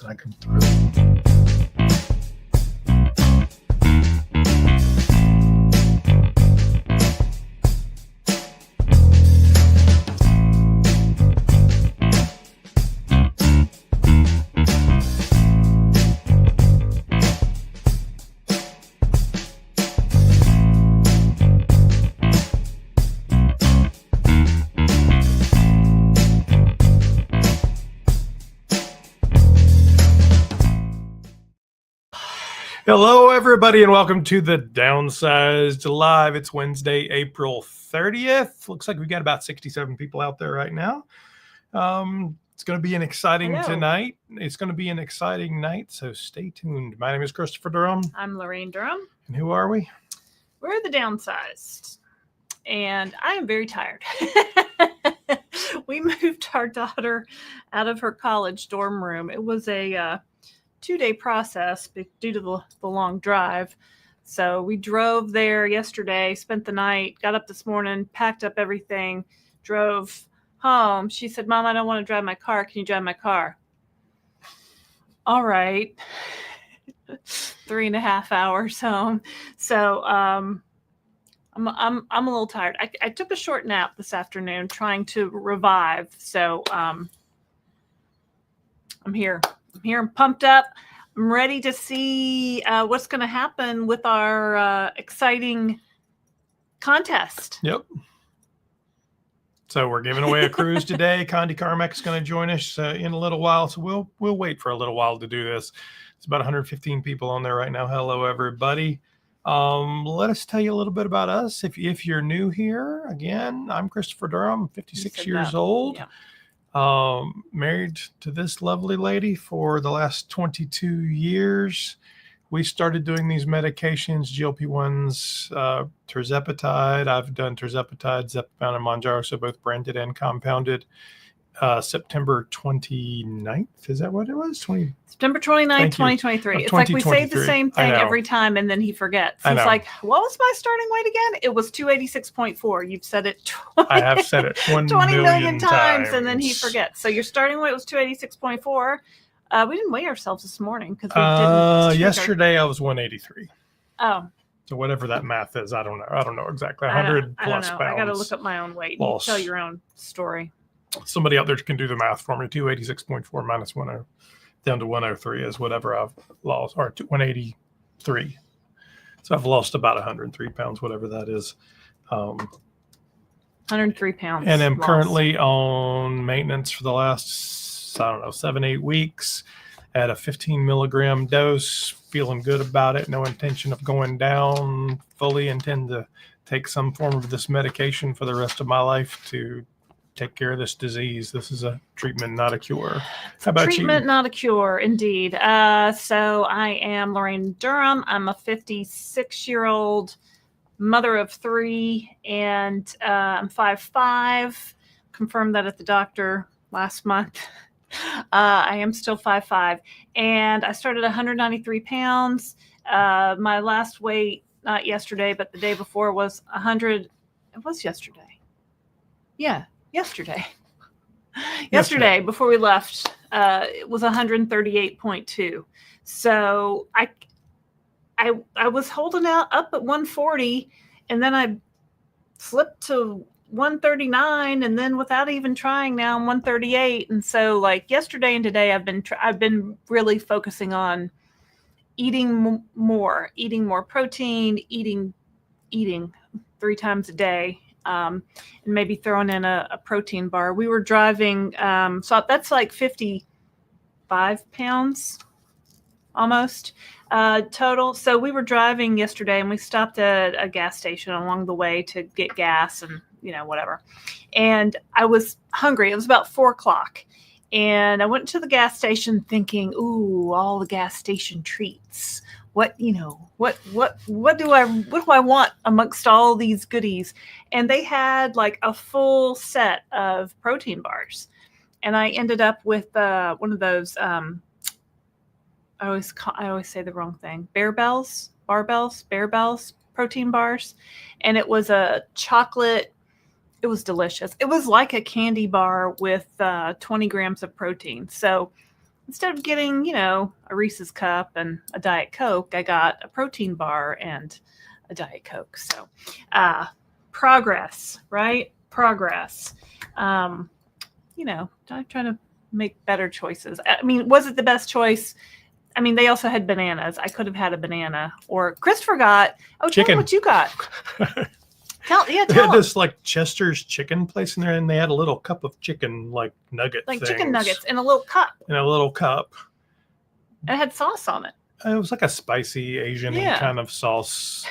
I come through. Hello, everybody, and welcome to the Downsized Live. It's Wednesday, April 30th. Looks like we've got about 67 people out there right now. It's going to be an exciting tonight. It's going to be an exciting night, so stay tuned. My name is Christopher Durham. I'm Laraine Durham. And who are we? We're the Downsized, and I am very tired. We moved our daughter out of her college dorm room. It was a 2-day process due to the long drive. So we drove there yesterday, spent the night, got up this morning, packed up everything, drove home. She said, "Mom, I don't want to drive my car. Can you drive my car?" All right. 3.5 hours home. So I'm a little tired. I took a short nap this afternoon trying to revive. So I'm here. I'm pumped up. I'm ready to see what's going to happen with our exciting contest. Yep. So we're giving away a cruise today. Condi Carmack's going to join us in a little while. So we'll wait for a little while to do this. It's about 115 people on there right now. Hello, everybody. Let us tell you a little bit about us. If you're new here, again, I'm Christopher Durham, 56 years old. Yeah. Married to this lovely lady for the last 22 years. We started doing these medications, GLP-1s, tirzepatide. I've done tirzepatide, Zepbound, and Mounjaro, so both branded and compounded. September 29th, is that what it was? September 29th, 2023. It's like we say the same thing every time, and then he forgets. He's like, what was my starting weight again? It was 286.4. You've said it 20, I have said it 20 million times, and then he forgets. So your starting weight was 286.4. We didn't weigh ourselves this morning because we didn't. Yesterday I was 183. Oh. So whatever that math is, I don't know exactly. 100 plus pounds. I got to look up my own weight. You tell your own story. Somebody out there can do the math for me. 286.4 minus 10 down to 103 is whatever I've lost, or 183. So I've lost about 103 pounds, whatever that is. 103 pounds. And I'm currently on maintenance for the last, 7-8 weeks at a 15 milligram dose. Feeling good about it. No intention of going down. Fully intend to take some form of this medication for the rest of my life to take care of this disease. This is a treatment, not a cure. How about you? Treatment, not a cure, indeed. So I am Laraine Durham. I'm a 56-year-old mother of 3, and I'm 5'5". Confirmed that at the doctor last month. I am still 5'5", and I started 193 pounds. My last weight, not yesterday, but the day before, was 100. It was yesterday. Yeah. Yesterday before we left, it was 138.2. So I was holding out up at 140, and then I slipped to 139, and then without even trying, now I'm 138. And so, like, yesterday and today, I've been really focusing on eating more protein, eating 3 times a day. And maybe throwing in a protein bar. We were driving, so that's like 55 pounds almost total. So we were driving yesterday, and we stopped at a gas station along the way to get gas and, whatever. And I was hungry. It was about 4:00. And I went to the gas station thinking, ooh, all the gas station treats. What do I want amongst all these goodies? And they had like a full set of protein bars. And I ended up with one of those, I always say the wrong thing. Barbells, protein bars. And it was a chocolate. It was delicious. It was like a candy bar with 20 grams of protein. So instead of getting, a Reese's cup and a Diet Coke, I got a protein bar and a Diet Coke. So progress, right? Progress. I'm trying to make better choices. I mean, was it the best choice? I mean, they also had bananas. I could have had a banana. Or Christopher got, chicken. Tell me what you got. They had this like Chester's chicken place in there, and they had a little cup of chicken like nugget Like things. chicken nuggets in a little cup. In a little cup. And it had sauce on it. It was like a spicy Asian kind of sauce.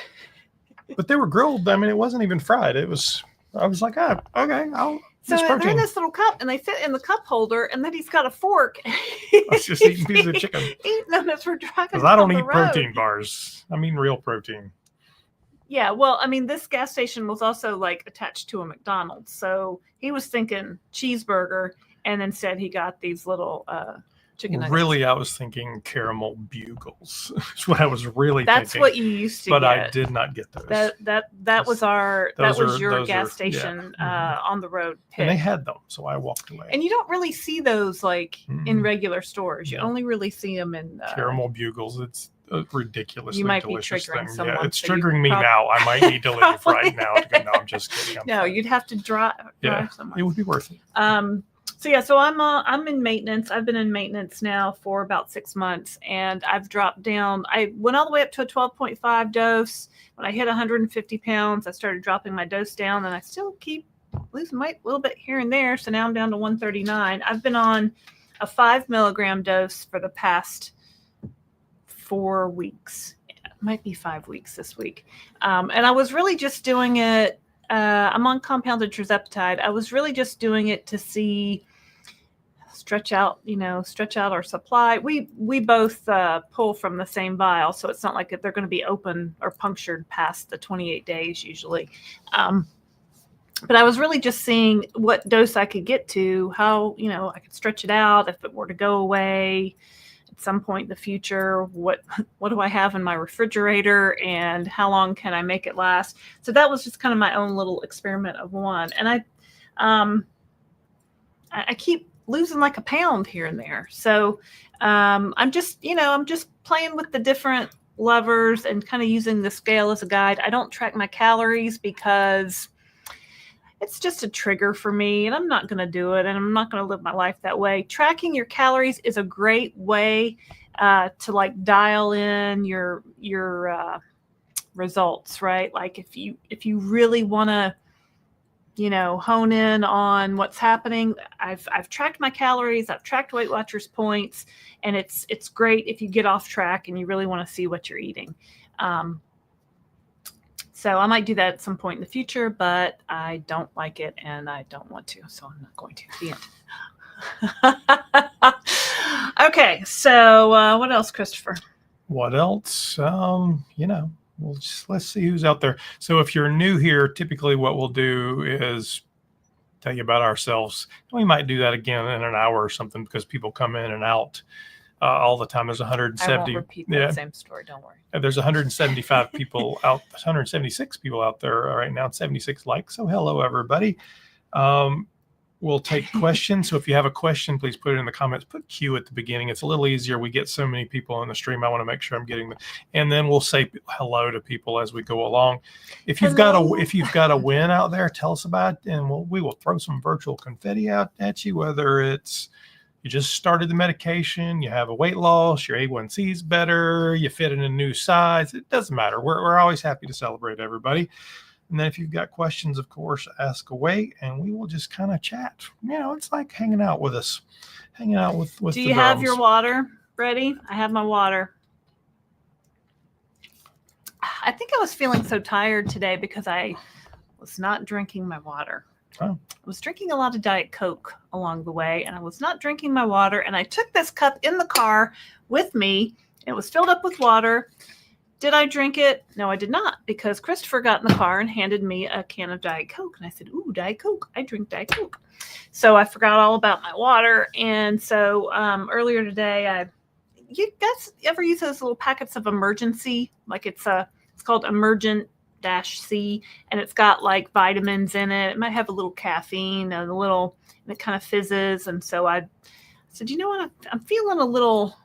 But they were grilled. I mean, it wasn't even fried. I was like, okay, So they're in this little cup, and they fit in the cup holder, and then he's got a fork. I was just eating pieces of chicken. Eating them as we're driving. Because I don't eat protein bars. I mean real protein. Yeah, well, I mean, this gas station was also like attached to a McDonald's. So he was thinking cheeseburger, and instead he got these little chicken nuggets. Really, I was thinking caramel bugles. That's what I was really That's thinking. what you used to but get. I did not get those. That was your gas station on the road pick. And they had them, so I walked away. And you don't really see those like in regular stores. You only really see them in caramel bugles. It's a ridiculously you might delicious be triggering thing. someone, Yeah, it's so triggering me now. I might need to leave right now. No, I'm just kidding. No, you'd have to drive somewhere. It would be worth it. So I'm in maintenance. I've been in maintenance now for about 6 months, and I've dropped down. I went all the way up to a 12.5 dose. When I hit 150 pounds, I started dropping my dose down, and I still keep losing weight a little bit here and there. So now I'm down to 139. I've been on a 5 milligram dose for the past 4 weeks. It might be 5 weeks this week. And I was really just doing it. I'm on compounded tirzepatide. I was really just doing it to stretch out our supply. We both pull from the same vial, so it's not like they're going to be open or punctured past the 28 days usually. But I was really just seeing what dose I could get to, how, I could stretch it out if it were to go away at some point in the future. What do I have in my refrigerator, and how long can I make it last? So that was just kind of my own little experiment of one. And I keep losing like a pound here and there. So I'm just playing with the different levers and kind of using the scale as a guide. I don't track my calories because it's just a trigger for me, and I'm not going to do it, and I'm not going to live my life that way. Tracking your calories is a great way to like dial in your results, right? Like if you really want to, hone in on what's happening. I've tracked my calories. I've tracked Weight Watchers points, and it's great if you get off track and you really want to see what you're eating. So I might do that at some point in the future, but I don't like it and I don't want to, so I'm not going to. The end. Okay, so what else, Christopher? What else? Let's see who's out there. So if you're new here, typically what we'll do is tell you about ourselves. We might do that again in an hour or something because people come in and out all the time. There's 170. I won't repeat that same story. Don't worry. There's 175 people out, 176 people out there right now, 76 likes. So hello, everybody. We'll take questions. So if you have a question, please put it in the comments. Put Q at the beginning. It's a little easier. We get so many people on the stream. I want to make sure I'm getting them. And then we'll say hello to people as we go along. If you've got a win out there, tell us about it, and we will throw some virtual confetti out at you, whether it's you just started the medication, you have a weight loss, your A1C is better, you fit in a new size. It doesn't matter. We're always happy to celebrate everybody. And then if you've got questions, of course, ask away, and we will just kind of chat. It's like hanging out with us, hanging out with Do you have your water ready? I have my water. I think I was feeling so tired today because I was not drinking my water. Oh. I was drinking a lot of Diet Coke along the way, and I was not drinking my water. And I took this cup in the car with me. It was filled up with water. Did I drink it? No, I did not, because Christopher got in the car and handed me a can of Diet Coke. And I said, ooh, Diet Coke. I drink Diet Coke. So I forgot all about my water. And so earlier today, you guys ever use those little packets of Emergency? Like it's called Emergent-C, and it's got like vitamins in it. It might have a little caffeine and it kind of fizzes. And so I said, you know what? I'm feeling a little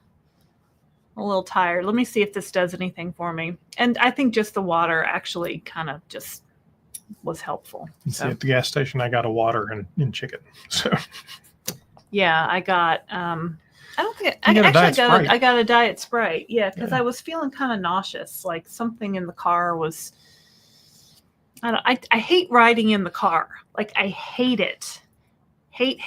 tired. Let me see if this does anything for me. And I think just the water actually kind of just was helpful. See, at the gas station, I got a water and chicken. So yeah, I got, I don't think, I got a diet Sprite. Yeah. Cause Yeah. I was feeling kind of nauseous. Like something in the car was, I hate riding in the car. Like I hate it. Hate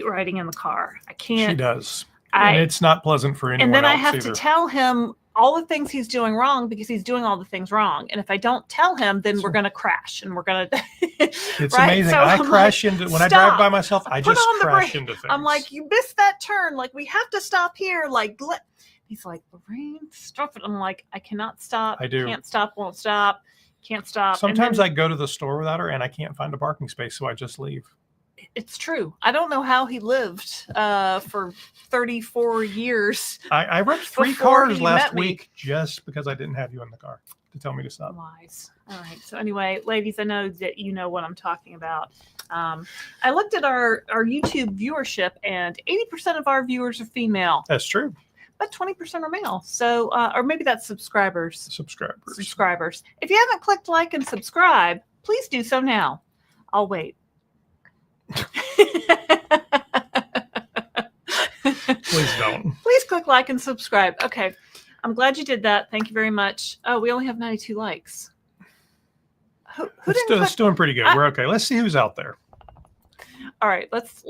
riding in the car. I can't. She does. And it's not pleasant for anyone else. And then I have either. to tell him all the things he's doing wrong because he's doing all the things wrong. And if I don't tell him, then we're going to crash and we're going to. It's amazing. So I crash into, when I drive by myself, I just crash into things. I'm like, you missed that turn. Like, we have to stop here. Like, he's like, Laraine, stop it. I'm like, I cannot stop. I do. Can't stop, won't stop. Can't stop. Sometimes I go to the store without her and I can't find a parking space, so I just leave. It's true. I don't know how he lived for 34 years. I ripped 3 cars last week just because I didn't have you in the car to tell me to stop. Lies. All right. So anyway, ladies, I know that you know what I'm talking about. I looked at our YouTube viewership, and 80% of our viewers are female. That's true. But 20% are male. So, or maybe that's subscribers. Subscribers. If you haven't clicked like and subscribe, please do so now. I'll wait. Please don't. Please click like and subscribe. Okay. I'm glad you did that. Thank you very much. Oh, we only have 92 likes. It's doing pretty good. We're okay. Let's see who's out there. All right. Let's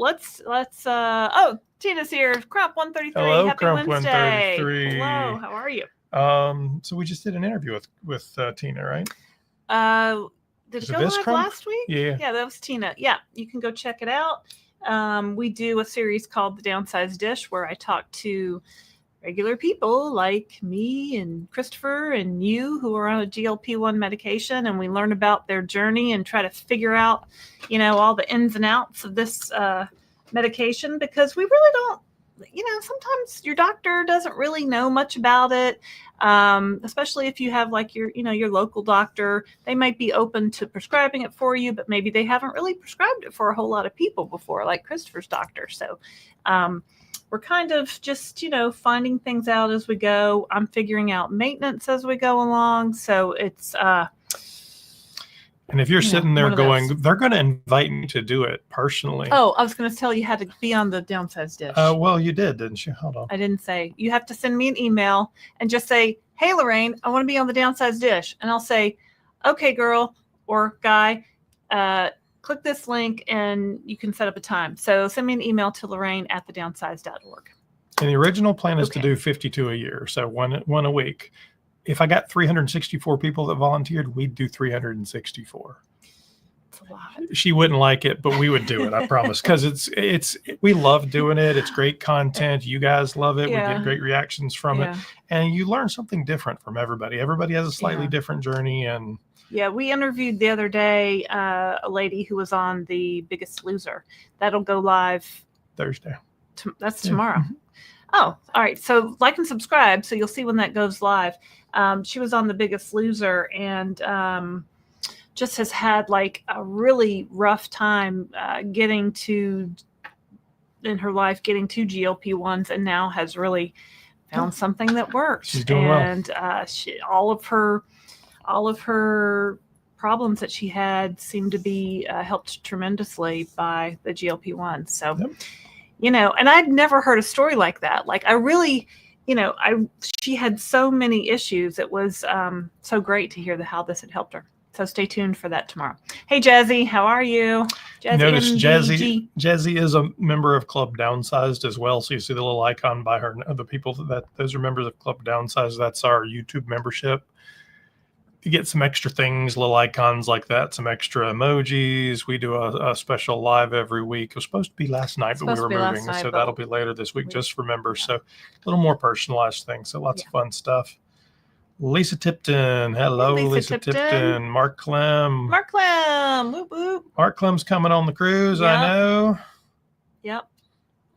oh, Tina's here. Crump 133. Hello, Happy Crump Wednesday. 133. Hello. How are you? So we just did an interview with Tina, right? Did it go live last week? Yeah. Yeah, that was Tina. Yeah, you can go check it out. We do a series called The Downsized Dish where I talk to regular people like me and Christopher and you who are on a GLP-1 medication, and we learn about their journey and try to figure out, all the ins and outs of this medication, because we really don't, sometimes your doctor doesn't really know much about it. Especially if you have like your local doctor, they might be open to prescribing it for you, but maybe they haven't really prescribed it for a whole lot of people before, like Christopher's doctor. So, we're kind of just, finding things out as we go. I'm figuring out maintenance as we go along. So it's, and if you're sitting there going, they're going to invite me to do it personally. Oh, I was going to tell you how to be on the Downsized Dish. Well, you did, didn't you? Hold on. I didn't say. You have to send me an email and just say, hey, Laraine, I want to be on the Downsized Dish. And I'll say, okay, girl or guy, click this link and you can set up a time. So send me an email to Laraine@thedownsized.org. And the original plan is to do 52 a year. So one a week. If I got 364 people that volunteered, we'd do 364. That's a lot. She wouldn't like it, but we would do it, I promise. Because we love doing it. It's great content. You guys love it. Yeah. We get great reactions from it. And you learn something different from everybody. Everybody has a slightly different journey. And yeah, we interviewed the other day a lady who was on The Biggest Loser. That'll go live Thursday. That's tomorrow. Mm-hmm. Oh, all right. So like and subscribe so you'll see when that goes live. She was on The Biggest Loser and just has had like a really rough time getting to GLP-1s, and now has really found something that works. She's doing and all of her problems that she had seem to be helped tremendously by the GLP-1s. So, and I'd never heard a story like that. Like I really, she had so many issues. It was so great to hear how this had helped her. So stay tuned for that tomorrow. Hey, Jazzy, how are you? Jazzy, notice Jazzy is a member of Club Downsized as well. So you see the little icon by her. The people those are members of Club Downsized. That's our YouTube membership. You get some extra things, little icons like that, some extra emojis. We do a special live every week. It was supposed to be last night, but we were moving. So that'll be later this week just for members. So a little more personalized things. So lots of fun stuff. Lisa Tipton. Hello, Lisa Tipton. Mark Clem. Whoop, whoop. Mark Clem's coming on the cruise, I know. Yep.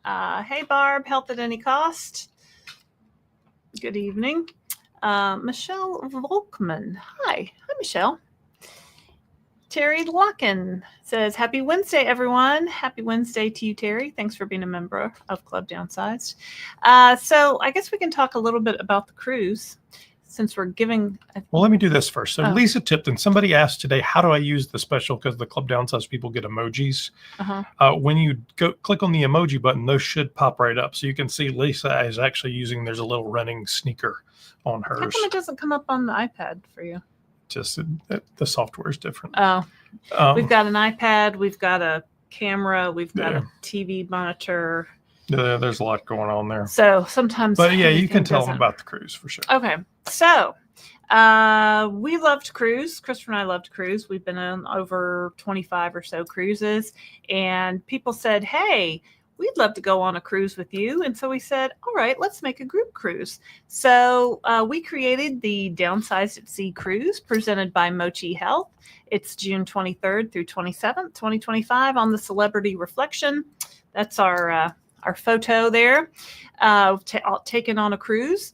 Hey, Barb. Health at any cost. Good evening. Michelle Volkman. Hi, Michelle. Terry Locken says, Happy Wednesday, everyone. Happy Wednesday to you, Terry. Thanks for being a member of Club Downsized. So I guess we can talk a little bit about the cruise since we're giving. Well, let me do this first. So Lisa Tipton, somebody asked today, how do I use the special? Because the Club Downsized people get emojis. When you go click on the emoji button, those should pop right up. So you can see Lisa is actually using, there's a little running sneaker on hers. How come it doesn't come up on the iPad for you? Just the software is different. We've got an iPad, we've got a camera, we've got a TV monitor. There's a lot going on there. So sometimes, but yeah, you can tell them about the cruise for sure. Okay, so we loved cruise. Christopher and I loved cruise. We've been on over 25 or so cruises, and people said, "Hey, we'd love to go on a cruise with you." And so we said, all right, let's make a group cruise. So we created the Downsized at Sea cruise presented by Mochi Health. It's June 23rd through 27th, 2025 on the Celebrity Reflection. That's our photo there, taken on a cruise.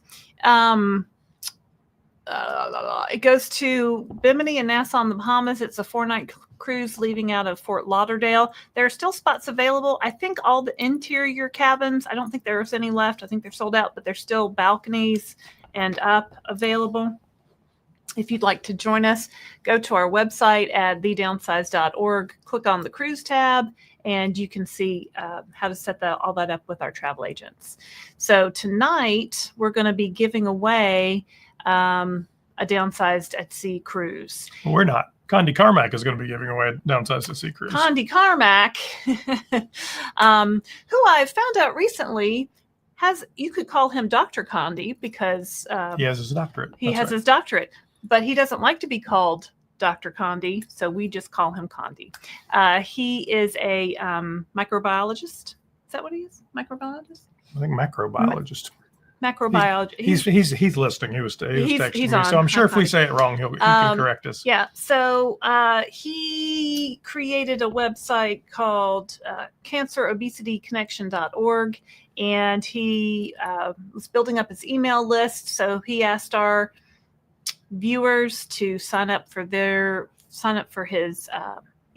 It goes to Bimini and Nassau in the Bahamas. It's a 4-night cruise leaving out of Fort Lauderdale. There are still spots available. I think all the interior cabins, I don't think there's any left. I think they're sold out, but there's still balconies and up available. If you'd like to join us, go to our website at thedownsized.org, click on the cruise tab, and you can see how to set all that up with our travel agents. So tonight, we're going to be giving away a Downsized at Sea cruise. Well, we're not. Condi Carmack is going to be giving away a Downsized at Sea cruise. Condi Carmack, who I've found out recently you could call him Dr. Condi because he has his doctorate. He has his doctorate, but he doesn't like to be called Dr. Condi, so we just call him Condi. He is a microbiologist. Is that what he is? Microbiologist? I think macrobiologist. Macrobiology. He's listening. He was texting me. So I'm sure if we say it wrong, he can correct us. Yeah. So he created a website called Cancer Obesity Connection.org, and he was building up his email list. So he asked our viewers to sign up for his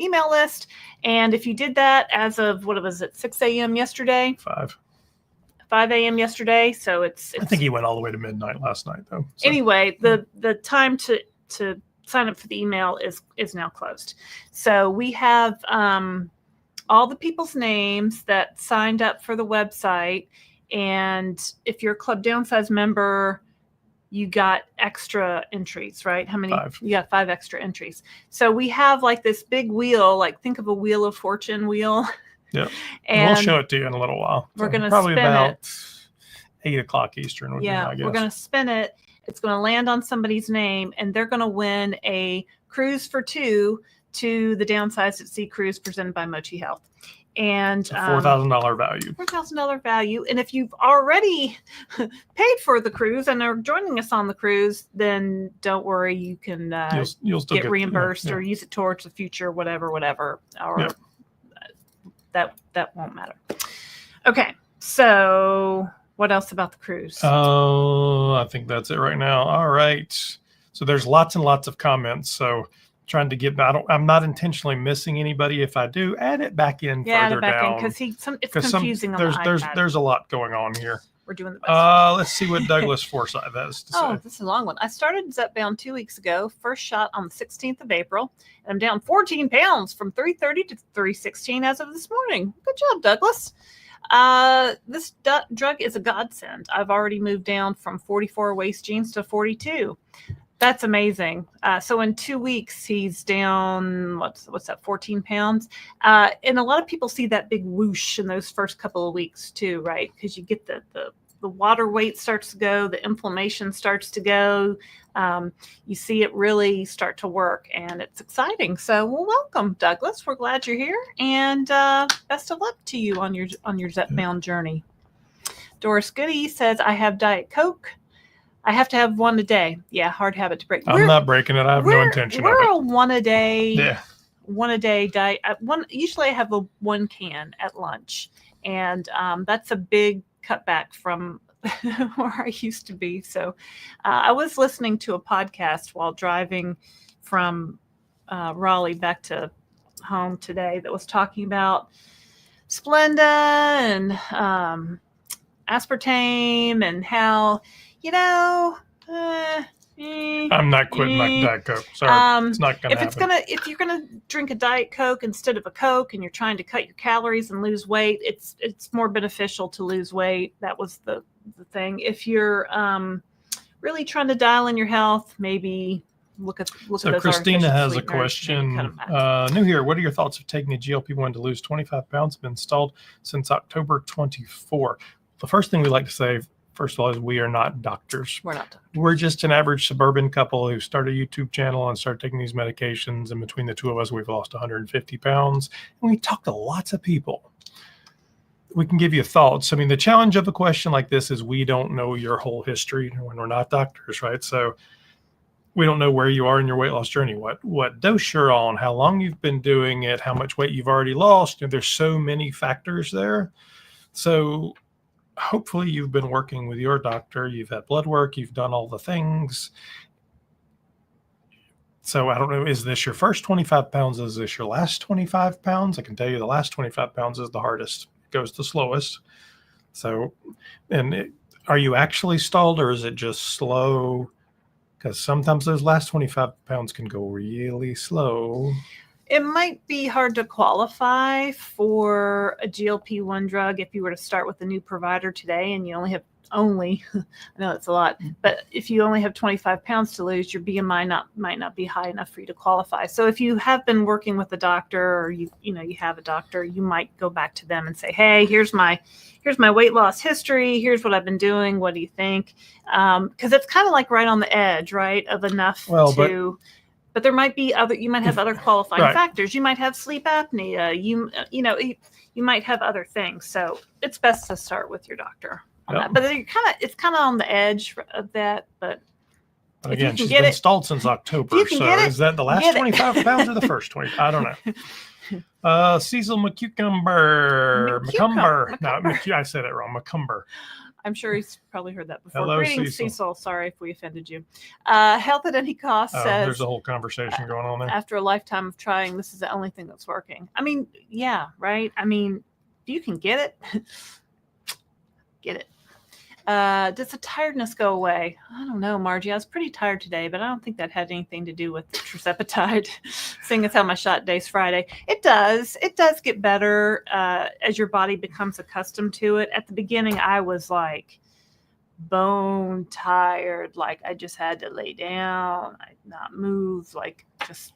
email list. And if you did that as of, 6 a.m. yesterday? 5 a.m. yesterday, so it's. I think he went all the way to midnight last night, though. So. Anyway, the time to sign up for the email is now closed. So we have all the people's names that signed up for the website, and if you're a Club Downsized member, you got extra entries, right? How many? 5. You got 5 extra entries. So we have like this big wheel, like think of a Wheel of Fortune wheel. Yeah, and we'll show it to you in a little while. We're going to probably spin about it. 8 o'clock Eastern. I guess. We're going to spin it. It's going to land on somebody's name, and they're going to win a cruise for 2 to the Downsized at Sea cruise presented by Mochi Health. And it's a $4,000 value. $4,000 value. And if you've already paid for the cruise and are joining us on the cruise, then don't worry. You can you'll still get reimbursed or use it towards the future, whatever. Or that won't matter. Okay. So what else about the cruise? Oh, I think that's it right now. All right. So there's lots and lots of comments. So trying to get, I'm not intentionally missing anybody. If I do, add it back in further down. Because it's confusing on the iPad. There's a lot going on here. We're doing the best. Let's see what Douglas Forsyth has to say. Oh, this is a long one. I started Zepbound 2 weeks ago. First shot on the 16th of April. And I'm down 14 pounds from 330 to 316 as of this morning. Good job, Douglas. This drug is a godsend. I've already moved down from 44 waist jeans to 42. That's amazing. So in 2 weeks, he's down, what's that, 14 pounds? And a lot of people see that big whoosh in those first couple of weeks too, right? Because you get the water weight starts to go, the inflammation starts to go. You see it really start to work, and it's exciting. So, well, welcome, Douglas. We're glad you're here, and best of luck to you on your Zepbound journey. Doris Goody says, I have Diet Coke. I have to have one a day. Yeah, hard habit to break. I'm not breaking it. I have no intention of it. We're a one a day. Yeah. One a day diet. Usually I have one can at lunch, and that's a big cutback from where I used to be. So I was listening to a podcast while driving from Raleigh back to home today that was talking about Splenda and aspartame and how, I'm not quitting my Diet Coke. Sorry, it's not gonna happen. If you're gonna drink a Diet Coke instead of a Coke, and you're trying to cut your calories and lose weight, it's more beneficial to lose weight. That was the thing. If you're really trying to dial in your health, maybe look at those. Christina has a question. New here. What are your thoughts of taking a GLP-1 to lose 25 pounds? Been installed since October 24. The first thing we like to say, first of all, is we are not doctors. We're not doctors. We're just an average suburban couple who started a YouTube channel and started taking these medications. And between the two of us, we've lost 150 pounds. And we talked to lots of people. We can give you thoughts. I mean, the challenge of a question like this is we don't know your whole history when we're not doctors, right? So we don't know where you are in your weight loss journey, what dose you're on, how long you've been doing it, how much weight you've already lost. There's so many factors there. So hopefully you've been working with your doctor, you've had blood work, you've done all the things. So I don't know, is this your first 25 pounds? Is this your last 25 pounds? I can tell you the last 25 pounds is the hardest. It goes the slowest. So, are you actually stalled, or is it just slow? Because sometimes those last 25 pounds can go really slow. It might be hard to qualify for a GLP-1 drug if you were to start with a new provider today and you I know it's a lot, but if you only have 25 pounds to lose, your BMI might not be high enough for you to qualify. So if you have been working with a doctor, or you have a doctor, you might go back to them and say, hey, here's my weight loss history. Here's what I've been doing. What do you think? Because it's kind of like right on the edge, right, of enough But there might be you might have other qualifying factors. You might have sleep apnea. You might have other things. So it's best to start with your doctor on that. But it's kind of on the edge of that. But again, she's been stalled since October. So is that the last 25 pounds or the first 20? I don't know. Cecil McCucumber. No, I said it wrong. McCumber. I'm sure he's probably heard that before. Hello, Greetings, Cecil. Sorry if we offended you. Health at any cost says... There's a whole conversation going on there. After a lifetime of trying, this is the only thing that's working. I mean, yeah, right? I mean, if you can get it, get it. Does the tiredness go away? I don't know, Margie. I was pretty tired today, but I don't think that had anything to do with tirzepatide, seeing as how my shot day's Friday. It does. It does get better as your body becomes accustomed to it. At the beginning, I was like bone tired, like I just had to lay down, I'd not move, just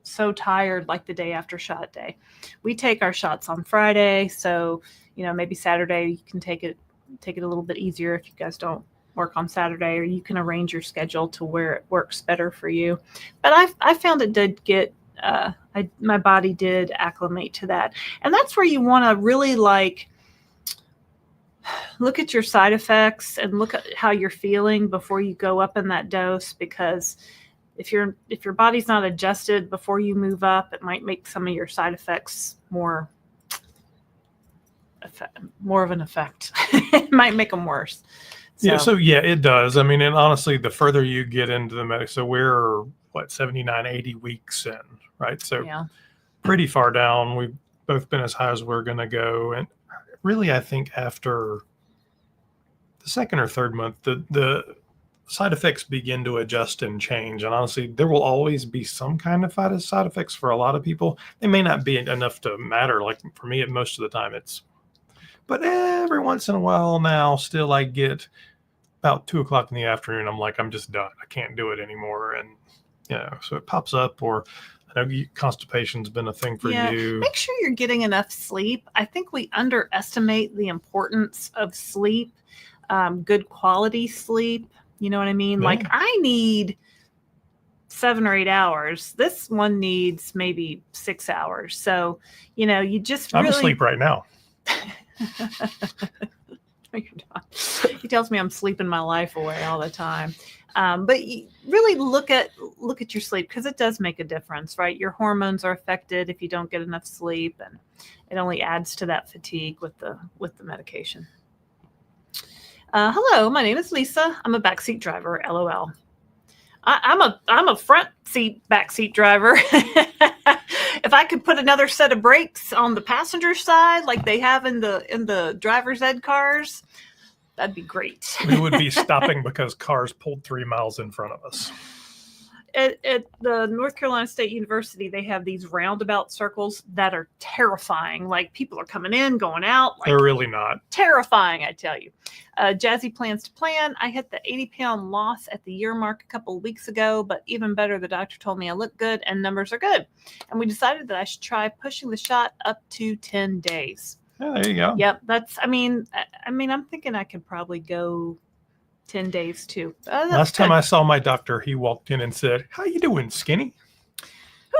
so tired, like the day after shot day. We take our shots on Friday, so maybe Saturday you can take it a little bit easier if you guys don't work on Saturday, or you can arrange your schedule to where it works better for you. But I found it did get, my body did acclimate to that. And that's where you want to really look at your side effects and look at how you're feeling before you go up in that dose, because if your body's not adjusted before you move up, it might make some of your side effects more of an effect. It might make them worse. So it does. I mean, and honestly, the further you get into the medical, so we're 79, 80 weeks in, right? So pretty far down. We've both been as high as we're going to go. And really, I think after the second or third month, the side effects begin to adjust and change. And honestly, there will always be some kind of side effects for a lot of people. They may not be enough to matter. Like for me, most of the time but every once in a while now, still I get about 2:00 in the afternoon. I'm like, I'm just done. I can't do it anymore. And, so it pops up. Or I know constipation's been a thing for you. Make sure you're getting enough sleep. I think we underestimate the importance of sleep, good quality sleep. You know what I mean? Yeah. I need 7 or 8 hours. This one needs maybe 6 hours. So, you just I'm asleep right now. No, you're not. He tells me I'm sleeping my life away all the time. But you really look at your sleep, because it does make a difference, right? Your hormones are affected if you don't get enough sleep, and it only adds to that fatigue with the medication. Hello, my name is Lisa. I'm a backseat driver, LOL. I'm a front seat, back seat driver. If I could put another set of brakes on the passenger side, like they have in the driver's ed cars, that'd be great. We would be stopping because cars pulled 3 miles in front of us. At the North Carolina State University, they have these roundabout circles that are terrifying. Like people are coming in, going out. Like, They're really not. Terrifying, I tell you. Jazzy plans to plan. I hit the 80-pound loss at the year mark a couple of weeks ago, but even better, the doctor told me I look good and numbers are good. And we decided that I should try pushing the shot up to 10 days. Yeah, there you go. Yep, I mean, I'm thinking I could probably go 10 days too. Last time I saw my doctor, he walked in and said, "How you doing, skinny?"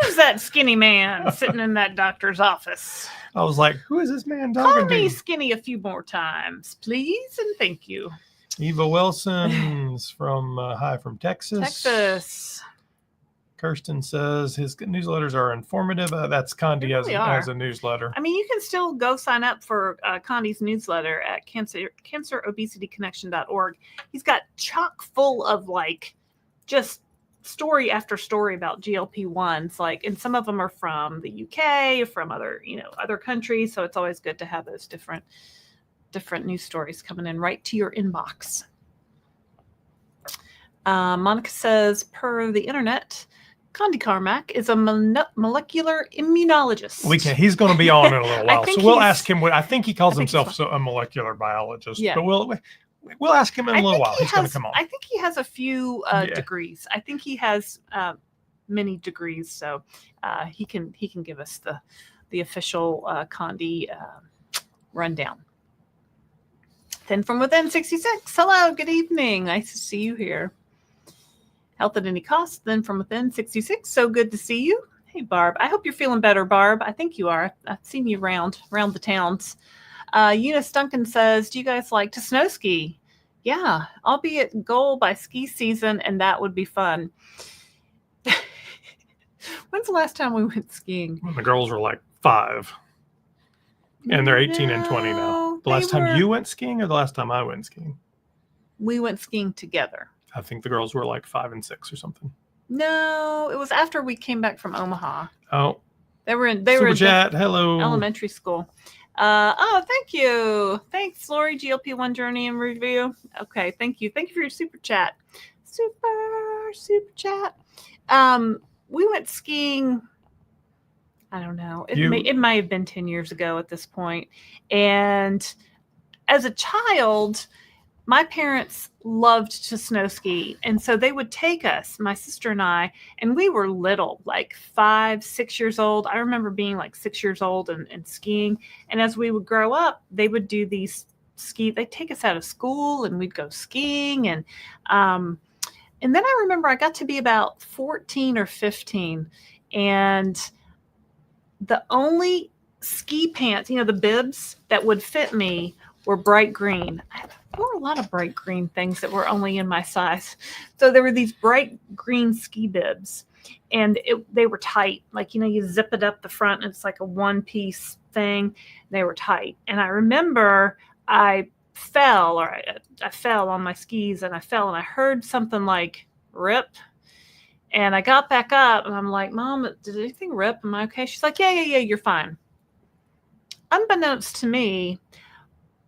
Who's that skinny man sitting in that doctor's office? I was like, "Who is this man Call talking me to?" skinny a few more times, please, and thank you. Eva Wilson's from hi from Texas. Texas. Kirsten says his newsletters are informative. That's Condi They really has are. a newsletter. I mean, you can still go sign up for Condi's newsletter at Cancer Obesity Connection.org. He's got chock full of like just story after story about GLP-1s, like, and some of them are from the UK, from other countries. So it's always good to have those different news stories coming in right to your inbox. Monica says, per the internet, Condi Carmack is a molecular immunologist. He's going to be on in a little while, so we'll ask him. I think he calls himself a molecular biologist. Yeah. But we'll ask him in a little while. He's going to come on. I think he has a few degrees. I think he has many degrees, so he can give us the official Condi rundown. Then from within 66. Hello, good evening. Nice to see you here. Health at any cost. Then from within 66. So good to see you. Hey, Barb. I hope you're feeling better, Barb. I think you are. I've seen you around the towns. Eunice Duncan says, do you guys like to snow ski? Yeah, I'll be at Goal by ski season, and that would be fun. When's the last time we went skiing? When the girls were like 5. And they're 18 and 20 now. The last time you went skiing or the last time I went skiing? We went skiing together. I think the girls were like 5 and 6 or something. No, it was after we came back from Omaha. Oh. They were in chat. Hello. Elementary school. Thank you. Thanks, Lori. GLP-1 journey and review. Okay, thank you. Thank you for your super chat. Super chat. We went skiing. I don't know. It might have been 10 years ago at this point. And as a child, my parents loved to snow ski. And so they would take us, my sister and I, and we were little, like 5, 6 years old. I remember being like 6 years old and skiing. And as we would grow up, they would do these they'd take us out of school and we'd go skiing. And then I remember I got to be about 14 or 15. And the only ski pants, the bibs that would fit me were bright green. There were a lot of bright green things that were only in my size. So there were these bright green ski bibs, and they were tight. Like, you zip it up the front and it's like a one-piece thing. They were tight. And I remember I fell on my skis, and I heard something like rip. And I got back up and I'm like, Mom, did anything rip? Am I okay? She's like, yeah, you're fine. Unbeknownst to me,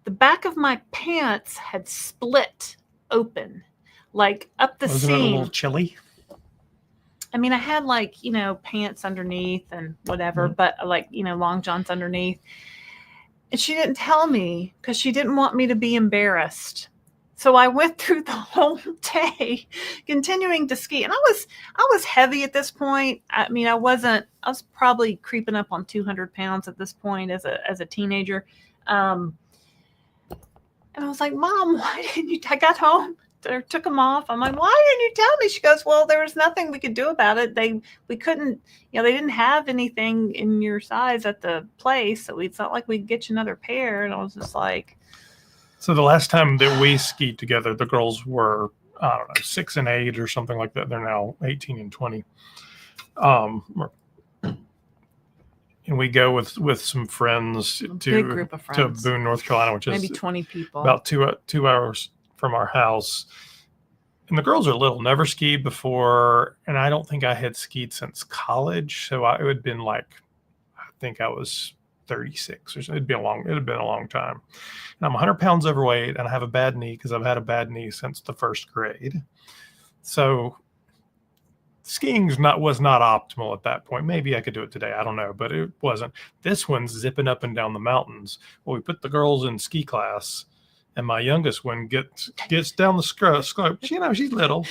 the back of my pants had split open, like up the seam. Wasn't it a little chilly? I mean, I had like, pants underneath and whatever, but like, long johns underneath. And she didn't tell me because she didn't want me to be embarrassed. So I went through the whole day continuing to ski. And I was heavy at this point. I mean, I was probably creeping up on 200 pounds at this point as a teenager. And I was like, Mom, why didn't you? I got home, took them off. I'm like, why didn't you tell me? She goes, well, there was nothing we could do about it. We couldn't, they didn't have anything in your size at the place. So it's not like we could get you another pair. And I was just like. So the last time that we skied together, the girls were, I don't know, 6 and 8 or something like that. They're now 18 and 20. And we go with some friends big group of friends to Boone, North Carolina, which is maybe 20 people, about 2 hours from our house. and the girls are little, never skied before. And I don't think I had skied since college. So it would have been like, I think I was 36 or so. It had been a long time. And I'm 100 pounds overweight and I have a bad knee because I've had a bad knee since the first grade. So skiing was not optimal at that point. Maybe I could do it today. I don't know, but it wasn't. This one's zipping up and down the mountains. Well, we put the girls in ski class, and my youngest one gets down the slope. You know, she's little.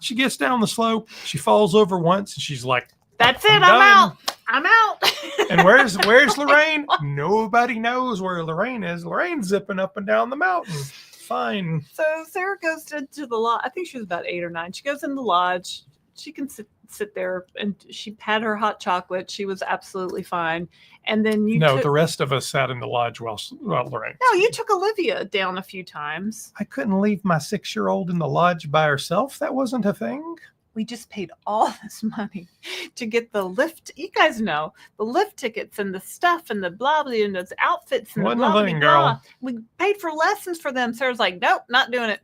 She gets down the slope. She falls over once, and she's like, "That's it. I'm out. I'm out." And where's Laraine? Nobody knows where Laraine is. Loraine's zipping up and down the mountain. Fine. So Sarah goes into the lodge. I think she was about 8 or 9. She goes in the lodge. She can sit there, and she had her hot chocolate. She was absolutely fine. And then the rest of us sat in the lodge while Laraine. No, you took Olivia down a few times. I couldn't leave my 6-year-old in the lodge by herself. That wasn't a thing. We just paid all this money to get the lift. You guys know the lift tickets and the stuff and the blah blah and those outfits and the blah blah blah. We paid for lessons for them. Sarah's like, nope, not doing it.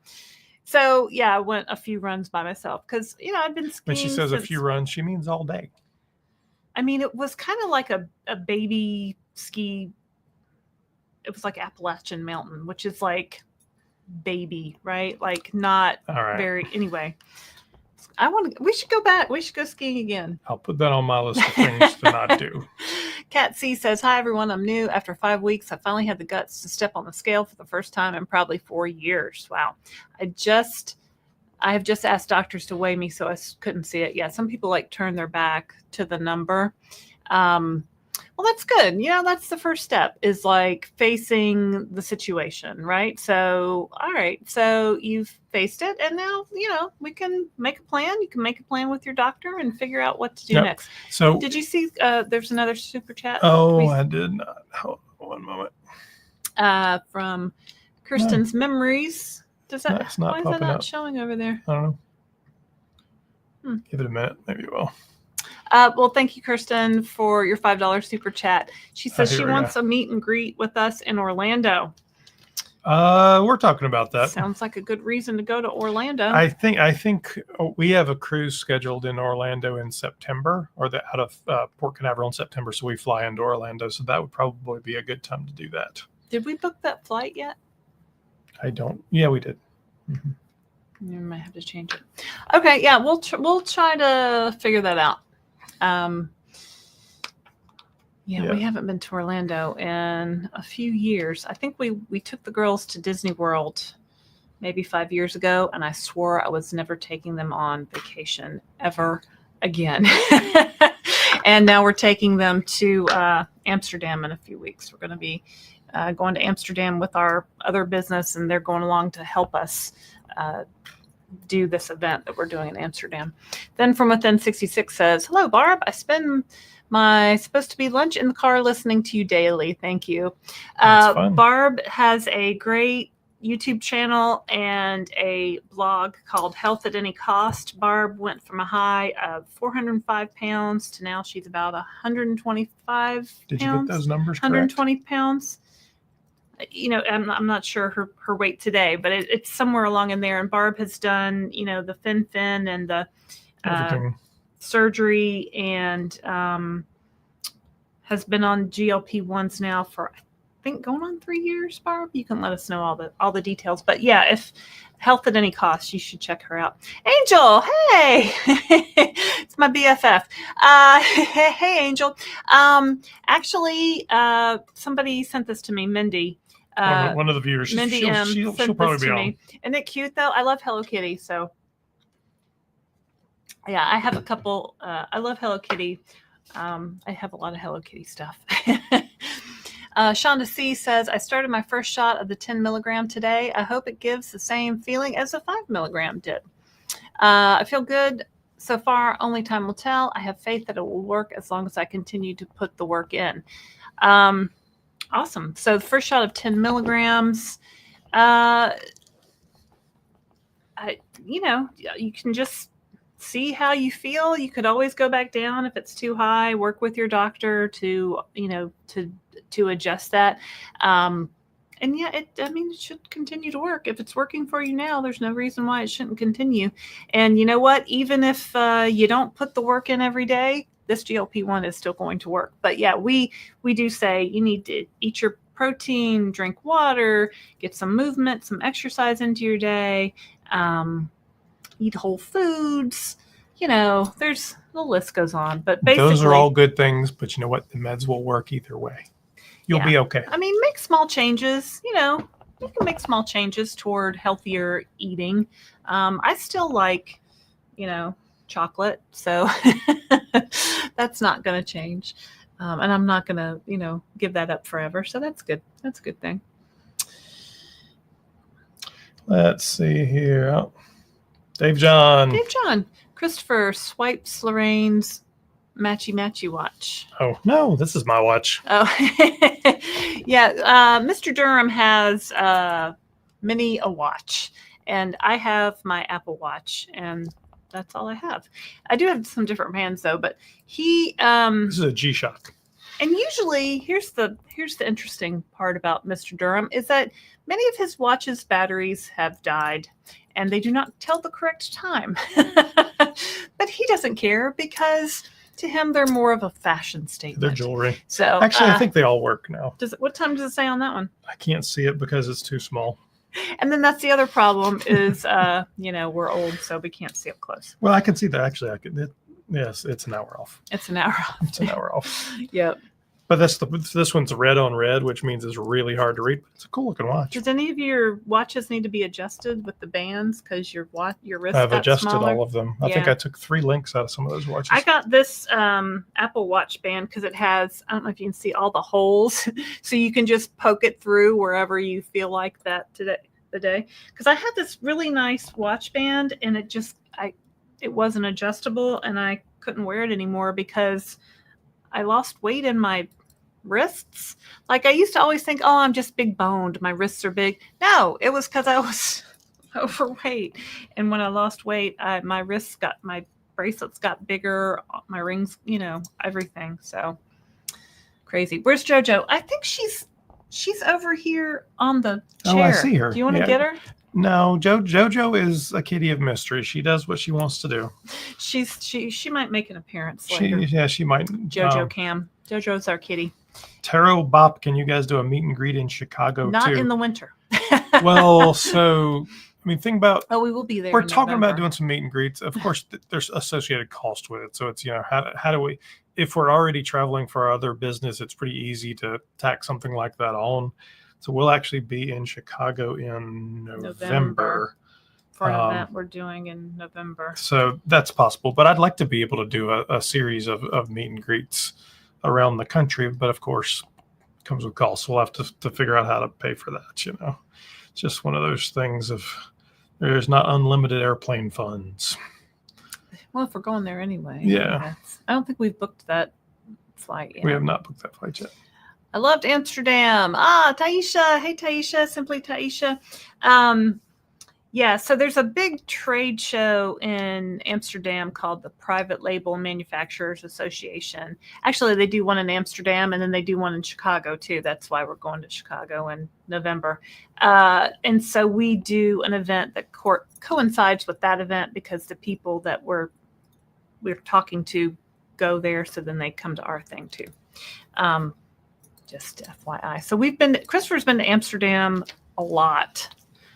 So yeah, I went a few runs by myself because I've been skiing. When she says a few runs, she means all day. I mean, it was kind of like a baby ski. It was like Appalachian Mountain, which is like baby, right? Like not very. Anyway, we should go back. We should go skiing again. I'll put that on my list of things to not do. Kat C says, "Hi everyone, I'm new. After 5 weeks, I finally had the guts to step on the scale for the first time in probably 4 years. Wow. I have just asked doctors to weigh me, so I couldn't see it. Yeah, some people turn their back to the number. Well, that's good. That's the first step is facing the situation, right? So, all right. So you've faced it, and now, we can make a plan. You can make a plan with your doctor and figure out what to do next. So did you see there's another super chat? Oh, I did not. Hold on 1 moment. From Kirsten's Memories. Does that, it's not why is popping that not up. showing over there? I don't know. Give it a minute. Maybe it will. Well, thank you, Kirsten, for your $5 super chat. She says she wants a meet and greet with us in Orlando. We're talking about that. Sounds like a good reason to go to Orlando. I think we have a cruise scheduled in Orlando in September, or out of Port Canaveral in September. So we fly into Orlando. So that would probably be a good time to do that. Did we book that flight yet? I don't. Yeah, we did. Mm-hmm. You might have to change it. Okay, yeah, we'll try to figure that out. We haven't been to Orlando in a few years. I think we took the girls to Disney World maybe 5 years ago, and I swore I was never taking them on vacation ever again. And now we're taking them to Amsterdam in a few weeks. We're going to be going to Amsterdam with our other business, and they're going along to help us do this event that we're doing in Amsterdam. Then From Within 66 says, "Hello, Barb. I spend my supposed to be lunch in the car listening to you daily. Thank you." Barb has a great YouTube channel and a blog called Health at Any Cost. Barb went from a high of 405 pounds to now she's about 125 pounds. Did you get those numbers correct? 120 pounds. I'm not sure her weight today, but it's somewhere along in there. And Barb has done, the fin and the surgery, and has been on GLP-1s now for, I think, going on 3 years. Barb, you can let us know all the details. But yeah, if Health at Any Cost, you should check her out. Angel, hey, it's my BFF. Hey, Angel. Actually, somebody sent this to me, Mindy. One of the viewers. Mindy she'll probably be on. Me. Isn't it cute though? I love Hello Kitty, so yeah, I have a couple. I love Hello Kitty. I have a lot of Hello Kitty stuff. Shonda C says, "I started my first shot of the 10 milligram today. I hope it gives the same feeling as the 5 milligram did. I feel good so far. Only time will tell. I have faith that it will work as long as I continue to put the work in." Awesome. So the first shot of 10 milligrams, you can just see how you feel. You could always go back down if it's too high, work with your doctor to adjust that. And yeah, it should continue to work. If it's working for you now, there's no reason why it shouldn't continue. And you know what? Even if you don't put the work in every day, this GLP-1 is still going to work. But yeah, we do say you need to eat your protein, drink water, get some movement, some exercise into your day, eat whole foods. The list goes on. But basically, those are all good things. But you know what? The meds will work either way. You'll be okay. Make small changes. You can make small changes toward healthier eating. I still like, chocolate, so that's not going to change. And I'm not going to, give that up forever. So that's good. That's a good thing. Let's see here. Oh, Dave John. Christopher swipes Lorraine's matchy watch. Oh, no, this is my watch. Oh, yeah. Mr. Durham has many a watch, and I have my Apple Watch, and that's all I have. I do have some different bands though, but he this is a G-Shock. And usually, here's the interesting part about Mr. Durham is that many of his watches' batteries have died, and they do not tell the correct time. But he doesn't care because to him they're more of a fashion statement. They're jewelry. So actually, I think they all work now. What time does it say on that one? I can't see it because it's too small. And then that's the other problem is, we're old, so we can't see up close. Well, I can see that. Actually, I can. Yes, it's an hour off. It's an hour off. It's an hour off. Yep. But this one's red on red, which means it's really hard to read. But it's a cool looking watch. Does any of your watches need to be adjusted with the bands because your wrist I've got adjusted smaller? all of them. I think I took 3 links out of some of those watches. I got this Apple Watch band because it has, I don't know if you can see all the holes, so you can just poke it through wherever you feel like that today. Because I had this really nice watch band and it wasn't adjustable and I couldn't wear it anymore because I lost weight in my wrists. Like I used to always think, oh, I'm just big boned. My wrists are big. No, it was because I was overweight. And when I lost weight, my bracelets got bigger, my rings, everything. So crazy. Where's JoJo? I think she's over here on the chair. Oh, I see her. Do you want to get her? No, JoJo is a kitty of mystery. She does what she wants to do. She might make an appearance later. She might. JoJo Cam. JoJo's our kitty. Taro Bop, can you guys do a meet and greet in Chicago Not too? in the winter. Well, so think about. Oh, we will be there. We're talking about doing some meet and greets. Of course, there's associated cost with it. So it's how do we? If we're already traveling for our other business, it's pretty easy to tack something like that on. So we'll actually be in Chicago in November. For an event we're doing in November. So that's possible. But I'd like to be able to do a series of meet and greets around the country. But of course, it comes with costs. So we'll have to figure out how to pay for that. It's just one of those things of there's not unlimited airplane funds. Well, if we're going there anyway. Yeah. I don't think we've booked that flight yet. We have not booked that flight yet. I loved Amsterdam. Taisha. Hey, Taisha. Simply Taisha. So there's a big trade show in Amsterdam called the Private Label Manufacturers Association. Actually, they do one in Amsterdam and then they do one in Chicago too. That's why we're going to Chicago in November. And so we do an event that coincides with that event because the people that we're talking to go there. So then they come to our thing too. Just FYI. So Christopher's been to Amsterdam a lot.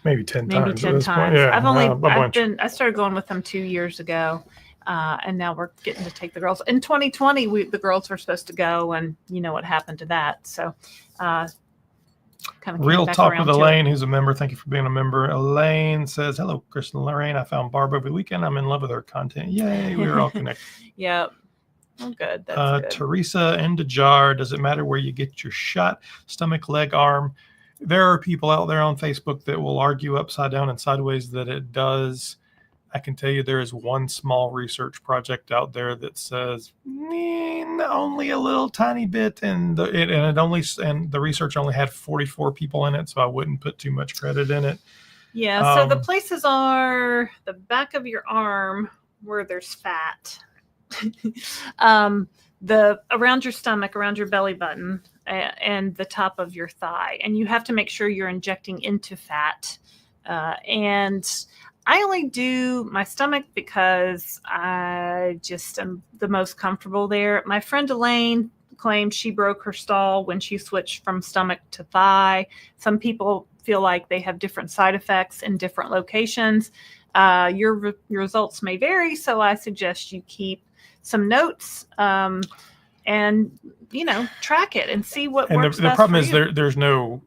Maybe 10 times. Maybe 10 times. Yeah, I started going with them 2 years ago. And now we're getting to take the girls. In 2020, the girls were supposed to go and you know what happened to that. So kind of Real Talk with Elaine, who's a member. Thank you for being a member. Elaine says, hello, Kristen and Laraine. I found Barb over the weekend. I'm in love with her content. Yay, we were all connected. Yeah. Oh, good. That's good. Teresa and Jar, does it matter where you get your shot? Stomach, leg, arm? There are people out there on Facebook that will argue upside down and sideways that it does. I can tell you there is one small research project out there that says only a little tiny bit, and the research only had 44 people in it, so I wouldn't put too much credit in it. Yeah. So the places are the back of your arm where there's fat. The around your stomach, around your belly button, and the top of your thigh. And you have to make sure you're injecting into fat. And I only do my stomach because I just am the most comfortable there. My friend Elaine claimed she broke her stall when she switched from stomach to thigh. Some people feel like they have different side effects in different locations. Your results may vary, so I suggest you keep some notes and track it and see what works the best problem for is you. there's no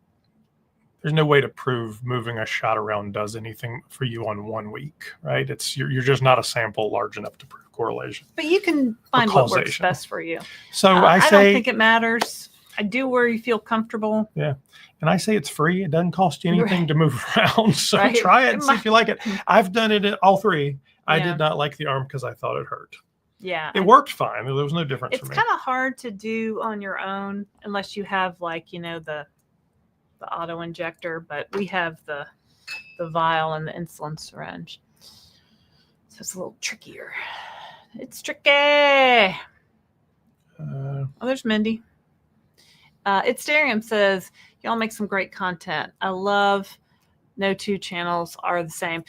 way to prove moving a shot around does anything for you on 1 week, right? You're just not a sample large enough to prove correlation. But you can find what works best for you. So I don't think it matters. I do where you feel comfortable. Yeah. And I say it's free. It doesn't cost you anything to move around. So try it and see if you like it. I've done it at all three. I did not like the arm because I thought it hurt. Yeah. It worked fine. There was no difference for me. It's kind of hard to do on your own unless you have the auto injector, but we have the vial and the insulin syringe. So it's a little trickier. It's tricky. There's Mindy. It's Darium says, y'all make some great content. I love no two channels are the same.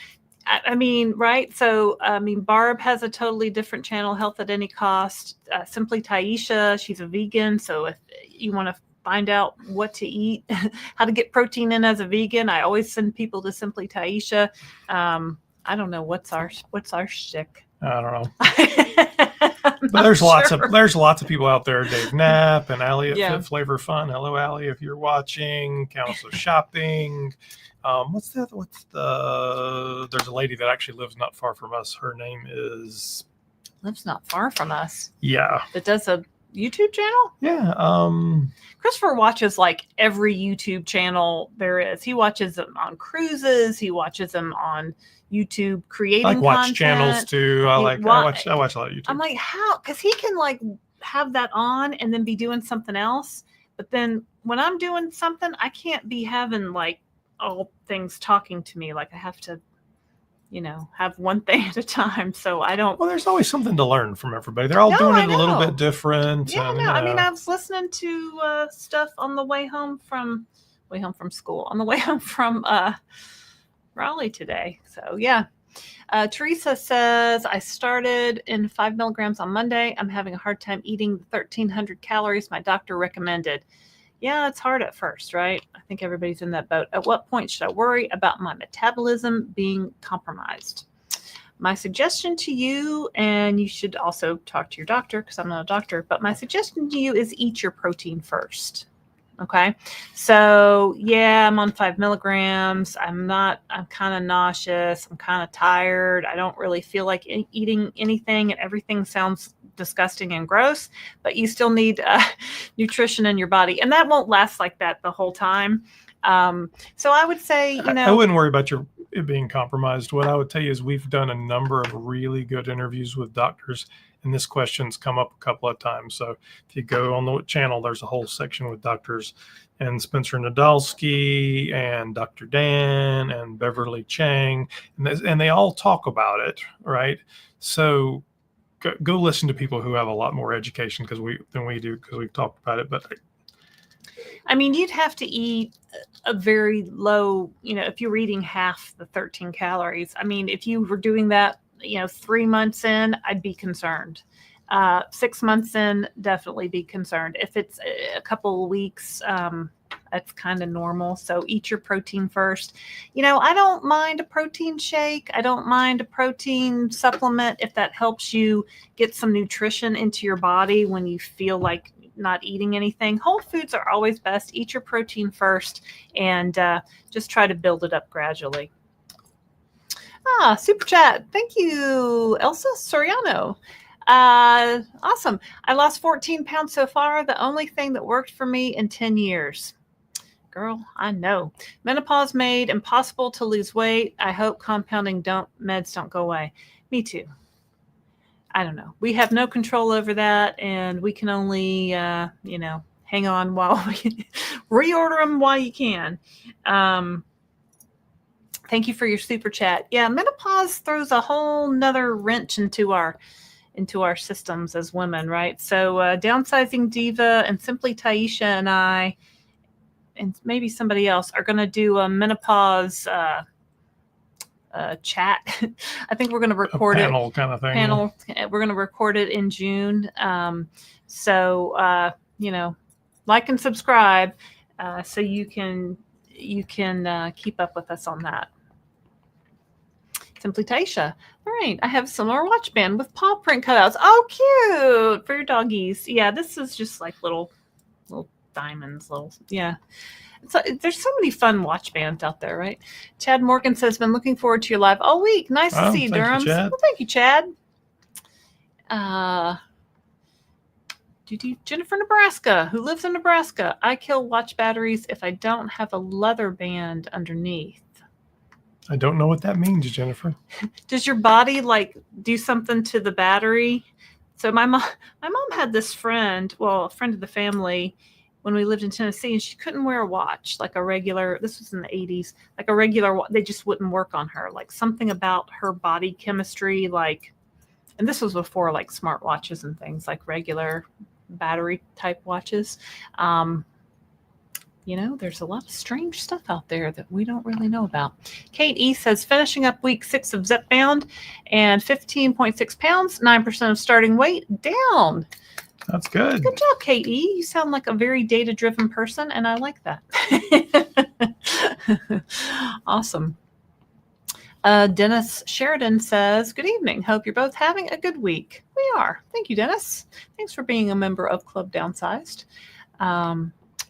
I mean, right? So, Barb has a totally different channel, Health at Any Cost. Simply Taisha, she's a vegan. So if you want to find out what to eat, how to get protein in as a vegan, I always send people to Simply Taisha. I don't know what's our shtick. I don't know. But there's lots of people out there. Dave Knapp and Allie at Fit Flavor Fun. Hello, Allie, if you're watching. Council Shopping. There's a lady that actually lives not far from us. Her name is lives not far from us. Yeah. That does a YouTube channel? Yeah. Christopher watches like every YouTube channel there is. He watches them on cruises. He watches them on YouTube creating content. Watch channels too. I watch a lot of YouTube. I'm like, how? Because he can like have that on and then be doing something else. But then when I'm doing something, I can't be having like all things talking to me. Like I have to, have one thing at a time. So I don't. Well, there's always something to learn from everybody. They're all doing it a little bit different. Yeah, no. I mean, I was listening to stuff on the way home from school, on the way home from Raleigh today. So yeah. Teresa says, I started in 5 milligrams on Monday. I'm having a hard time eating the 1,300 calories my doctor recommended. Yeah, it's hard at first, right? I think everybody's in that boat. At what point should I worry about my metabolism being compromised? My suggestion to you, and you should also talk to your doctor because I'm not a doctor, but my suggestion to you is eat your protein first. Okay. So yeah, I'm on 5 milligrams. I'm kind of nauseous. I'm kind of tired. I don't really feel like eating anything, and everything sounds disgusting and gross, but you still need nutrition in your body, and that won't last like that the whole time. So I would say, I wouldn't worry about it being compromised. What I would tell you is we've done a number of really good interviews with doctors, and this question's come up a couple of times. So if you go on the channel, there's a whole section with doctors and Spencer Nadolsky and Dr. Dan and Beverly Chang, and they all talk about it, right? So go listen to people who have a lot more education than we do, because we've talked about it. But I mean, you'd have to eat a very low, if you're eating half the 13 calories. I mean, if you were doing that, 3 months in, I'd be concerned. 6 months in, definitely be concerned. If it's a couple of weeks, that's kind of normal. So eat your protein first. I don't mind a protein shake. I don't mind a protein supplement if that helps you get some nutrition into your body when you feel like not eating anything. Whole foods are always best. Eat your protein first and just try to build it up gradually. Super chat. Thank you, Elsa Soriano. Awesome. I lost 14 pounds so far. The only thing that worked for me in 10 years. Girl, I know. Menopause made impossible to lose weight. I hope compounding meds don't go away. Me too. I don't know. We have no control over that, and we can only, hang on while we reorder them while you can. Thank you for your super chat. Yeah, menopause throws a whole nother wrench into our into our systems as women, right? So Downsizing Diva and Simply Taisha and I, and maybe somebody else, are going to do a menopause chat. I think we're going to record panel kind of thing. Panel. We're going to record it in June. So like and subscribe so you can keep up with us on that. Simply Taisha. All right, I have a similar watch band with paw print cutouts. Oh, cute, for your doggies. Yeah, this is just like little diamonds, So there's so many fun watch bands out there, right? Chad Morgan says, been looking forward to your live all week. Nice to see you, Durham. Well, thank you, Chad. Jennifer Nebraska, who lives in Nebraska. I kill watch batteries if I don't have a leather band underneath. I don't know what that means, Jennifer. Does your body do something to the battery? So my mom had this friend, a friend of the family, when we lived in Tennessee, and she couldn't wear a watch, like a regular, this was in the 80s, like a regular, they just wouldn't work on her. Like something about her body chemistry, and this was before like smart watches and things, like regular battery type watches. There's a lot of strange stuff out there that we don't really know about. Kate E says, finishing up week 6 of Zepbound and 15.6 pounds, 9% of starting weight down. That's good. Good job, Kate E. You sound like a very data-driven person, and I like that. Awesome. Dennis Sheridan says, good evening. Hope you're both having a good week. We are. Thank you, Dennis. Thanks for being a member of Club Downsized.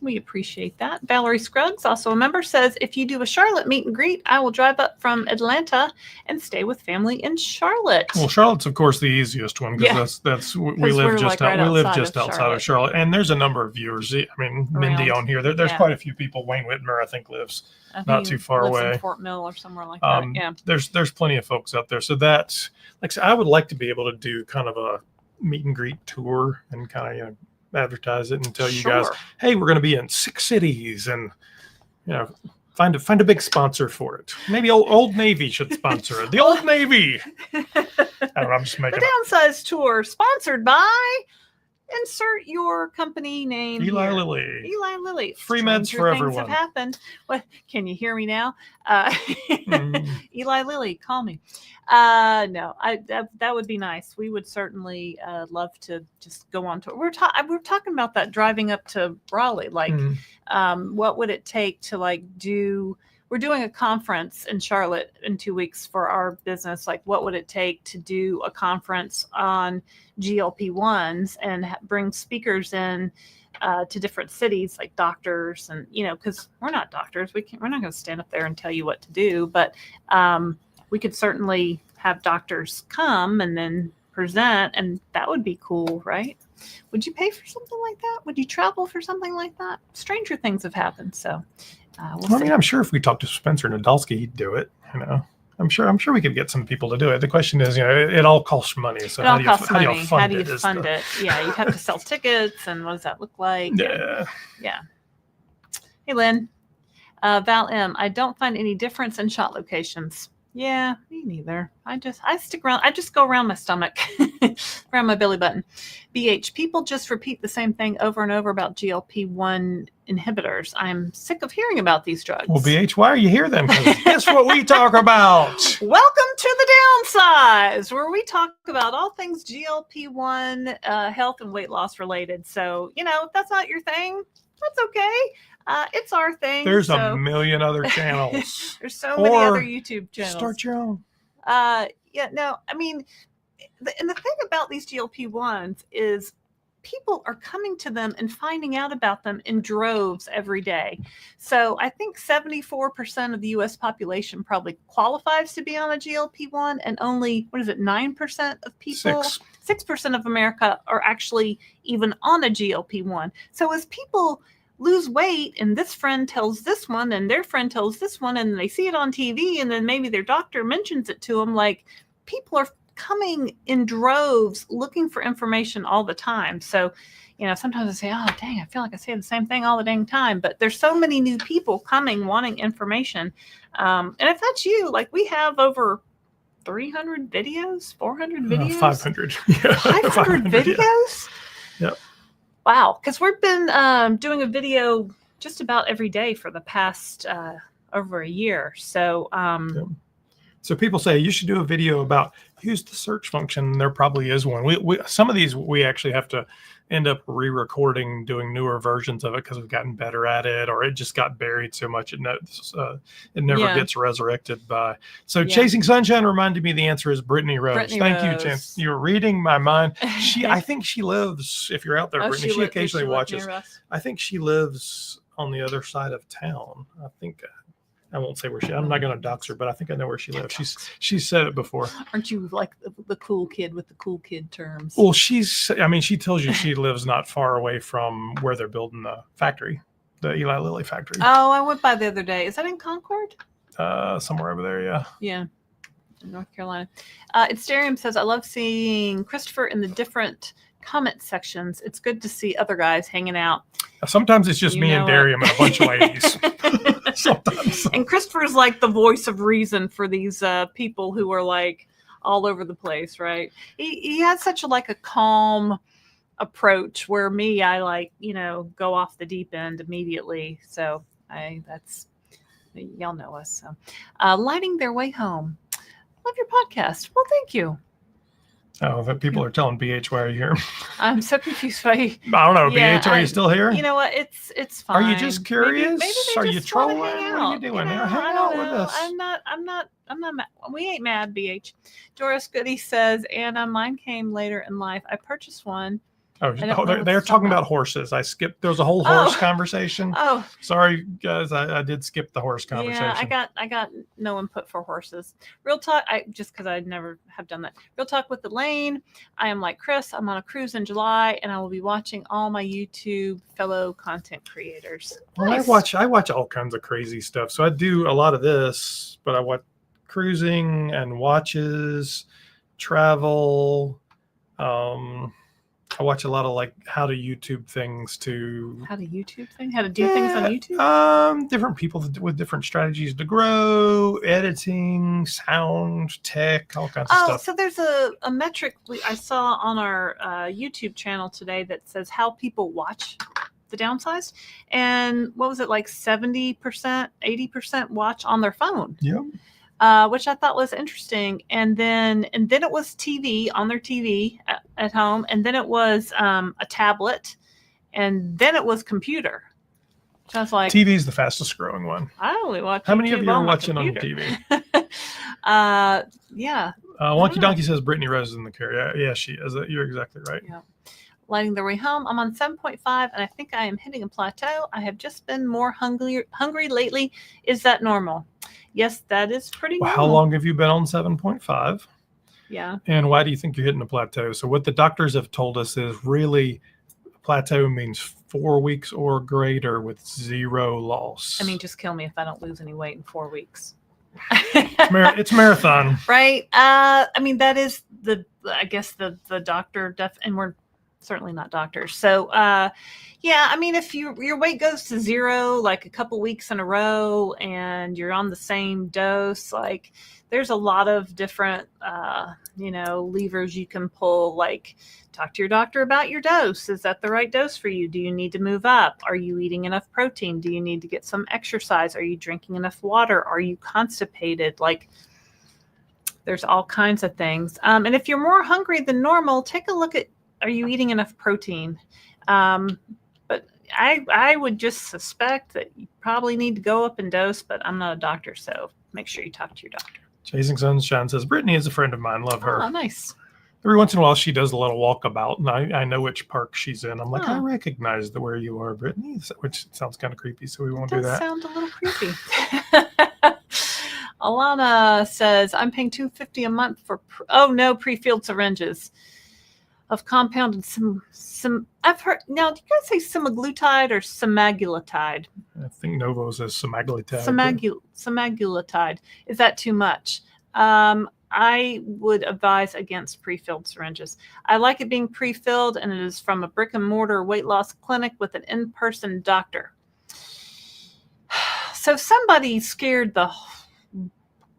We appreciate that. Valerie Scruggs, also a member, says, if you do a Charlotte meet and greet, I will drive up from Atlanta and stay with family in Charlotte. Well, Charlotte's, of course, the easiest one because we live just outside of Charlotte. And there's a number of viewers. I mean, Mindy on here. There's quite a few people. Wayne Whitmer, I think, lives not too far away. In Fort Mill or somewhere like that. Yeah. There's plenty of folks out there. So that's, like I said, I would like to be able to do kind of a meet and greet tour and kind of, advertise it and tell you guys, hey, we're going to be in 6 cities, and find a big sponsor for it. Maybe Old Navy should sponsor it. The Old Navy. I don't know, I'm just making the Downsized tour sponsored by. Insert your company name. Eli here. Lilly. Eli Lilly. Free meds for everyone. Things have happened. What? Can you hear me now? Eli Lilly, call me. No, that would be nice. We would certainly love to just go on tour. We're talking about that driving up to Raleigh. What would it take to do? We're doing a conference in Charlotte in 2 weeks for our business. What would it take to do a conference on GLP-1s and bring speakers in to different cities, like doctors, and because we're not doctors, we're not going to stand up there and tell you what to do, but we could certainly have doctors come and then present, and that would be cool, right? Would you pay for something like that? Would you travel for something like that? Stranger things have happened, so. I'm sure if we talked to Spencer Nadolsky, he'd do it. I'm sure we could get some people to do it. The question is, it all costs money. So how do you fund it? Yeah, you have to sell tickets, and what does that look like? Yeah. Yeah. Hey, Lynn. Val M. I don't find any difference in shot locations. Yeah, me neither. I stick around. I just go around my stomach, around my belly button. BH, people just repeat the same thing over and over about GLP-1 inhibitors. I'm sick of hearing about these drugs. Well, BH, why are you here then? Because guess what we talk about? Welcome to the Downsized, where we talk about all things GLP-1 health and weight loss related. So, if that's not your thing, that's okay. It's our thing. There's a million other channels. There's so many other YouTube channels. Start your own. And the thing about these GLP-1s is people are coming to them and finding out about them in droves every day. So I think 74% of the U.S. population probably qualifies to be on a GLP-1, and only, 9% of people? 6% of America are actually even on a GLP-1. So as people lose weight, and this friend tells this one, and their friend tells this one, and they see it on TV, and then maybe their doctor mentions it to them, people are coming in droves looking for information all the time. So, sometimes I say, oh, dang, I feel like I say the same thing all the dang time, but there's so many new people coming wanting information. And if that's you, we have over 300 videos, 400 videos, 500. Yeah, 500 videos. Yeah. Yep. Wow, because we've been doing a video just about every day for the past over a year. So, Yep. So people say you should do a video about use the search function. There probably is one. We some of these we actually have to end up re-recording, doing newer versions of it because we've gotten better at it, or it just got buried so much it never gets resurrected by. So Chasing Sunshine reminded me the answer is Brittany Rose. Brittany Thank Rose. you, Chance. You're reading my mind. I think she lives. If you're out there, Brittany, she occasionally watches. I think she lives on the other side of town. I think. I won't say where I'm not going to dox her, but I think I know where she lives. She's said it before. Aren't you like the cool kid with the cool kid terms? Well, she tells you she lives not far away from where they're building the factory, the Eli Lilly factory. Oh, I went by the other day. Is that in Concord? Somewhere over there, yeah. Yeah, in North Carolina. Itstarium says, I love seeing Christopher in the different comment sections. It's good to see other guys hanging out. Sometimes it's just me and Darium and a bunch of ladies. Sometimes. And Christopher's like the voice of reason for these people who are like all over the place, right? He has such a calm approach, where me, I go off the deep end immediately. So y'all know us. So lighting their way home. Love your podcast. Well, thank you. Oh, that people are telling BH, why are you here? I'm so confused by. I don't know. Yeah, BH, are you still here? You know what? It's fine. Are you just curious? Maybe are they you just wanna trolling? hang What are you out, doing? I Hang don't out with know. us. I'm not mad. We ain't mad, BH. Doris Goody says, Anna, mine came later in life. I purchased one. Oh, they're talking about horses. I skipped. There was a whole horse conversation. Oh, sorry, guys. I did skip the horse conversation. Yeah, I got no input for horses. Real talk. Just because I never have done that. Real talk with Elaine. I am like Chris. I'm on a cruise in July, and I will be watching all my YouTube fellow content creators. Well, Nice. I watch all kinds of crazy stuff. So I do a lot of this, but I watch cruising and watches, travel. I watch a lot of how to YouTube things to How to YouTube thing? How to do things on YouTube? Different people with different strategies to grow, editing, sound, tech, all kinds of stuff. So there's a metric I saw on our YouTube channel today that says how people watch the Downsized, and what was it, 70%, 80% watch on their phone? Yep. Which I thought was interesting. And then it was TV on their TV at home. And then it was a tablet. And then it was computer. So I was like, TV is the fastest growing one. I only watch How many YouTube of you are on my watching on computer. TV? Yeah. Wonky Donkey says Brittany Rose is in the car. Yeah, she is. You're exactly right. Yeah. Lighting their way home. I'm on 7.5, and I think I am hitting a plateau. I have just been more hungry lately. Is that normal? Yes, that is pretty normal. How long have you been on 7.5? Yeah. And why do you think you're hitting a plateau? So what the doctors have told us is really plateau means 4 weeks or greater with zero loss. I mean, just kill me if I don't lose any weight in 4 weeks. It's marathon. Right. I mean, that is the doctor and we're certainly not doctors. So, yeah, I mean, if your weight goes to zero, a couple weeks in a row, and you're on the same dose, there's a lot of different, levers you can pull, talk to your doctor about your dose. Is that the right dose for you? Do you need to move up? Are you eating enough protein? Do you need to get some exercise? Are you drinking enough water? Are you constipated? There's all kinds of things. And if you're more hungry than normal, take a look at, are you eating enough protein? But I would just suspect that you probably need to go up in dose, but I'm not a doctor, so make sure you talk to your doctor. Chasing Sunshine says, Brittany is a friend of mine. Love her. Oh, nice. Every once in a while, she does a little walkabout, and I know which park she's in. I'm like, I recognize where you are, Brittany, which sounds kind of creepy, so we won't do that. Sound a little creepy. Alana says, I'm paying $250 a month for, pre-filled syringes of compounded I've heard, now, do you guys say semaglutide or semaglutide? I think Novo says semaglutide. Semaglutide. Is that too much? I would advise against pre-filled syringes. I like it being pre-filled, and it is from a brick and mortar weight loss clinic with an in-person doctor. So somebody scared the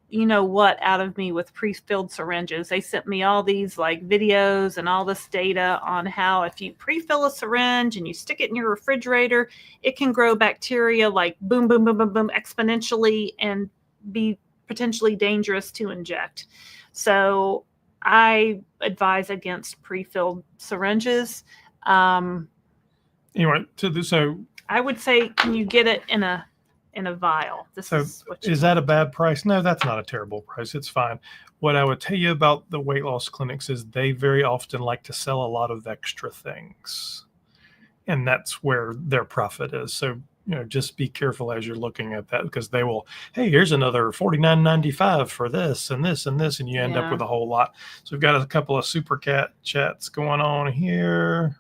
you know what out of me with pre-filled syringes. They sent me all these like videos and all this data on how if you pre-fill a syringe and you stick it in your refrigerator, it can grow bacteria like boom, boom, boom, boom, boom, exponentially and be potentially dangerous to inject. So I advise against pre-filled syringes. Anyway, so I would say, can you get it in a vial? Is that a bad price? No, that's not a terrible price. It's fine. What I would tell you about the weight loss clinics is they very often like to sell a lot of extra things, and that's where their profit is. So, just be careful as you're looking at that, because they will, hey, here's another $49.95 for this and this and this, and you end up with a whole lot. So we've got a couple of super cat chats going on here.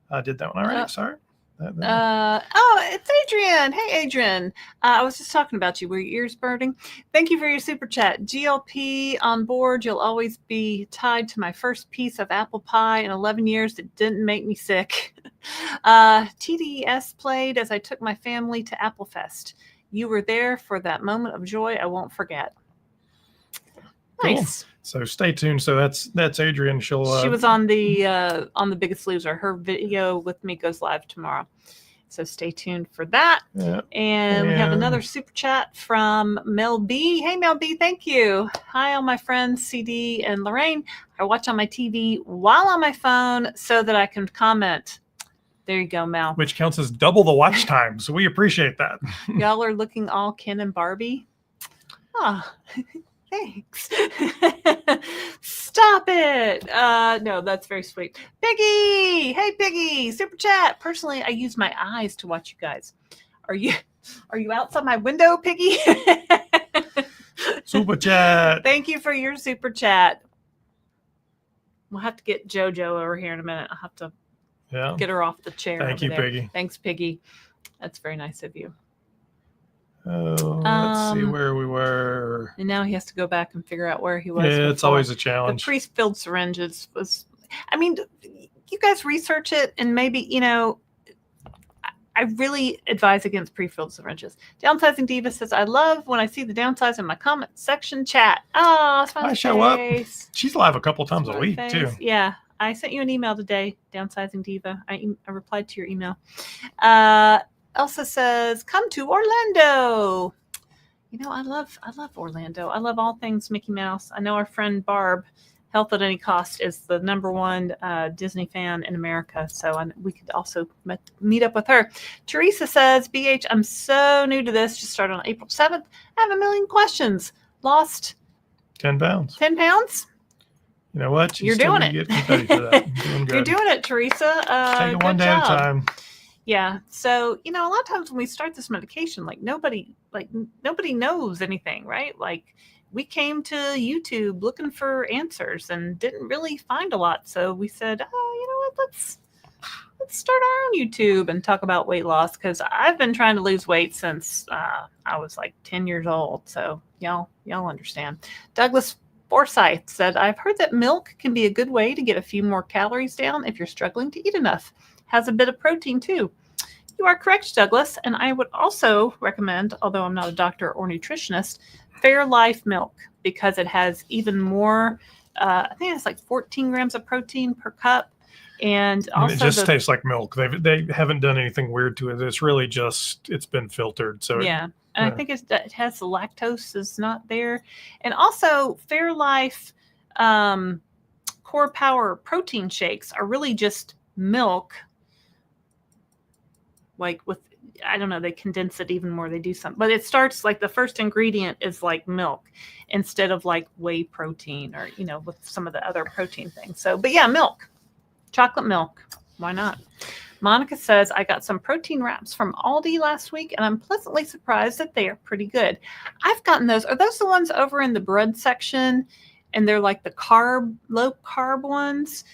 I did that one already. Sorry. It's Adrian. Hey, Adrian. I was just talking about you. Were your ears burning? Thank you for your super chat. GLP on board. You'll always be tied to my first piece of apple pie in 11 years that didn't make me sick. TDS played as I took my family to Applefest. You were there for that moment of joy I won't forget. Nice. Cool. So stay tuned. So that's Adrian. She was on the Biggest Loser. Her video with me goes live tomorrow. So stay tuned for that. Yeah. And we have another super chat from Mel B. Hey, Mel B, thank you. Hi, all my friends, CD and Laraine. I watch on my TV while on my phone so that I can comment. There you go, Mel. Which counts as double the watch time. So we appreciate that. Y'all are looking all Ken and Barbie. Ah. Thanks. Stop it. No, that's very sweet. Piggy. Hey, Piggy. Super chat. Personally, I use my eyes to watch you guys. Are you outside my window, Piggy? Super chat. Thank you for your super chat. We'll have to get JoJo over here in a minute. I'll have to get her off the chair. Thank you, there. Piggy. Thanks, Piggy. That's very nice of you. Oh, let's see where we were. And now he has to go back and figure out where he was. Yeah, it's always a challenge. The pre-filled syringes was, you guys research it, and maybe, I really advise against pre-filled syringes. Downsizing Diva says, I love when I see the downsize in my comment section chat. Oh, I show up. She's live a couple times a week, too. Yeah. I sent you an email today, Downsizing Diva. I replied to your email. Elsa says, come to Orlando. I love Orlando. I love all things Mickey Mouse. I know our friend Barb, Health at Any Cost, is the #1 Disney fan in America. So we could also meet up with her. Teresa says, BH, I'm so new to this. Just started on April 7th. I have a million questions. Lost 10 pounds. 10 pounds? You know what? You're doing it. You're doing it, Teresa. Take it one day at a time. Yeah. So, a lot of times when we start this medication, nobody knows anything, right? Like, we came to YouTube looking for answers and didn't really find a lot. So we said, you know what, let's start our own YouTube and talk about weight loss, because I've been trying to lose weight since I was like 10 years old. So y'all understand. Douglas Forsyth said, I've heard that milk can be a good way to get a few more calories down if you're struggling to eat enough. Has a bit of protein too. You are correct, Douglas. And I would also recommend, although I'm not a doctor or nutritionist, Fairlife milk, because it has even more, I think it's like 14 grams of protein per cup. And also it just tastes like milk. They haven't done anything weird to it. It's really just, it's been filtered. So yeah. And I think it has the lactose is not there. And also Fairlife Core Power protein shakes are really just milk. Like with, I don't know, they condense it even more. They do something, but it starts like the first ingredient is like milk instead of like whey protein or, with some of the other protein things. So, but yeah, milk, chocolate milk. Why not? Monica says, I got some protein wraps from Aldi last week and I'm pleasantly surprised that they are pretty good. I've gotten those. Are those the ones over in the bread section? And they're like the low carb ones.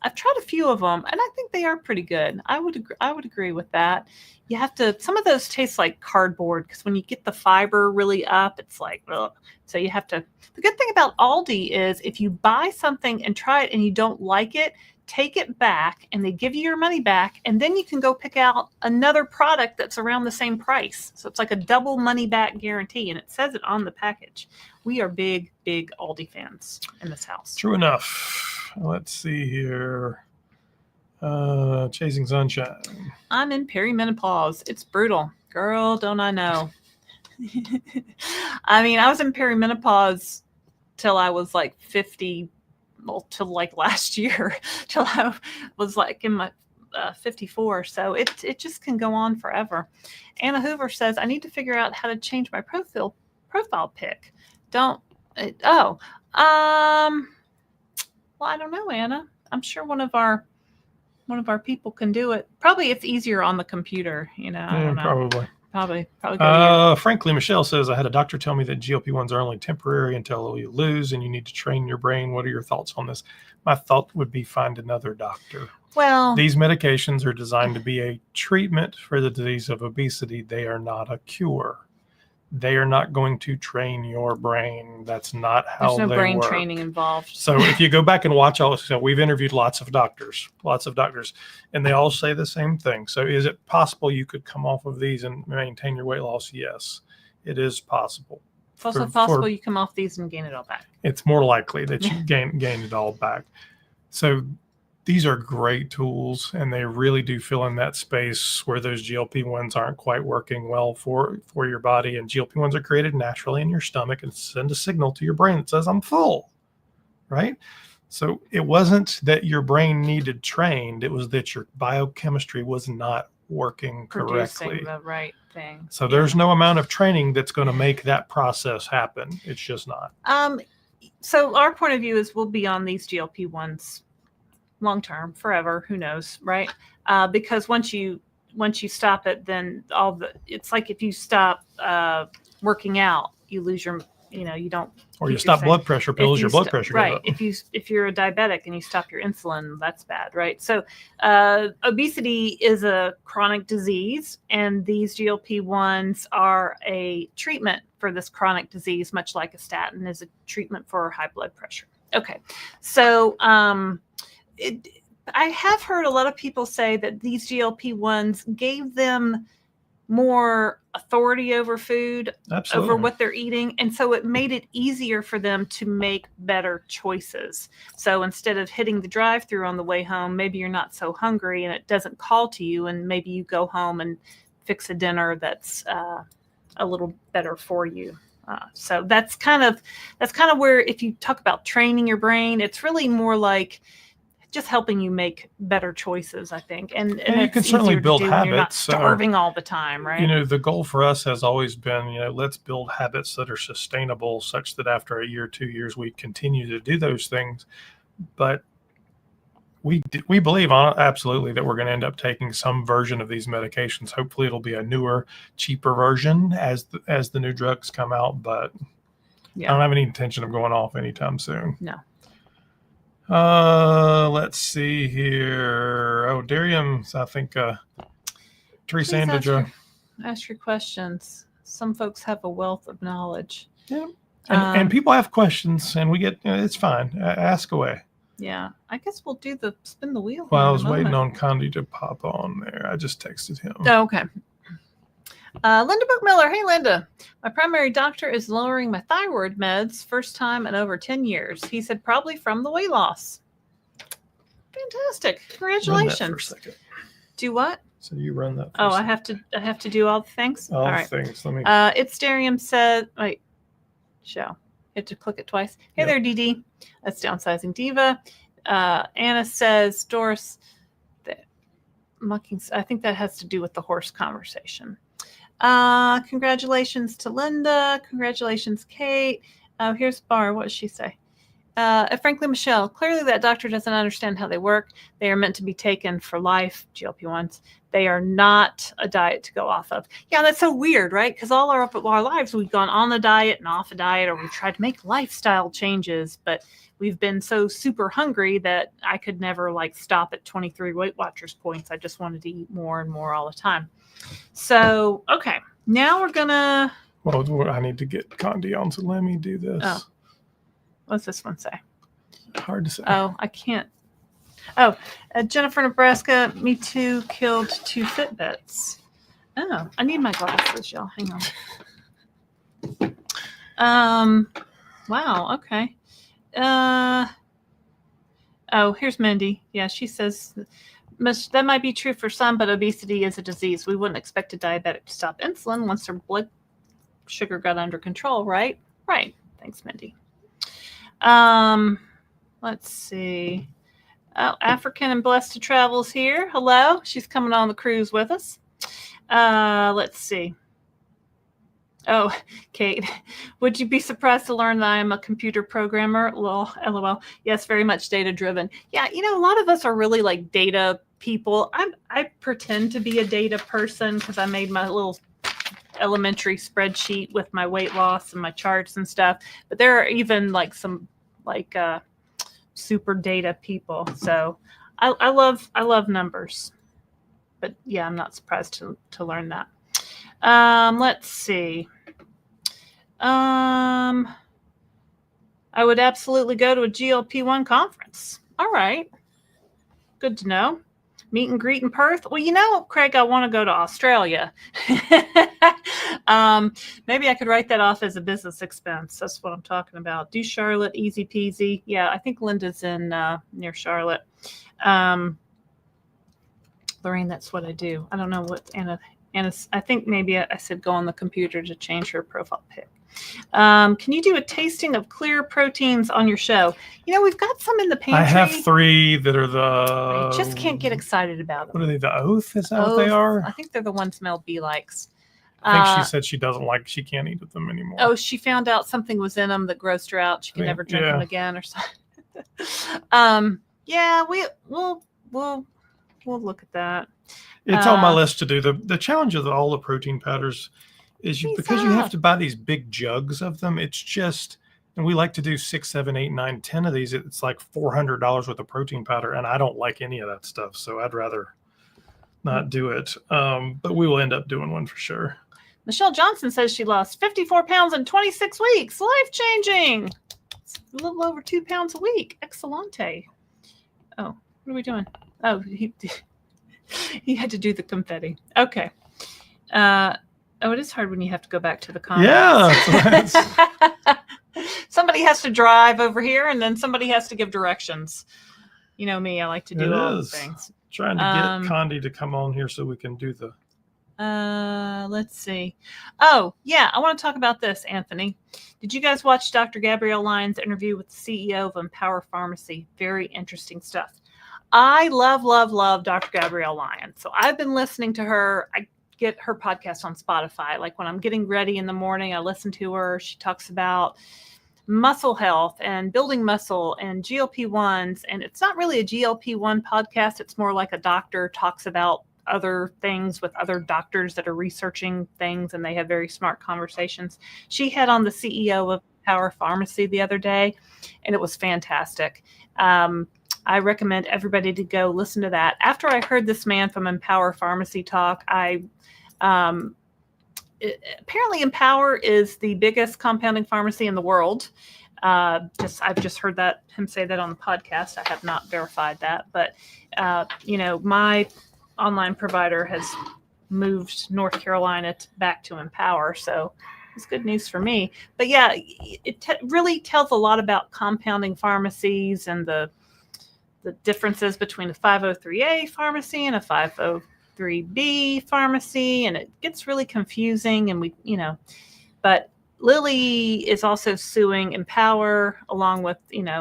I've tried a few of them, and I think they are pretty good. I would agree with that. You have to. Some of those taste like cardboard because when you get the fiber really up, it's like, ugh. So you have to. The good thing about Aldi is if you buy something and try it and you don't like it, take it back and they give you your money back, and then you can go pick out another product that's around the same price. So it's like a double money back guarantee, and it says it on the package. We are big Aldi fans in this house. True enough. Let's see here. Chasing Sunshine. I'm in perimenopause. It's brutal. Girl, don't I know. I mean, I was in perimenopause till I was like 50, well, till like last year, till I was like in my 54. So it just can go on forever. Anna Hoover says, I need to figure out how to change my profile pic. Well, I don't know, Anna. I'm sure one of our people can do it. Probably it's easier on the computer, I don't know. Probably. Probably. Frankly, Michelle says, I had a doctor tell me that GLP-1s are only temporary until you lose and you need to train your brain. What are your thoughts on this? My thought would be find another doctor. Well, these medications are designed to be a treatment for the disease of obesity. They are not a cure. They are not going to train your brain. That's not how there's no they brain work. training involved. So if you go back and watch so we've interviewed lots of doctors, and they all say the same thing. So is it possible you could come off of these and maintain your weight loss? Yes, it is possible. It's also possible you come off these and gain it all back. It's more likely that you gain it all back. So these are great tools, and they really do fill in that space where those GLP-1s aren't quite working well for your body. And GLP-1s are created naturally in your stomach and send a signal to your brain that says, I'm full, right? So it wasn't that your brain needed trained. It was that your biochemistry was not working correctly. Producing the right thing. So there's no amount of training that's going to make that process happen. It's just not. So our point of view is we'll be on these GLP-1s long term, forever, who knows, right? Because once you stop it, then it's like if you stop working out, you lose your, you don't. Or you stop blood pressure pills, your blood pressure goes up. If you're a diabetic and you stop your insulin, that's bad, right? So obesity is a chronic disease, and these GLP-1s are a treatment for this chronic disease, much like a statin is a treatment for high blood pressure. Okay, so I have heard a lot of people say that these GLP-1s gave them more authority over food, Absolutely. over what they're eating. And so it made it easier for them to make better choices. So instead of hitting the drive-thru on the way home, maybe you're not so hungry and it doesn't call to you, and maybe you go home and fix a dinner that's a little better for you. So that's kind of where, if you talk about training your brain, it's really more like just helping you make better choices, I think. And you can certainly build habits. You're not starving all the time, right? The goal for us has always been, let's build habits that are sustainable, such that after a year, 2 years, we continue to do those things. But we believe absolutely that we're going to end up taking some version of these medications. Hopefully it'll be a newer, cheaper version as the new drugs come out. But I don't have any intention of going off anytime soon. No. Let's see here. Oh, Durham, I think Teresa Andra. Ask your questions. Some folks have a wealth of knowledge. Yeah. And people have questions, and we get, it's fine. Ask away. Yeah. I guess we'll do the spin the wheel. Well, I was waiting on Condi to pop on there. I just texted him. Oh, okay. Linda Bookmiller. Hey, Linda. My primary doctor is lowering my thyroid meds, first time in over 10 years. He said probably from the weight loss. Fantastic. Congratulations. Run that for a second. Do what? So you run that. Oh, I have to do all the things? All the things. Let me. It's Starium said, wait, show. You have to click it twice. Hey there, DD. That's Downsizing Diva. Anna says, Doris, I think that has to do with the horse conversation. Congratulations to Linda. Congratulations, Kate. Here's Bar. What does she say? Frankly, Michelle, clearly that doctor doesn't understand how they work. They are meant to be taken for life, GLP-1s. They are not a diet to go off of. Yeah, that's so weird, right? Because all our lives, we've gone on the diet and off a diet, or we've tried to make lifestyle changes, but we've been so super hungry that I could never stop at 23 Weight Watchers points. I just wanted to eat more and more all the time. So, okay, now we're gonna. Well, I need to get Condi on, so let me do this. Oh, what's this one say? Hard to say. Oh, I can't Jennifer, Nebraska, me too, killed 2 Fitbits. Oh, I need my glasses, y'all. Hang on. Wow, okay. Here's Mindy. Yeah, she says that might be true for some, but obesity is a disease. We wouldn't expect a diabetic to stop insulin once their blood sugar got under control, right? Right. Thanks, Mindy. Let's see. Oh, African and Blessed to Travel's here. Hello. She's coming on the cruise with us. Let's see. Oh, Kate, would you be surprised to learn that I am a computer programmer? LOL. Yes, very much data driven. Yeah, a lot of us are really like data people. I pretend to be a data person because I made my little elementary spreadsheet with my weight loss and my charts and stuff. But there are even like some like super data people. So I love numbers. But yeah, I'm not surprised to learn that. Let's see. I would absolutely go to a GLP-1 conference. All right. Good to know. Meet and greet in Perth. Well, Craig, I want to go to Australia. Maybe I could write that off as a business expense. That's what I'm talking about. Do Charlotte, easy peasy. Yeah, I think Linda's in near Charlotte. Laraine, that's what I do. I don't know what Anna, I think maybe I said go on the computer to change her profile pic. Can you do a tasting of clear proteins on your show? We've got some in the pantry. I have 3 that are the... I just can't get excited about them. What are they? The Oath? Is that what they are? I think they're the ones Mel B likes. I think she said she she can't eat them anymore. Oh, she found out something was in them that grossed her out. She can never drink them again or something. Yeah, we'll look at that. It's on my list to do. The challenge of all the protein powders is because you have to buy these big jugs of them. It's just, and we like to do 6, 7, 8, 9, 10 of these. It's like $400 worth of protein powder, and I don't like any of that stuff, so I'd rather not do it. But we will end up doing one for sure. Michelle Johnson says she lost 54 pounds in 26 weeks. Life-changing. It's a little over 2 pounds a week. Excellente. Oh, what are we doing? Oh, he had to do the confetti. Okay. It is hard when you have to go back to the comments. Yeah. Somebody has to drive over here, and then somebody has to give directions. You know me, I like to do all the things. Trying to get Condi to come on here so we can do the... Let's see. Oh, yeah, I want to talk about this, Anthony. Did you guys watch Dr. Gabrielle Lyon's interview with the CEO of Empower Pharmacy? Very interesting stuff. I love Dr. Gabrielle Lyon. So I've been listening to her. I get her podcast on Spotify. Like when I'm getting ready in the morning, I listen to her. She talks about muscle health and building muscle and GLP-1s. And it's not really a GLP-1 podcast. It's more like a doctor talks about other things with other doctors that are researching things, and they have very smart conversations. She had on the CEO of Empower Pharmacy the other day, and it was fantastic. I recommend everybody to go listen to that. After I heard this man from Empower Pharmacy talk, apparently Empower is the biggest compounding pharmacy in the world. I've just heard him say that on the podcast. I have not verified that, but my online provider has moved North Carolina back to Empower, so it's good news for me. But yeah, it really tells a lot about compounding pharmacies and the differences between a 503A pharmacy and a 503B pharmacy, and it gets really confusing. And but Lily is also suing Empower along with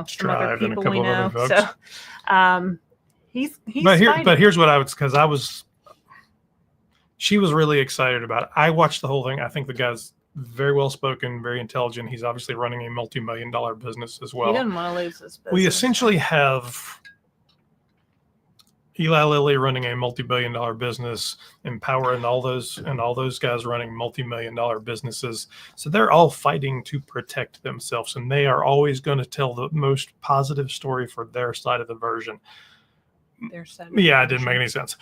some other people we know. So he's but here's what I would, because she was really excited about it. I watched the whole thing. I think the guy's very well spoken, very intelligent. He's obviously running a multi-million-dollar business as well. He doesn't want to lose his business. We essentially have Eli Lilly running a multi-billion-dollar business, Empower and all those guys running multi-million-dollar businesses. So they're all fighting to protect themselves, and they are always going to tell the most positive story for their side of the version. Yeah, it didn't make any sense.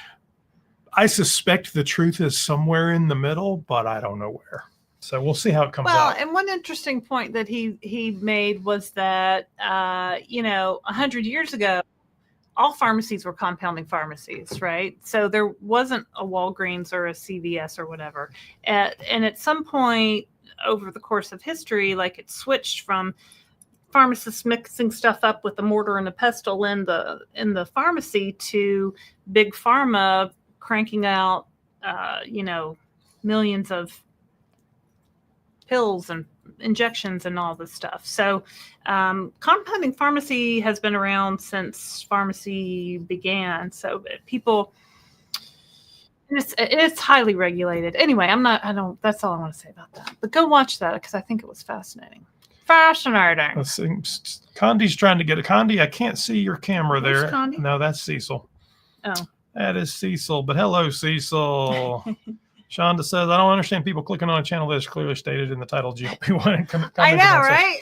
I suspect the truth is somewhere in the middle, but I don't know where. So we'll see how it comes out. Well, and one interesting point that he made was that 100 years ago, all pharmacies were compounding pharmacies, right? So there wasn't a Walgreens or a CVS or whatever. And at some point over the course of history, like it switched from pharmacists mixing stuff up with a mortar and a pestle in the pharmacy to big pharma cranking out, millions of pills and injections and all this stuff. So compounding pharmacy has been around since pharmacy began. So people, it's highly regulated. Anyway, that's all I want to say about that. But go watch that because I think it was fascinating. Fascinating. Let's see. Condi's trying to get it. Condi, I can't see your camera Where's there. Condi? No, that's Cecil. Oh. That is Cecil. But hello, Cecil. Shonda says, I don't understand people clicking on a channel that is clearly stated in the title GLP-1. I know, right?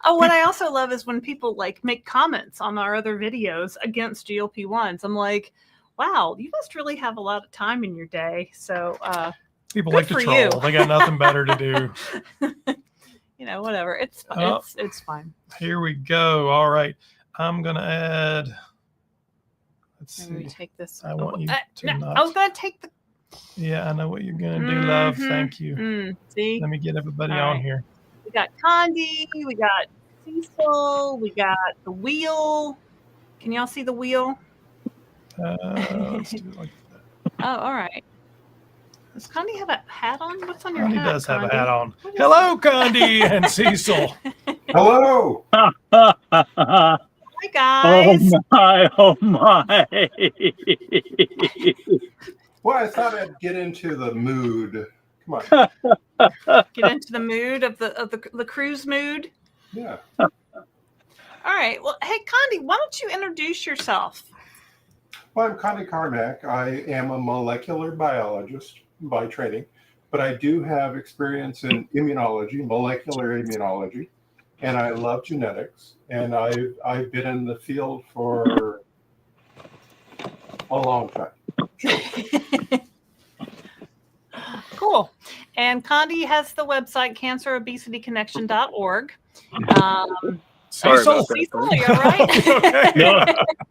Oh, what I also love is when people like make comments on our other videos against GLP-1s. I'm like, wow, you must really have a lot of time in your day. So people like to troll. They got nothing better to do. Whatever. It's fine. Here we go. All right. I'm going to add. Let's Maybe see. Take this. I want you to not. I was going to take the. Yeah, I know what you're going to do, love. Thank you. See? Let me get everybody All on right. here. We got Condi. We got Cecil. We got the wheel. Can y'all see the wheel? Let's do it like that. Oh, all right. Does Condi have a hat on? What's on your Condi hat? does have a Condi? hat on. Hello, Condi and Cecil. Hello. Hi, guys. Oh my. Well, I thought I'd get into the mood. Come on. Get into the mood of the cruise mood. Yeah. All right. Well, hey, Condi, why don't you introduce yourself? Well, I'm Connie Carmack. I am a molecular biologist by training, but I do have experience in immunology, molecular immunology, and I love genetics. And I've been in the field for a long time. Cool. And Condi has the website cancerobesityconnection.org. Cecil. Cecil, are you all right? Okay. No,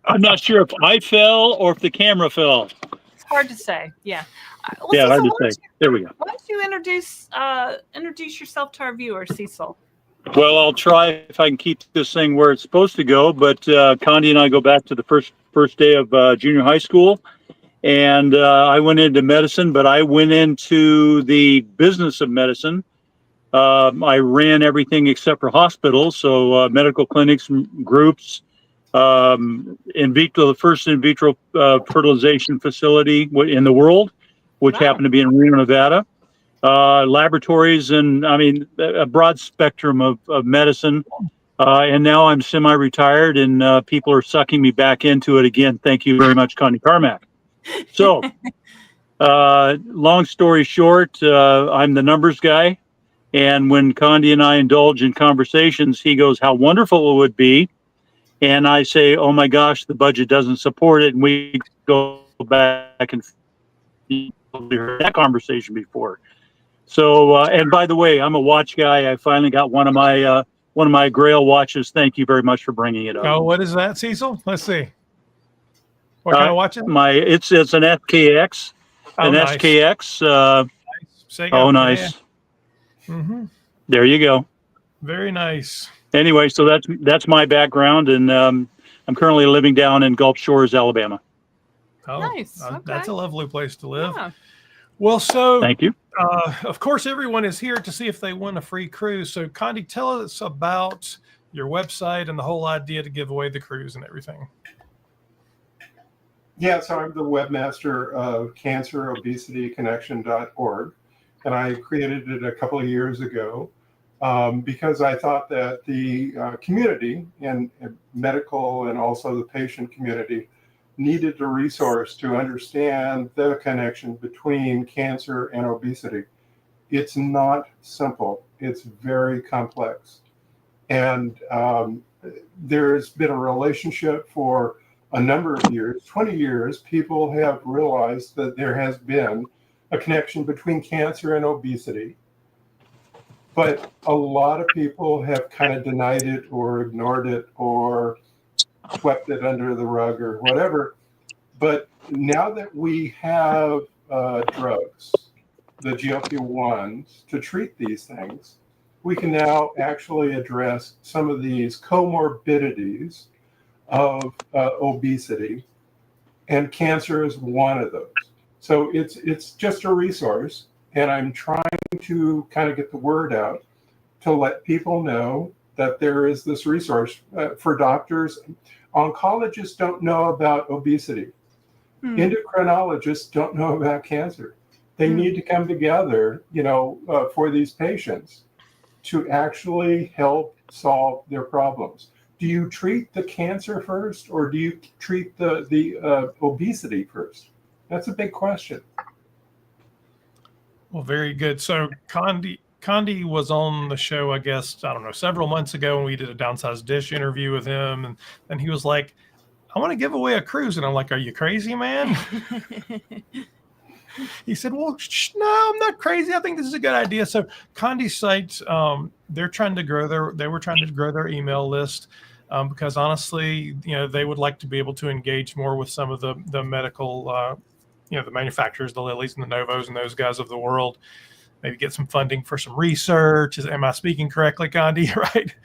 I'm not sure if I fell or if the camera fell. It's hard to say. Yeah. Well, Yeah, hard Cecil, to say. There we go. why don't you introduce yourself to our viewers, Cecil? Well, I'll try if I can keep this thing where it's supposed to go. But Condi and I go back to the first day of junior high school, and I went into medicine, but I went into the business of medicine. I ran everything except for hospitals, so medical clinics, groups, the first in vitro fertilization facility in the world, which happened to be in Reno, Nevada. Laboratories, and I mean a broad spectrum of medicine. And now I'm semi-retired, and people are sucking me back into it again. Thank you very much, Connie Carmack. So, long story short, I'm the numbers guy. And when Condi and I indulge in conversations, he goes, how wonderful it would be. And I say, oh my gosh, the budget doesn't support it. And we go back and heard that conversation before. So, and by the way, I'm a watch guy. I finally got one of my Grail watches. Thank you very much for bringing it up. Oh, what is that, Cecil? Let's see. What kind of watch is it? It's an SKX. Nice. SKX. Sega. Nice. Yeah. Mm-hmm. There you go. Very nice. Anyway, so that's my background, and I'm currently living down in Gulf Shores, Alabama. Oh, Nice. Okay. That's a lovely place to live. Yeah. Well, so Thank you. of course, everyone is here to see if they win a free cruise. So, Condi, tell us about your website and the whole idea to give away the cruise and everything. Yeah, so I'm the webmaster of cancerobesityconnection.org, and I created it a couple of years ago because I thought that the community and medical and also the patient community needed a resource to understand the connection between cancer and obesity. It's not simple. It's very complex. And there's been a relationship for a number of years, 20 years. People have realized that there has been a connection between cancer and obesity. But a lot of people have kind of denied it or ignored it or swept it under the rug or whatever. But now that we have drugs, the GLP-1s, to treat these things, we can now actually address some of these comorbidities of obesity, and cancer is one of those. So it's just a resource, and I'm trying to kind of get the word out to let people know that there is this resource for doctors. Oncologists don't know about obesity. Endocrinologists don't know about cancer. They need to come together, for these patients to actually help solve their problems. Do you treat the cancer first, or do you treat the obesity first? That's a big question. Well, very good. So Condi was on the show, I guess, I don't know, several months ago, and we did a Downsized Dish interview with him. And he was like, I want to give away a cruise. And I'm like, are you crazy, man? He said, well, no, I'm not crazy. I think this is a good idea. So Condi's site, they were trying to grow their email list because honestly, they would like to be able to engage more with some of the medical, the manufacturers, the Lillys and the Novos and those guys of the world. Maybe get some funding for some research. Am I speaking correctly, Condi? Right?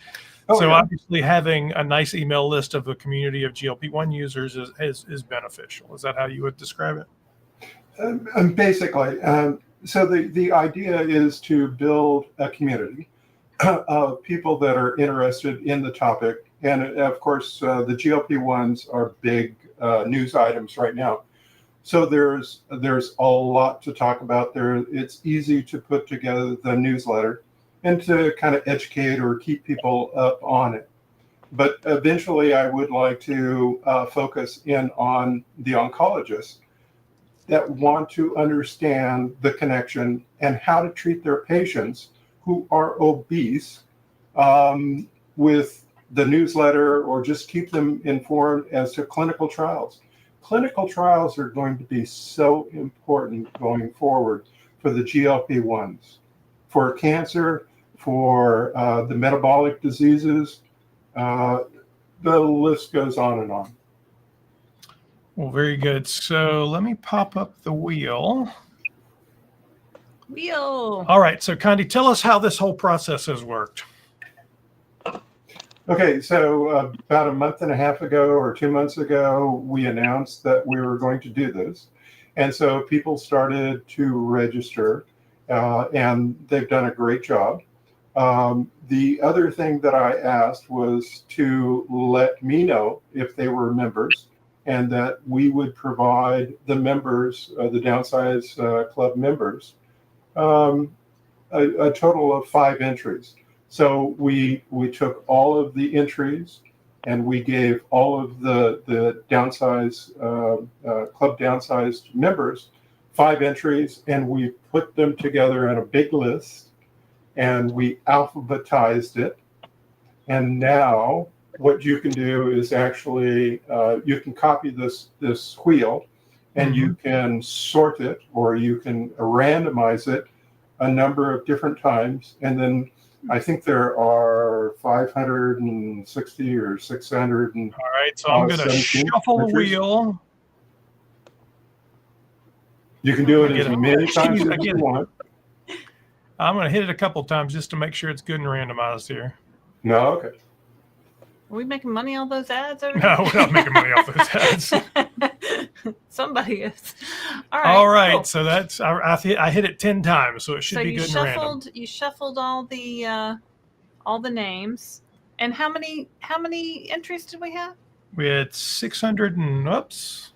Oh, so yeah. Obviously having a nice email list of a community of GLP-1 users is beneficial. Is that how you would describe it? Basically. So the idea is to build a community of people that are interested in the topic. And of course, the GLP-1s are big news items right now. So there's a lot to talk about there. It's easy to put together the newsletter and to kind of educate or keep people up on it. But eventually I would like to focus in on the oncologists that want to understand the connection and how to treat their patients who are obese with the newsletter, or just keep them informed as to clinical trials. Clinical trials are going to be so important going forward for the GLP-1s, for cancer, for the metabolic diseases. The list goes on and on. Well, very good. So let me pop up the wheel. All right. So Condi, tell us how this whole process has worked. Okay, so about a month and a half ago or 2 months ago, we announced that we were going to do this. And so people started to register, and they've done a great job. The other thing that I asked was to let me know if they were members, and that we would provide the members, the Downsized Club members, a total of 5 entries. So we took all of the entries, and we gave all of the Downsized Club Downsized members 5 entries, and we put them together in a big list, and we alphabetized it. And now what you can do is actually you can copy this wheel, and you can sort it, or you can randomize it a number of different times, and then I think there are 560 or 600. All right, so I'm going to shuffle the wheel. You can do it as many times as you want. I'm going to hit it a couple times just to make sure it's good and randomized here. No, okay. Are we making money on those ads? No, we're not making money off those ads. Somebody is. All right. Cool. So that's I hit it 10 times, so it should be good and random. You shuffled all the names. And how many entries did we have? We had 600 and oops.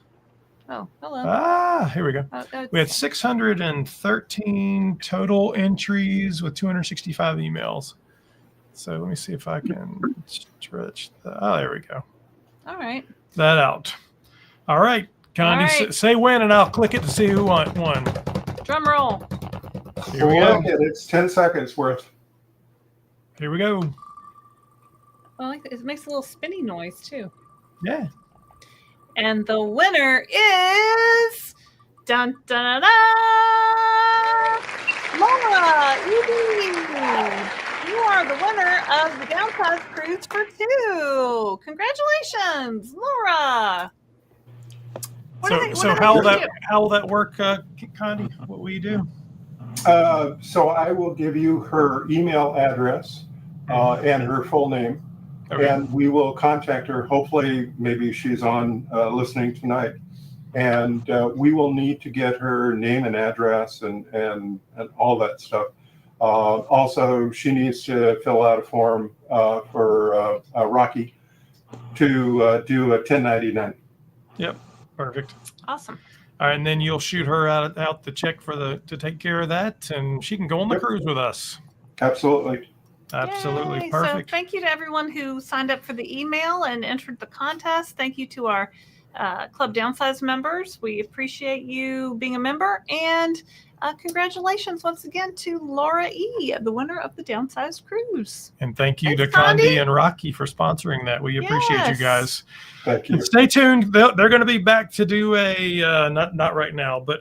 Oh, hello. Here we go. We had 613 total entries with 265 emails. So let me see if I can stretch that. Oh, there we go. All right. That out. All right. Condi, say when, and I'll click it to see who won. Drum roll. Here we go. It's 10 seconds worth. Here we go. Well, it makes a little spinny noise, too. Yeah. And the winner is... Dun, dun, dun, dun, Laura! You are the winner of the Downsized Cruise for Two. Congratulations, Laura. So how will that work, Condi? What will you do? So I will give you her email address and her full name, Okay. and we will contact her. Hopefully, maybe she's on listening tonight, and we will need to get her name and address and all that stuff. Also, she needs to fill out a form for Rocky to do a 1099. Yep. Perfect. Awesome. All right, and then you'll shoot her out the check to take care of that, and she can go on the cruise with us. Absolutely. Absolutely. Yay. Perfect. So thank you to everyone who signed up for the email and entered the contest. Thank you to our Club Downsized members. We appreciate you being a member. And congratulations once again to Laura E., the winner of the Downsized Cruise. And thank you Thanks, to Condi Condi. and Rocky for sponsoring that. We appreciate you Yes. guys. Thank you. And stay tuned. They're going to be back to do a not right now, but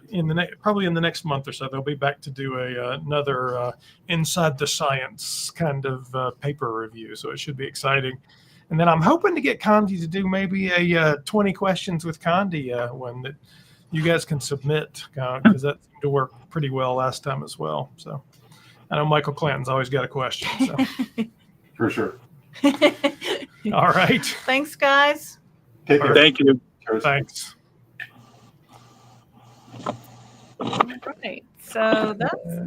probably in the next month or so, they'll be back to do another Inside the Science kind of paper review. So it should be exciting. And then I'm hoping to get Condi to do maybe a 20 questions with Condi one that you guys can submit because that seemed to work pretty well last time as well. So I know Michael Clanton's always got a question. So. For sure. All right. Thanks, guys. Take care. Thank you. Cheers. Thanks. Right. So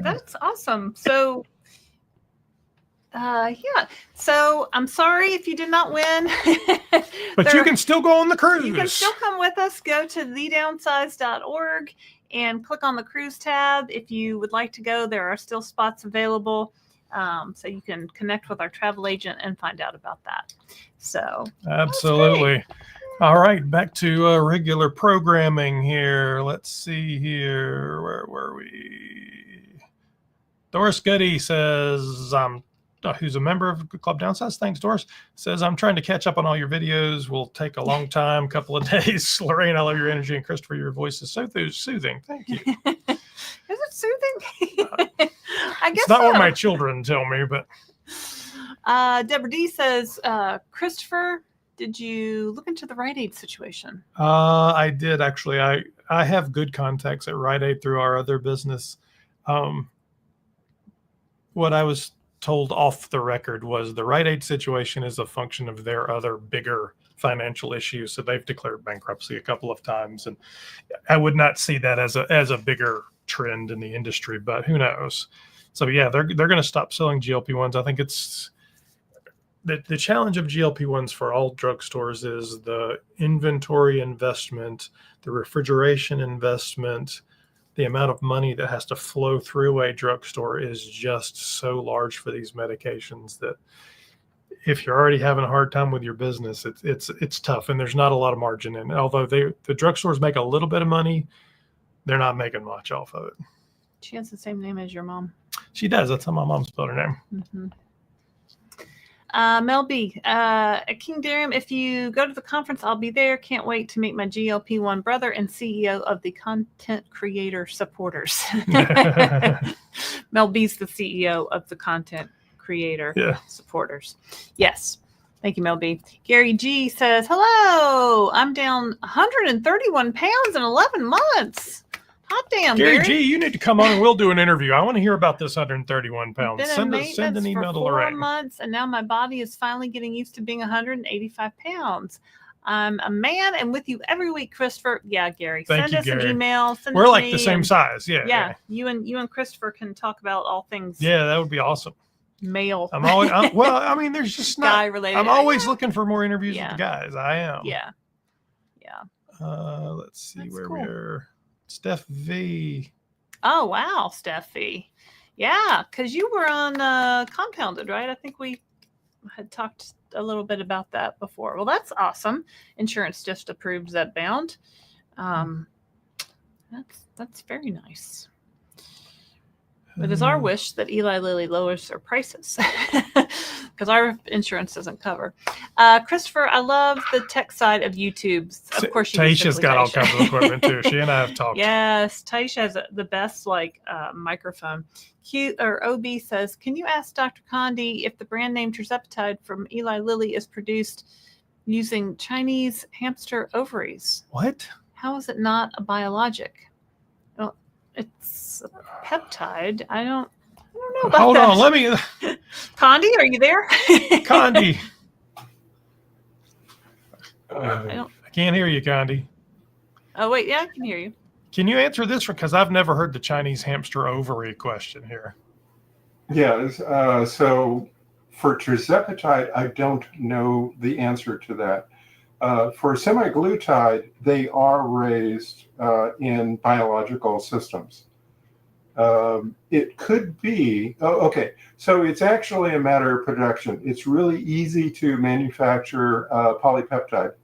that's awesome. So yeah. So I'm sorry if you did not win. But you can still go on the cruise. You can still come with us. Go to thedownsized.org and click on the cruise tab. If you would like to go, there are still spots available. So you can connect with our travel agent and find out about that. So Absolutely. All right, back to regular programming here. Let's see here. Where were we? Doris Goody says, who's a member of Club Downsized. Thanks, Doris. Says, I'm trying to catch up on all your videos. Will take a long time, couple of days. Laraine, I love your energy. And Christopher, your voice is so soothing. Thank you. is it soothing? I guess It's not so. what my children tell me, but. Deborah D says, Christopher, did you look into the Rite Aid situation? I did actually. I have good contacts at Rite Aid through our other business. What I was told off the record was the Rite Aid situation is a function of their other bigger financial issues. So they've declared bankruptcy a couple of times, and I would not see that as a bigger trend in the industry, but who knows? So yeah, they're going to stop selling GLP-1s. I think it's the challenge of GLP-1s for all drugstores is the inventory investment, the refrigeration investment, the amount of money that has to flow through a drugstore is just so large for these medications that if you're already having a hard time with your business, it's tough, and there's not a lot of margin in it. Although the drugstores make a little bit of money, they're not making much off of it. She has the same name as your mom. She does. That's how my mom spelled her name. Mm-hmm. Mel B. At King Durham, if you go to the conference, I'll be there. Can't wait to meet my GLP-1 brother and CEO of the Content Creator Supporters. Mel B's the CEO of the Content Creator Supporters. Yes. Thank you, Mel B. Gary G says, hello. I'm down 131 pounds in 11 months. Hot damn, Gary G, you need to come on and we'll do an interview. I want to hear about this 131 pounds. Been in Send an email to for 4 Laraine. months, and now my body is finally getting used to being 185 pounds. I'm a man and with you every week, Christopher. Yeah, Gary. Send us an email. We're like the same size. Yeah. You and Christopher can talk about all things. Yeah, that would be awesome. Male. I'm always well. I mean, there's just not guy related. I'm always looking for more interviews with the guys. I am. Yeah. Let's see where we're. Steph V. Oh wow, Steph V. Yeah, because you were on Compounded, right? I think we had talked a little bit about that before. Well, that's awesome. Insurance just approved Zepbound. That's very nice. It is our wish that Eli Lilly lowers their prices because our insurance doesn't cover. Christopher, I love the tech side of YouTube. Of course, Taisha's got all kinds of equipment too. She and I have talked. Yes, Taisha has the best microphone. OB says, can you ask Dr. Condi if the brand name tirzepatide from Eli Lilly is produced using Chinese hamster ovaries? What? How is it not a biologic? Well, it's a peptide. I don't know about Hold that. on, let me. Condi, are you there? Condi. don't- I can't hear you, Condi. Oh, wait. Yeah, I can hear you. Can you answer this one? Because I've never heard the Chinese hamster ovary question here. Yeah, so for tirzepatide, I don't know the answer to that. For semaglutide, they are raised in biological systems. It could be, okay, so it's actually a matter of production. It's really easy to manufacture polypeptide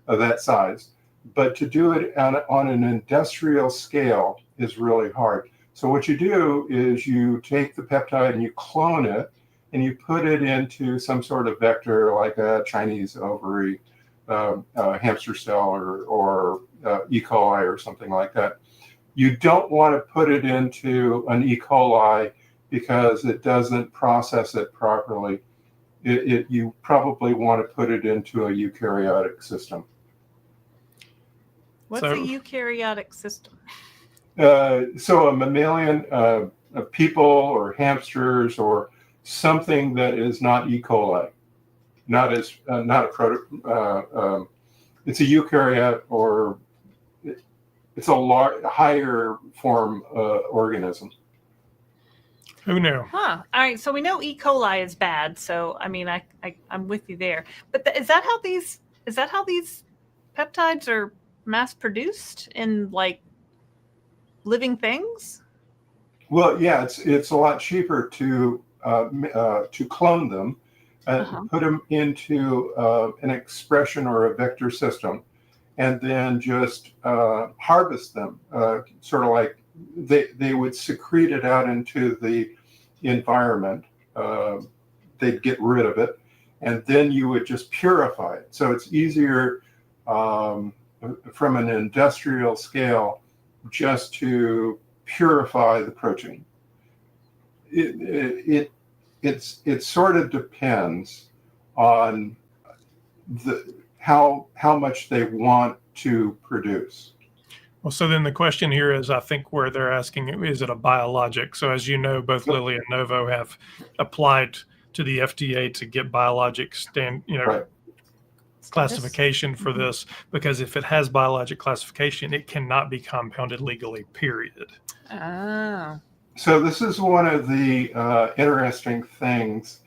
of that size, but to do it on an industrial scale is really hard. So what you do is you take the peptide and you clone it and you put it into some sort of vector like a Chinese ovary, hamster cell or E. coli or something like that. You don't want to put it into an E. coli because it doesn't process it properly. You probably want to put it into a eukaryotic system. What's a eukaryotic system? So a mammalian, people or hamsters or something that is not E. coli, not a it's a eukaryote or it's a higher form organism. Who knew? Huh. All right. So we know E. coli is bad. So I mean, I'm with you there. But is that how these peptides are mass produced in like living things? Well, yeah, it's a lot cheaper to clone them and put them into an expression or a vector system, and then just harvest them, sort of like they would secrete it out into the environment. They'd get rid of it, and then you would just purify it. So it's easier from an industrial scale just to purify the protein. It sort of depends on how much they want to produce. Well, so then the question here is, I think where they're asking, is it a biologic? So as you know, both Lilly and Novo have applied to the FDA to get biologic classification for this, because if it has biologic classification, it cannot be compounded legally, period. Oh. So this is one of the interesting things.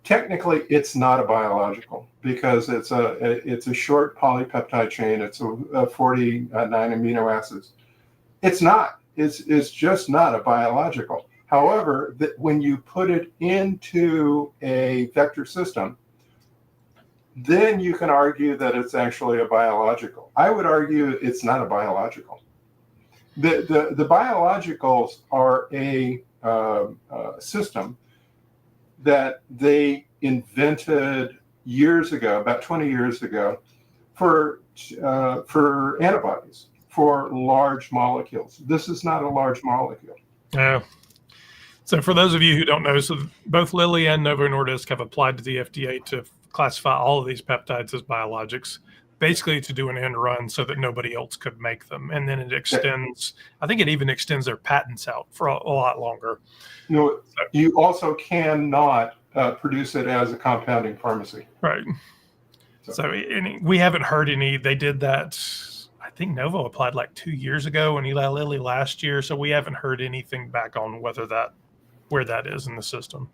Technically, it's not a biological because it's a short polypeptide chain. It's a 49 amino acids. It's not. It's just not a biological. However, when you put it into a vector system, then you can argue that it's actually a biological. I would argue it's not a biological. The biologicals are a system that they invented years ago, about 20 years ago, for antibodies, for large molecules. This is not a large molecule. Yeah. So for those of you who don't know, so both Lilly and Novo Nordisk have applied to the FDA to classify all of these peptides as biologics, basically to do an end run so that nobody else could make them. And then it extends, I think it even extends their patents out for a lot longer. No, you also cannot produce it as a compounding pharmacy. Right. So we haven't heard any. They did that, I think Novo applied like 2 years ago and Eli Lilly last year. So we haven't heard anything back on where that is in the system.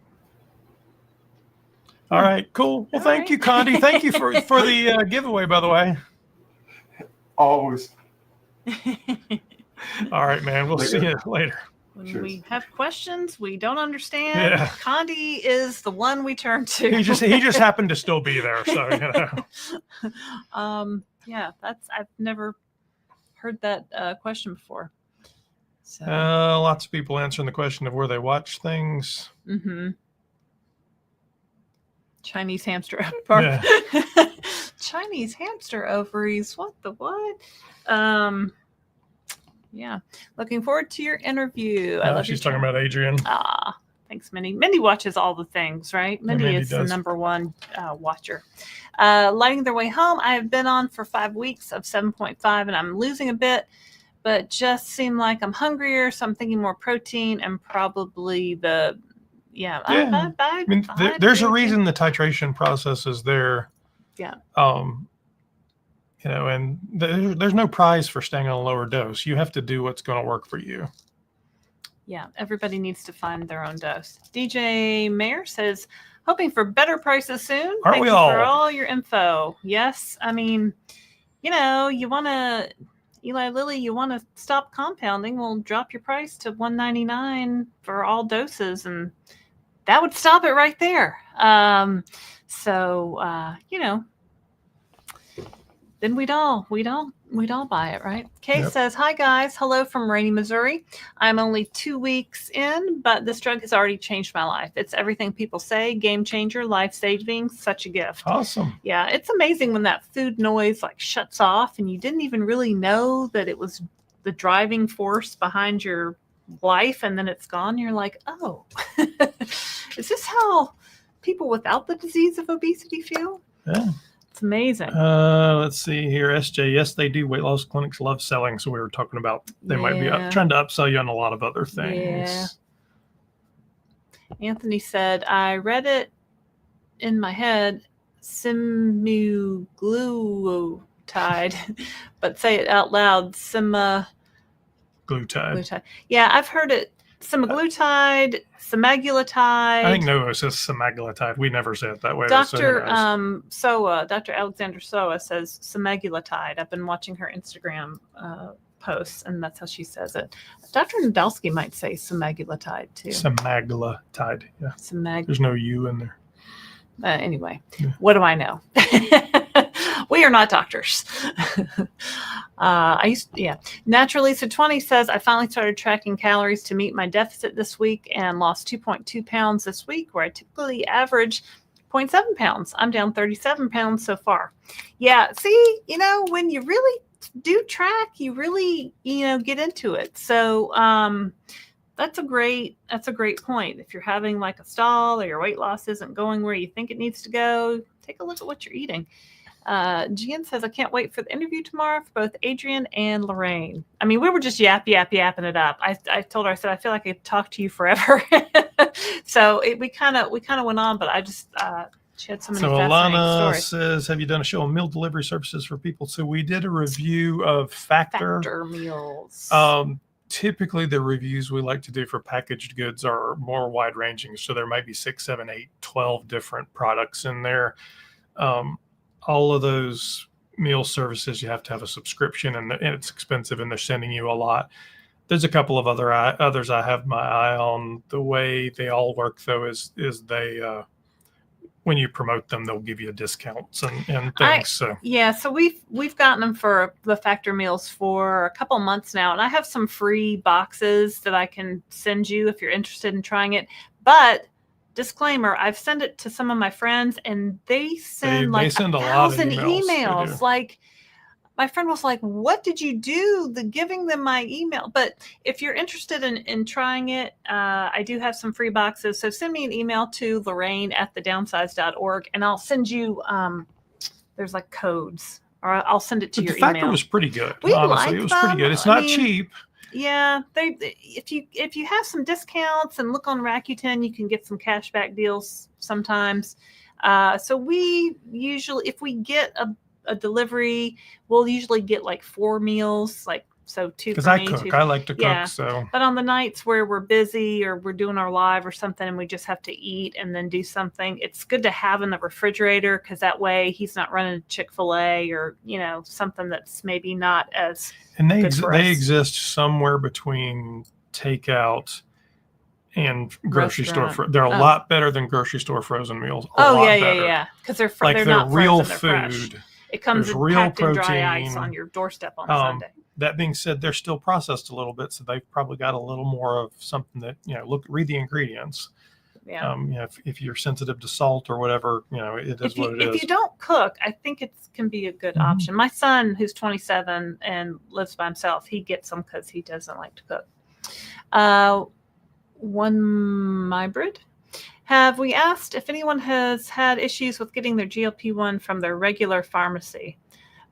All right, cool. Well, thank you, Condi. Thank you for the giveaway, by the way. Always. All right, man. We'll see you later. When we have questions we don't understand, Condi is the one we turn to. He just happened to still be there, so you know. Yeah, I've never heard that question before. So lots of people answering the question of where they watch things. Mm-hmm. Chinese hamster Yeah. Chinese hamster ovaries. What the what? Yeah. Looking forward to your interview. I love She's your talking channel. about Adrian. Thanks, Mindy. Mindy watches all the things, right? Mindy Mindy is the does. number one watcher. Lighting their way home. I have been on for 5 weeks of 7.5, and I'm losing a bit, but just seem like I'm hungrier. So I'm thinking more protein and probably the, I mean, there's a reason the titration process is there. Yeah. You know, and there's no prize for staying on a lower dose. You have to do what's going to work for you. Yeah, everybody needs to find their own dose. DJ Mayer says, hoping for better prices soon. Aren't we Thank you all? for all your info. Yes, I mean, you know, you want to, Eli Lilly, you want to stop compounding, well, drop your price to $199 for all doses, and that would stop it right there. You know, then we'd all buy it, right? Kay says, hi guys, hello from Rainy, Missouri. I'm only 2 weeks in, but this drug has already changed my life. It's everything people say, game changer, life saving, such a gift. Awesome. Yeah, it's amazing when that food noise like shuts off and you didn't even really know that it was the driving force behind your life, and then it's gone. You're like, oh, is this how people without the disease of obesity feel? Yeah. It's amazing. Let's see here. SJ, yes, they do. Weight loss clinics love selling. So we were talking about they might be trying to upsell you on a lot of other things. Yeah. Anthony said, I read it in my head, semaglutide, but say it out loud, Glutide. Yeah, I've heard it. Semaglutide, semaglutide. I think Novo says semaglutide. We never say it that way. Dr. Dr. Alexander Soa says semaglutide. I've been watching her Instagram posts, and that's how she says it. Dr. Nadolsky might say semaglutide too. Semaglutide. Yeah. There's no U in there. Anyway, what do I know? We are not doctors. Naturally, so 20 says, I finally started tracking calories to meet my deficit this week and lost 2.2 pounds this week, where I typically average 0.7 pounds. I'm down 37 pounds so far. Yeah. See, you know, when you really do track, you really, you know, get into it. So, that's a great point. If you're having like a stall or your weight loss isn't going where you think it needs to go, take a look at what you're eating. Gian says, I can't wait for the interview tomorrow for both Adrian and Laraine. I mean, we were just yapping it up. I told her, I said, I feel like I could talk to you forever. So we kind of went on, but I just, she had so many fascinating Alana stories. says, have you done a show on meal delivery services for people? So we did a review of Factor meals. Typically the reviews we like to do for packaged goods are more wide ranging. So there might be 6, 7, 8, 12 different products in there. All of those meal services, you have to have a subscription, and it's expensive, and they're sending you a lot. There's a couple of others I have my eye on. The way they all work, though, is they when you promote them, they'll give you discounts and things. So we've gotten them for the Factor meals for a couple months now, and I have some free boxes that I can send you if you're interested in trying it. But disclaimer, I've sent it to some of my friends, and they send a 1,000 emails. emails. Like, my friend was like, what did you do? Giving them my email. But if you're interested in trying it, I do have some free boxes. So send me an email to Laraine@thedownsized.org, and I'll send you, there's like codes, or I'll send it to your email. The Factor was pretty good. We honestly, it was pretty good. It's not cheap. Yeah, if you have some discounts and look on Rakuten, you can get some cashback deals sometimes. So we usually, if we get a delivery, we'll usually get like 4 meals, like so 2 because for I me, cook. 2. I like to cook. Yeah. So, but on the nights where we're busy or we're doing our live or something, and we just have to eat and then do something, it's good to have in the refrigerator, because that way he's not running Chick-fil-A or, you know, something that's maybe not as. And they exist somewhere between takeout and grocery store. They're a lot better than grocery store frozen meals. Yeah. Because they're they're not real frozen, food. Fresh. It comes packed in dry ice on your doorstep on Sunday. That being said, they're still processed a little bit, so they've probably got a little more of something that, you know, read the ingredients. Yeah. If you're sensitive to salt or whatever, it is what it is. If you don't cook, I think it can be a good Mhm. option. My son, who's 27 and lives by himself, he gets them because he doesn't like to cook. One Mybrid. Have we asked if anyone has had issues with getting their GLP-1 from their regular pharmacy?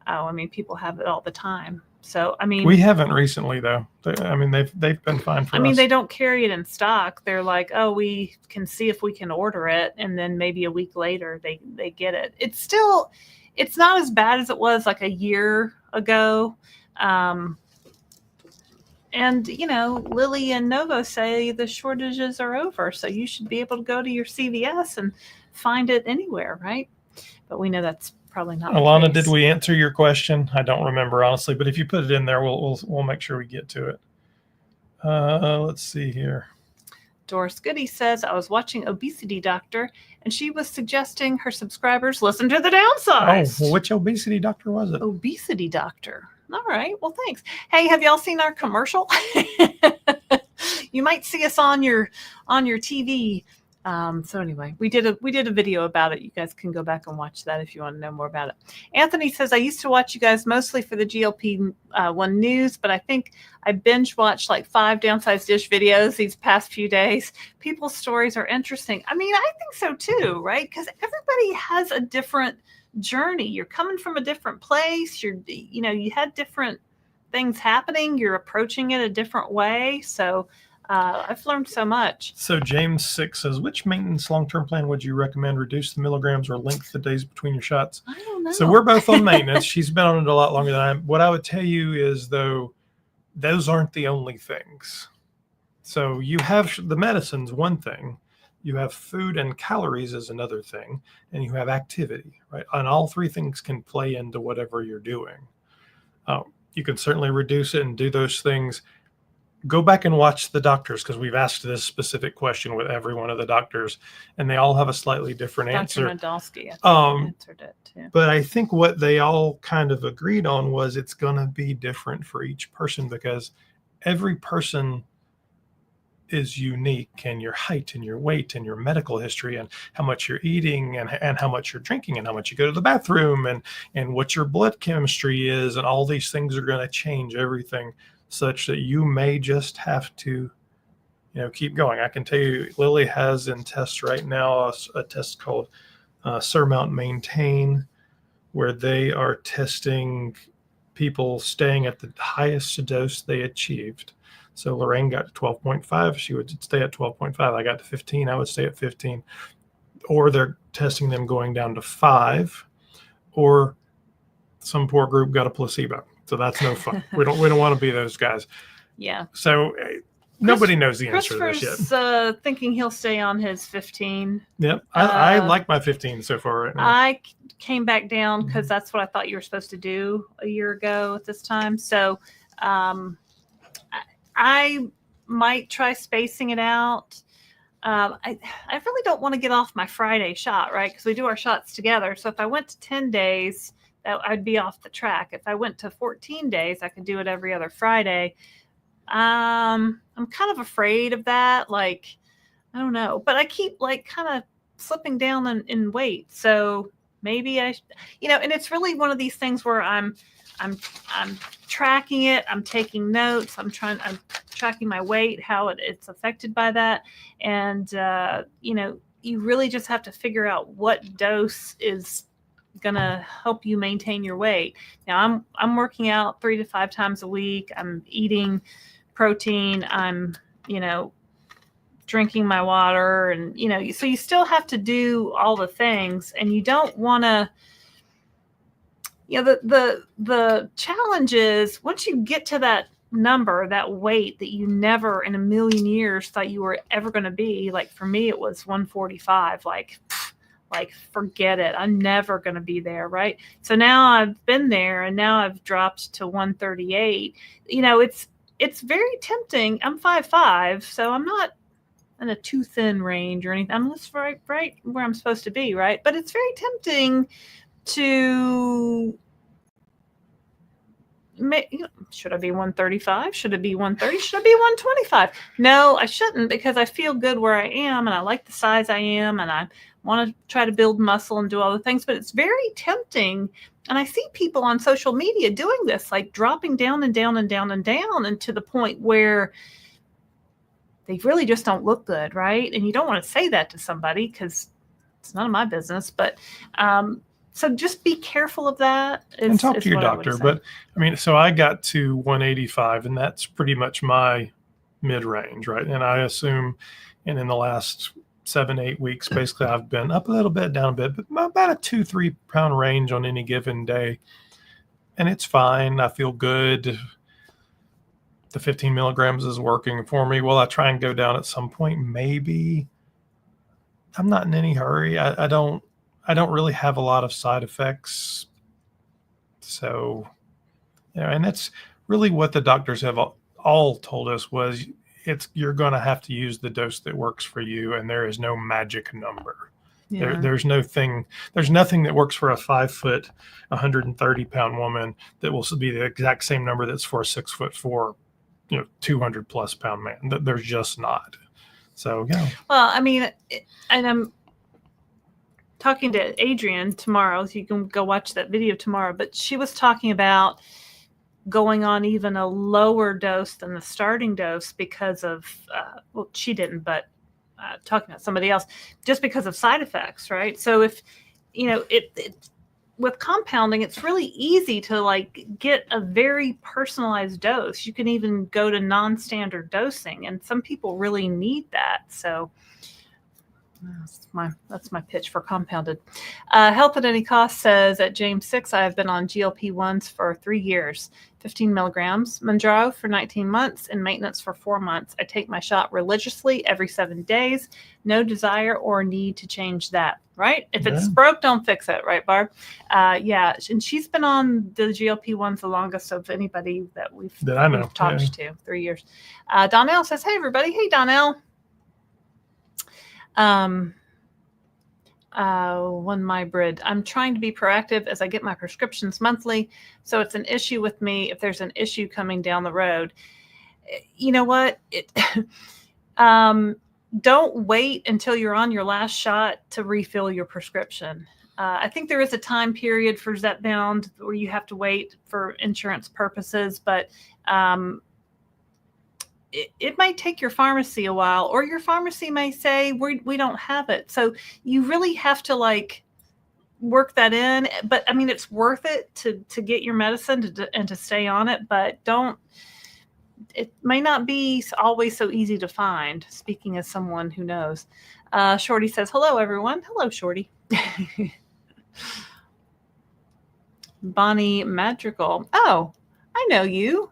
Oh, I mean, people have it all the time. So, I mean, We haven't recently though. They've been fine for us. they don't carry it in stock. They're like, oh, we can see if we can order it, and then maybe a week later they get it. It's not as bad as it was like a year ago. And Lilly and Novo say the shortages are over, so you should be able to go to your CVS and find it anywhere, right? But we know that's probably not. Alana, did we answer your question? I don't remember honestly, but if you put it in there, we'll make sure we get to it. Let's see here. Doris Goody says, I was watching Obesity Doctor, and she was suggesting her subscribers listen to the Downsized. Oh, well, which obesity doctor was it? Obesity Doctor. All right. Well, thanks. Hey, have y'all seen our commercial? You might see us on your TV. So anyway, we did a video about it. You guys can go back and watch that if you want to know more about it. Anthony says, I used to watch you guys mostly for the GLP-1 news, but I think I binge watched like 5 Downsized Dish videos these past few days. People's stories are interesting. I mean, I think so too, right? Because everybody has a different journey. You're coming from a different place. You had different things happening. You're approaching it a different way. So I've learned so much. So James 6 says, which maintenance long-term plan would you recommend? Reduce the milligrams or length the days between your shots? I don't know. So we're both on maintenance. She's been on it a lot longer than I am. What I would tell you is, though, those aren't the only things. So you have the medicine's one thing. You have food and calories is another thing. And you have activity, right? And all 3 things can play into whatever you're doing. You can certainly reduce it and do those things. Go back and watch the doctors, because we've asked this specific question with every one of the doctors, and they all have a slightly different answer. Dr. Nadolsky answered it too. But I think what they all kind of agreed on was it's going to be different for each person, because every person is unique, and your height and your weight and your medical history and how much you're eating and how much you're drinking and how much you go to the bathroom and what your blood chemistry is, and all these things are going to change everything, such that you may just have to, keep going. I can tell you, Lilly has in test right now a test called Surmount Maintain, where they are testing people staying at the highest dose they achieved. So Laraine got to 12.5. She would stay at 12.5. I got to 15. I would stay at 15. Or they're testing them going down to 5. Or some poor group got a placebo. So that's no fun. We don't want to be those guys. Yeah. So nobody knows the answer to this yet. Christopher's thinking he'll stay on his 15. Yep. I like my 15 so far right now. I came back down because that's what I thought you were supposed to do a year ago at this time. So I might try spacing it out. I really don't want to get off my Friday shot, right? Because we do our shots together. So if I went to 10 days, I'd be off the track. If I went to 14 days, I could do it every other Friday. I'm kind of afraid of that. Like, I don't know, but I keep like kind of slipping down in weight. So maybe and it's really one of these things where I'm tracking it. I'm taking notes. I'm tracking my weight, how it's affected by that. And, you really just have to figure out what dose is going to help you maintain your weight. Now I'm working out 3 to 5 times a week. I'm eating protein. I'm, drinking my water, and, so you still have to do all the things, and you don't want to, the challenge is once you get to that number, that weight that you never in a million years thought you were ever going to be. Like for me, it was 145, like forget it. I'm never going to be there. Right. So now I've been there, and now I've dropped to 138. It's very tempting. I'm 5'5", so I'm not in a too thin range or anything. I'm just right where I'm supposed to be. Right. But it's very tempting to should I be 135? Should it be 130? Should I be 125? No, I shouldn't, because I feel good where I am and I like the size I am and I want to try to build muscle and do all the things, but it's very tempting. And I see people on social media doing this, like dropping down and down and down and down, and to the point where they really just don't look good, right? And you don't want to say that to somebody because it's none of my business, but so just be careful of that. And talk to your doctor. But I mean, so I got to 185, and that's pretty much my mid-range, right? And I assume, and in the last 7-8 weeks, basically I've been up a little bit, down a bit, but about a 2-3 pound range on any given day. And it's fine. I feel good. The 15 milligrams is working for me. Will I try and go down at some point? Maybe. I'm not in any hurry. I don't really have a lot of side effects. So, and that's really what the doctors have all told us was you're going to have to use the dose that works for you. And there is no magic number. Yeah. There's nothing that works for a 5 foot, 130 pound woman that will be the exact same number that's for a 6'4", 200 plus pound man. There's just not. So, yeah. Well, I mean, and I'm talking to Adrienne tomorrow, so you can go watch that video tomorrow, but she was talking about going on even a lower dose than the starting dose because of, well, she didn't, but talking about somebody else, just because of side effects, right? So if, with compounding, it's really easy to like get a very personalized dose. You can even go to non-standard dosing, and some people really need that. So that's my pitch for compounded. Health at Any Cost says at James 6, I have been on GLP-1s for 3 years, 15 milligrams, Mounjaro for 19 months, and maintenance for 4 months. I take my shot religiously every 7 days. No desire or need to change that, right? If it's broke, don't fix it, right, Barb? Yeah, and she's been on the GLP-1s the longest of anybody that we've talked to, 3 years. Donnell says, hey, everybody. Hey, Donnell. One Mybrid. I'm trying to be proactive as I get my prescriptions monthly. So it's an issue with me if there's an issue coming down the road. You know what? Don't wait until you're on your last shot to refill your prescription. I think there is a time period for Zepbound where you have to wait for insurance purposes, but it might take your pharmacy a while, or your pharmacy may say, we don't have it. So you really have to like work that in. But I mean, it's worth it to get your medicine and to stay on it, but it may not be always so easy to find, speaking as someone who knows. Shorty says, hello, everyone. Hello, Shorty. Bonnie Madrigal. Oh, I know you.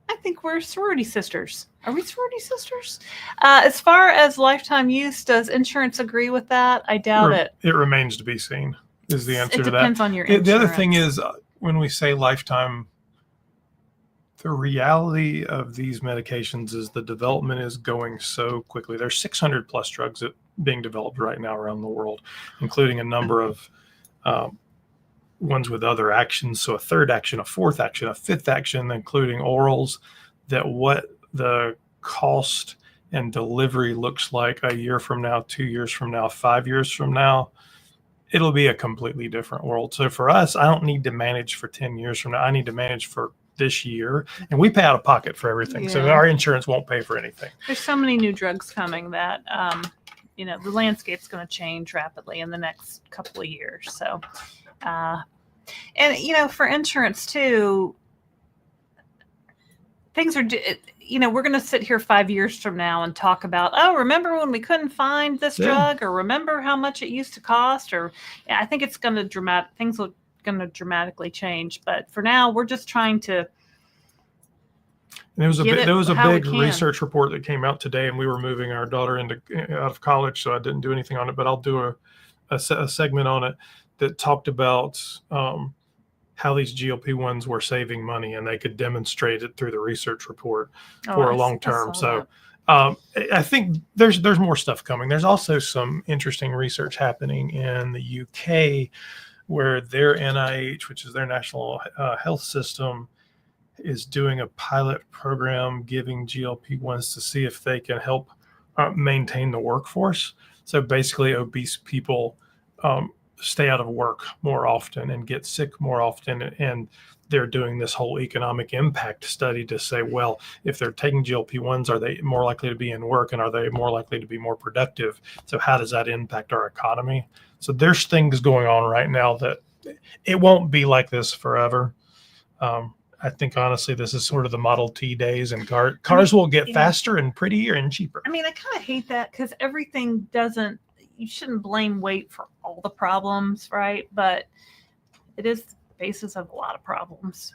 I think we're sorority sisters. Are we sorority sisters? As far as lifetime use, does insurance agree with that? I doubt it. It remains to be seen is the answer to that. It depends on your insurance. The other thing is when we say lifetime, the reality of these medications is the development is going so quickly. There's 600 plus drugs being developed right now around the world, including a number of ones with other actions. So a third action, a fourth action, a fifth action, including orals, that what the cost and delivery looks like a year from now, 2 years from now, 5 years from now, it'll be a completely different world. So for us, I don't need to manage for 10 years from now. I need to manage for this year, and we pay out of pocket for everything. Yeah. So our insurance won't pay for anything. There's so many new drugs coming that, the landscape's going to change rapidly in the next couple of years. So, and, for insurance too, things are, we're going to sit here 5 years from now and talk about, oh, remember when we couldn't find this drug, or remember how much it used to cost, or I think it's going to things are going to dramatically change. But for now, we're just trying to. And there was a big research report that came out today, and we were moving our daughter out of college, so I didn't do anything on it, but I'll do a segment on it that talked about how these GLP-1s were saving money, and they could demonstrate it through the research report for a long term. So I think there's more stuff coming. There's also some interesting research happening in the UK where their NIH, which is their national health system, is doing a pilot program giving GLP-1s to see if they can help maintain the workforce. So basically, obese people stay out of work more often and get sick more often. And they're doing this whole economic impact study to say, well, if they're taking GLP-1s, are they more likely to be in work, and are they more likely to be more productive? So how does that impact our economy? So there's things going on right now that it won't be like this forever. I think honestly, this is sort of the Model T days, and cars will get faster and prettier and cheaper. I mean, I kind of hate that because everything doesn't, you shouldn't blame weight for all the problems, right? But it is the basis of a lot of problems.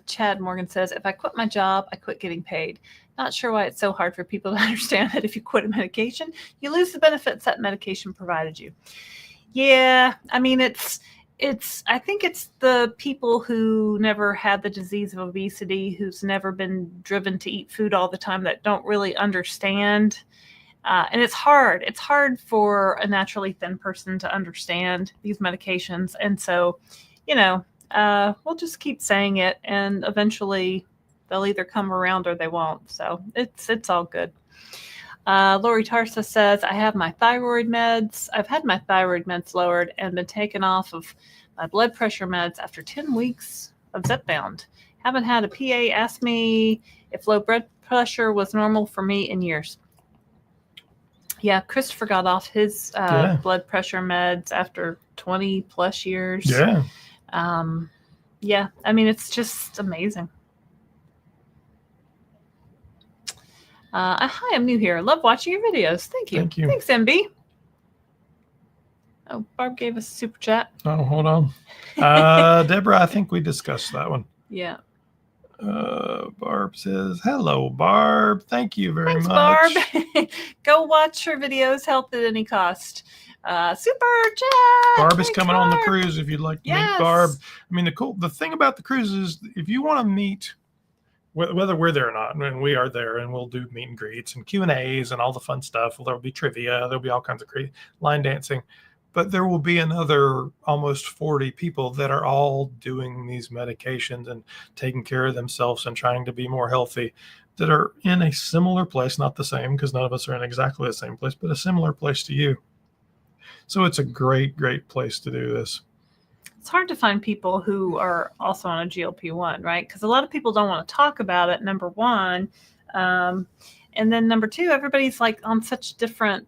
Chad Morgan says, if I quit my job, I quit getting paid. Not sure why it's so hard for people to understand that if you quit a medication, you lose the benefits that medication provided you. Yeah, I mean, I think it's the people who never had the disease of obesity, who's never been driven to eat food all the time, that don't really understand. And it's hard. It's hard for a naturally thin person to understand these medications. And so, we'll just keep saying it, and eventually they'll either come around or they won't. So it's all good. Lori Tarsa says, I have my thyroid meds. I've had my thyroid meds lowered and been taken off of my blood pressure meds after 10 weeks of Zepbound. Haven't had a PA ask me if low blood pressure was normal for me in years. Yeah, Christopher got off his blood pressure meds after 20 plus years. Yeah. Yeah, I mean, it's just amazing. Hi, I'm new here. Love watching your videos. Thank you. Thank you. Thanks, MB. Oh, Barb gave us a super chat. Oh, hold on. Deborah, I think we discussed that one. Yeah. Barb says, hello, Barb. Thank you very Thanks, much. Barb. Go watch her videos. Help at any cost. Super chat. Barb is Thanks, coming on the Barb. cruise if you'd like to Yes. meet Barb. I mean, the thing about the cruise is if you want to meet, whether we're there or not, and we are there, and we'll do meet and greets and Q&As and all the fun stuff. There'll be trivia. There'll be all kinds of crazy line dancing. But there will be another almost 40 people that are all doing these medications and taking care of themselves and trying to be more healthy, that are in a similar place, not the same, because none of us are in exactly the same place, but a similar place to you. So it's a great, great place to do this. It's hard to find people who are also on a GLP-1, right? Because a lot of people don't want to talk about it, number one. And then number two, everybody's like on such different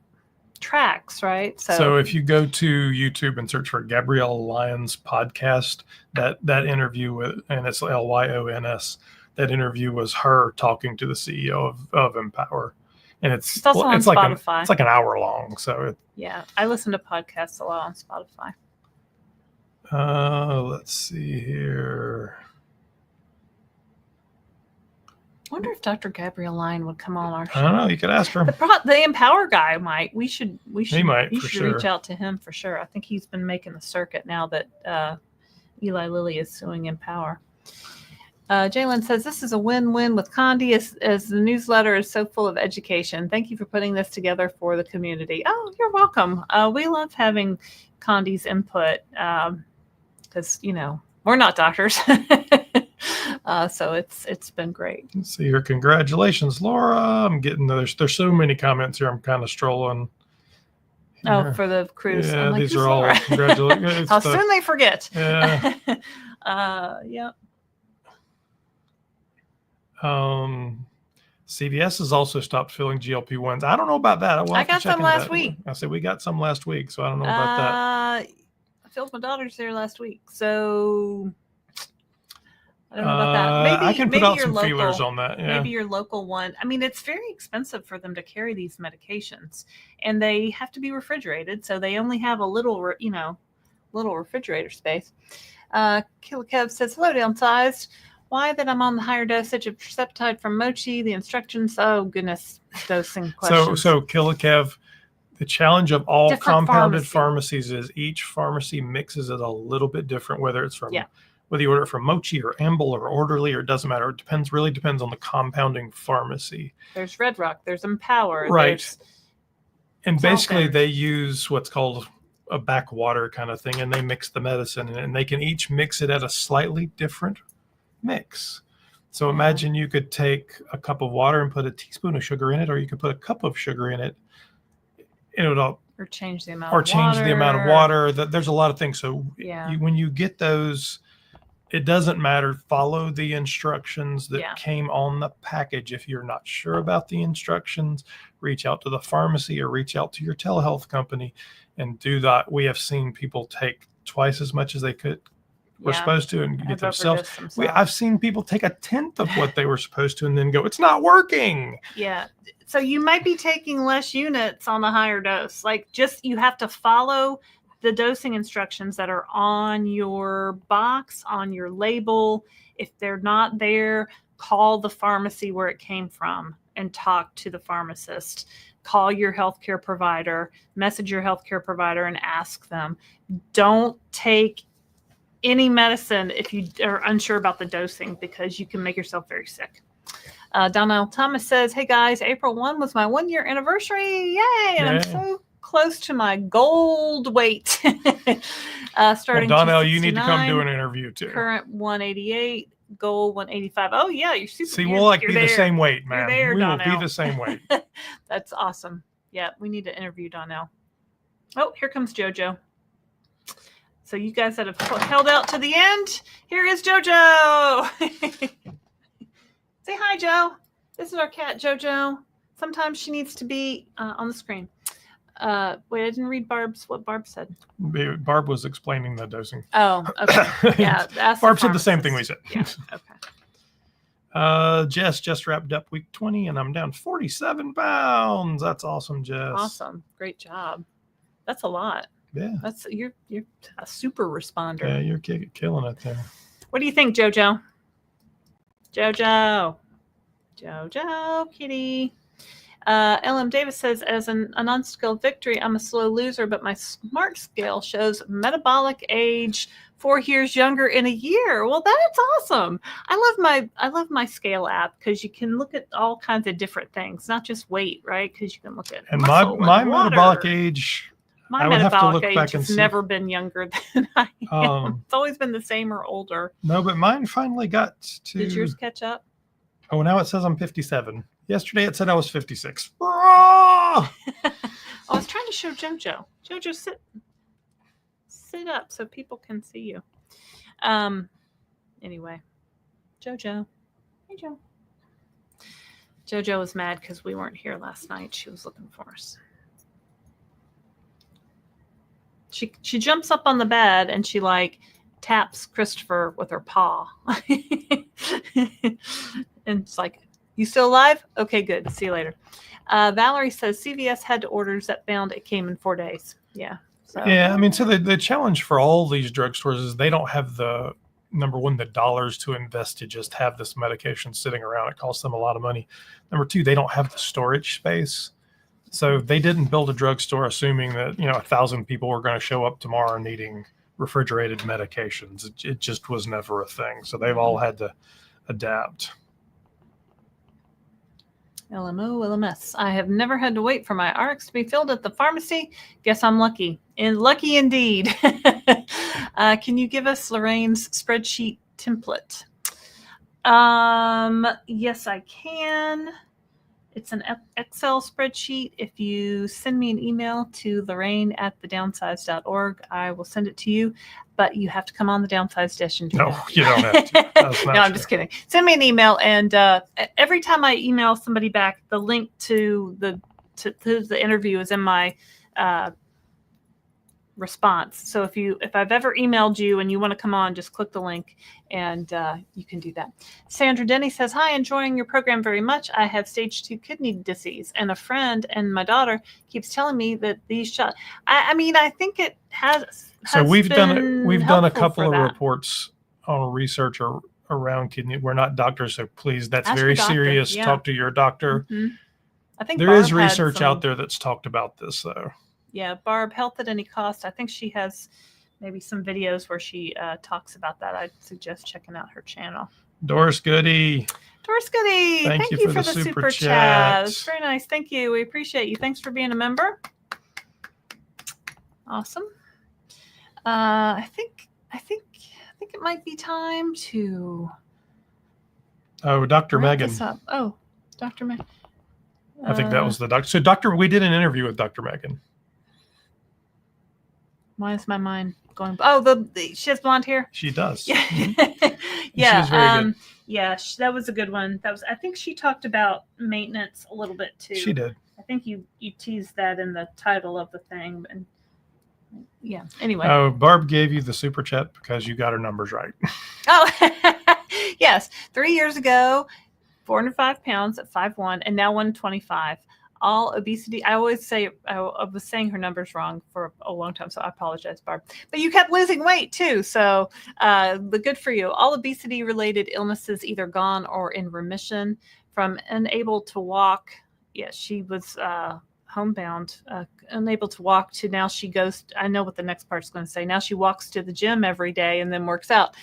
tracks, right? So if you go to YouTube and search for Gabrielle Lyons podcast, that interview with, and it's Lyons, that interview was her talking to the CEO of Empower. And it's also on Spotify. It's like an hour long. So yeah, I listen to podcasts a lot on Spotify. Let's see here. I wonder if Dr. Gabrielle Lyon would come on our show. I don't know. You could ask her. The Empower guy might. We should. He might, You for should sure. reach out to him for sure. I think he's been making the circuit now that Eli Lilly is suing Empower. Jalen says, this is a win-win with Condi as the newsletter is so full of education. Thank you for putting this together for the community. Oh, you're welcome. We love having Condi's input because, we're not doctors. So it's been great. Let's see here. Congratulations, Laura. I'm getting there's so many comments here. I'm kind of strolling. Oh, here. for the cruise. Yeah, I'm these are all congratulations. How soon they forget. Yeah. Yeah. CVS has also stopped filling GLP-1s. I don't know about that. I got some last week. I said we got some last week, so I don't know about that. I filled my daughter's there last week, so I don't know about that. Maybe I can put out your some local, feelers on that. Yeah. Maybe your local one. I mean, it's very expensive for them to carry these medications, and they have to be refrigerated, so they only have a little refrigerator space. Killer Kev says, hello, Downsized. Why that I'm on the higher dosage of tirzepatide from Mochi, the instructions. Oh, goodness, dosing questions. So Killer Kev, the challenge of all Different compounded pharmacy. pharmacies is each pharmacy mixes it a little bit different, whether it's from Yeah. whether you order it from Mochi or Amble or Orderly, or it doesn't matter. It really depends on the compounding pharmacy. There's Red Rock, there's Empower. Right. There's And It's all basically there. they use what's called a backwater kind of thing, and they mix the medicine, and they can each mix it at a slightly different mix. So imagine you could take a cup of water and put a teaspoon of sugar in it, or you could put a cup of sugar in it. And it'll Or change the amount. or of change water. the amount of water. There's a lot of things. So Yeah. when you get those, it doesn't matter. Follow the instructions that Yeah. came on the package. If you're not sure about the instructions, reach out to the pharmacy or reach out to your telehealth company and do that. We have seen people take twice as much as they were supposed to and get Have themselves. overdosed themselves. I've seen people take a tenth of what they were supposed to and then go, it's not working. Yeah. So you might be taking less units on the higher dose. Like, just, you have to follow the dosing instructions that are on your box, on your label. If they're not there, call the pharmacy where it came from and talk to the pharmacist. Call your healthcare provider, message your healthcare provider and ask them. Don't take any medicine if you are unsure about the dosing, because you can make yourself very sick. Donnell Thomas says, hey guys, April 1 was my 1 year anniversary. Yay. And I'm so close to my gold weight. Starting Donnell, you need to come do an interview too. Current 188, goal 185. Oh yeah, you're super. See, we'll be the same weight, man. You're there, we Donnell. will be the same weight. That's awesome. Yeah, we need to interview Donnell. Oh, here comes JoJo. So you guys that have held out to the end, here is JoJo. Say hi, Joe. This is our cat, JoJo. Sometimes she needs to be on the screen. Wait, I didn't read what Barb said. Barb was explaining the dosing. Oh, okay. Yeah. Barb said the same thing we said. Yeah, okay. Jess just wrapped up week 20 and I'm down 47 pounds. That's awesome, Jess. Awesome. Great job. That's a lot. Yeah. You're a super responder. Yeah, you're killing it there. What do you think, JoJo? JoJo, kitty. LM Davis says, as an unskilled victory, I'm a slow loser, but my smart scale shows metabolic age 4 years younger in a year. Well, that's awesome. I love my scale app because you can look at all kinds of different things, not just weight, right? Because you can look at muscle my and water. Metabolic age. My metabolic age has never been younger than I am. It's always been the same or older. No, but mine finally got to. Did yours catch up? Oh, now it says I'm 57. Yesterday it said I was 56. I was trying to show JoJo. JoJo, sit up so people can see you. Anyway, JoJo. Hey, Joe. JoJo was mad because we weren't here last night. She was looking for us. She jumps up on the bed and she taps Christopher with her paw. And it's like, you still alive? Okay, good. See you later. Valerie says CVS had to order Zepbound. It came in 4 days. Yeah. So. Yeah, I mean, so the challenge for all these drugstores is they don't have the, number one, the dollars to invest to just have this medication sitting around. It costs them a lot of money. Number two, they don't have the storage space. So they didn't build a drugstore assuming that, 1,000 people were going to show up tomorrow needing refrigerated medications. It just was never a thing. So they've all had to adapt. LMO, LMS. I have never had to wait for my RX to be filled at the pharmacy. Guess I'm lucky. And lucky indeed. Can you give us Lorraine's spreadsheet template? Yes, I can. It's an Excel spreadsheet. If you send me an email to Laraine@thedownsized.org, I will send it to you. But you have to come on the Downsized Dish and do No, that. you don't have to. That's not No, I'm true. just kidding. Send me an email, and every time I email somebody back, the link to the interview is in my response. So if I've ever emailed you and you want to come on, just click the link and you can do that. Sandra Denny says, hi, enjoying your program very much. I have stage 2 kidney disease, and a friend and my daughter keeps telling me that these shots, I think it has. So we've done a couple of that. reports on research around kidney. We're not doctors, so please, that's Ask very your doctor, serious. yeah. Talk to your doctor. Mm-hmm. I think there Barb is had research some- out there that's talked about this, though. Yeah, Barb, health at any cost. I think she has maybe some videos where she talks about that. I'd suggest checking out her channel. Doris Goody. Doris Goody, Thank you for the super chat. chat. It's very nice. Thank you. We appreciate you. Thanks for being a member. Awesome. I think it might be time to Oh, Dr. Wrap Megan. this up. Oh, Dr. Megan. I think that was the doctor. So we did an interview with Dr. Megan. Why is my mind going? Oh, she has blonde hair. She does. Yeah, She was very good. Yeah, that was a good one. I think she talked about maintenance a little bit too. She did. I think you teased that in the title of the thing, and yeah. Anyway. Oh, Barb gave you the super chat because you got her numbers right. Oh, yes. 3 years ago, 405 pounds at 5'1", and now 125. All obesity. I always say I was saying her numbers wrong for a long time, so I apologize, Barb. But you kept losing weight too, so but good for you. All obesity-related illnesses either gone or in remission. From unable to walk, yes, she was homebound, unable to walk, to now she goes. I know what the next part's going to say. Now she walks to the gym every day and then works out.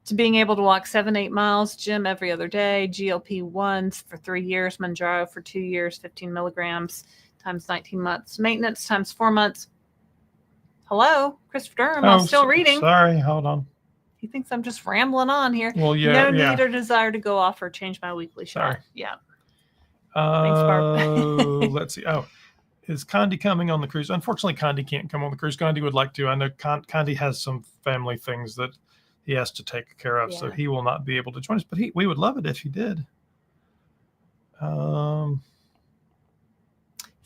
To being able to walk 7-8 miles, gym every other day, GLP-1s for 3 years, Mounjaro for 2 years, 15 milligrams times 19 months, maintenance times 4 months. Hello, Christopher Durham. I'm still reading. Sorry, hold on. He thinks I'm just rambling on here. Well, yeah. No need or desire to go off or change my weekly shot. Sorry. Yeah. Thanks, Barb. Let's see. Oh, is Condi coming on the cruise? Unfortunately, Condi can't come on the cruise. Condi would like to. I know Condi has some family things that he has to take care of, so he will not be able to join us. But we would love it if he did.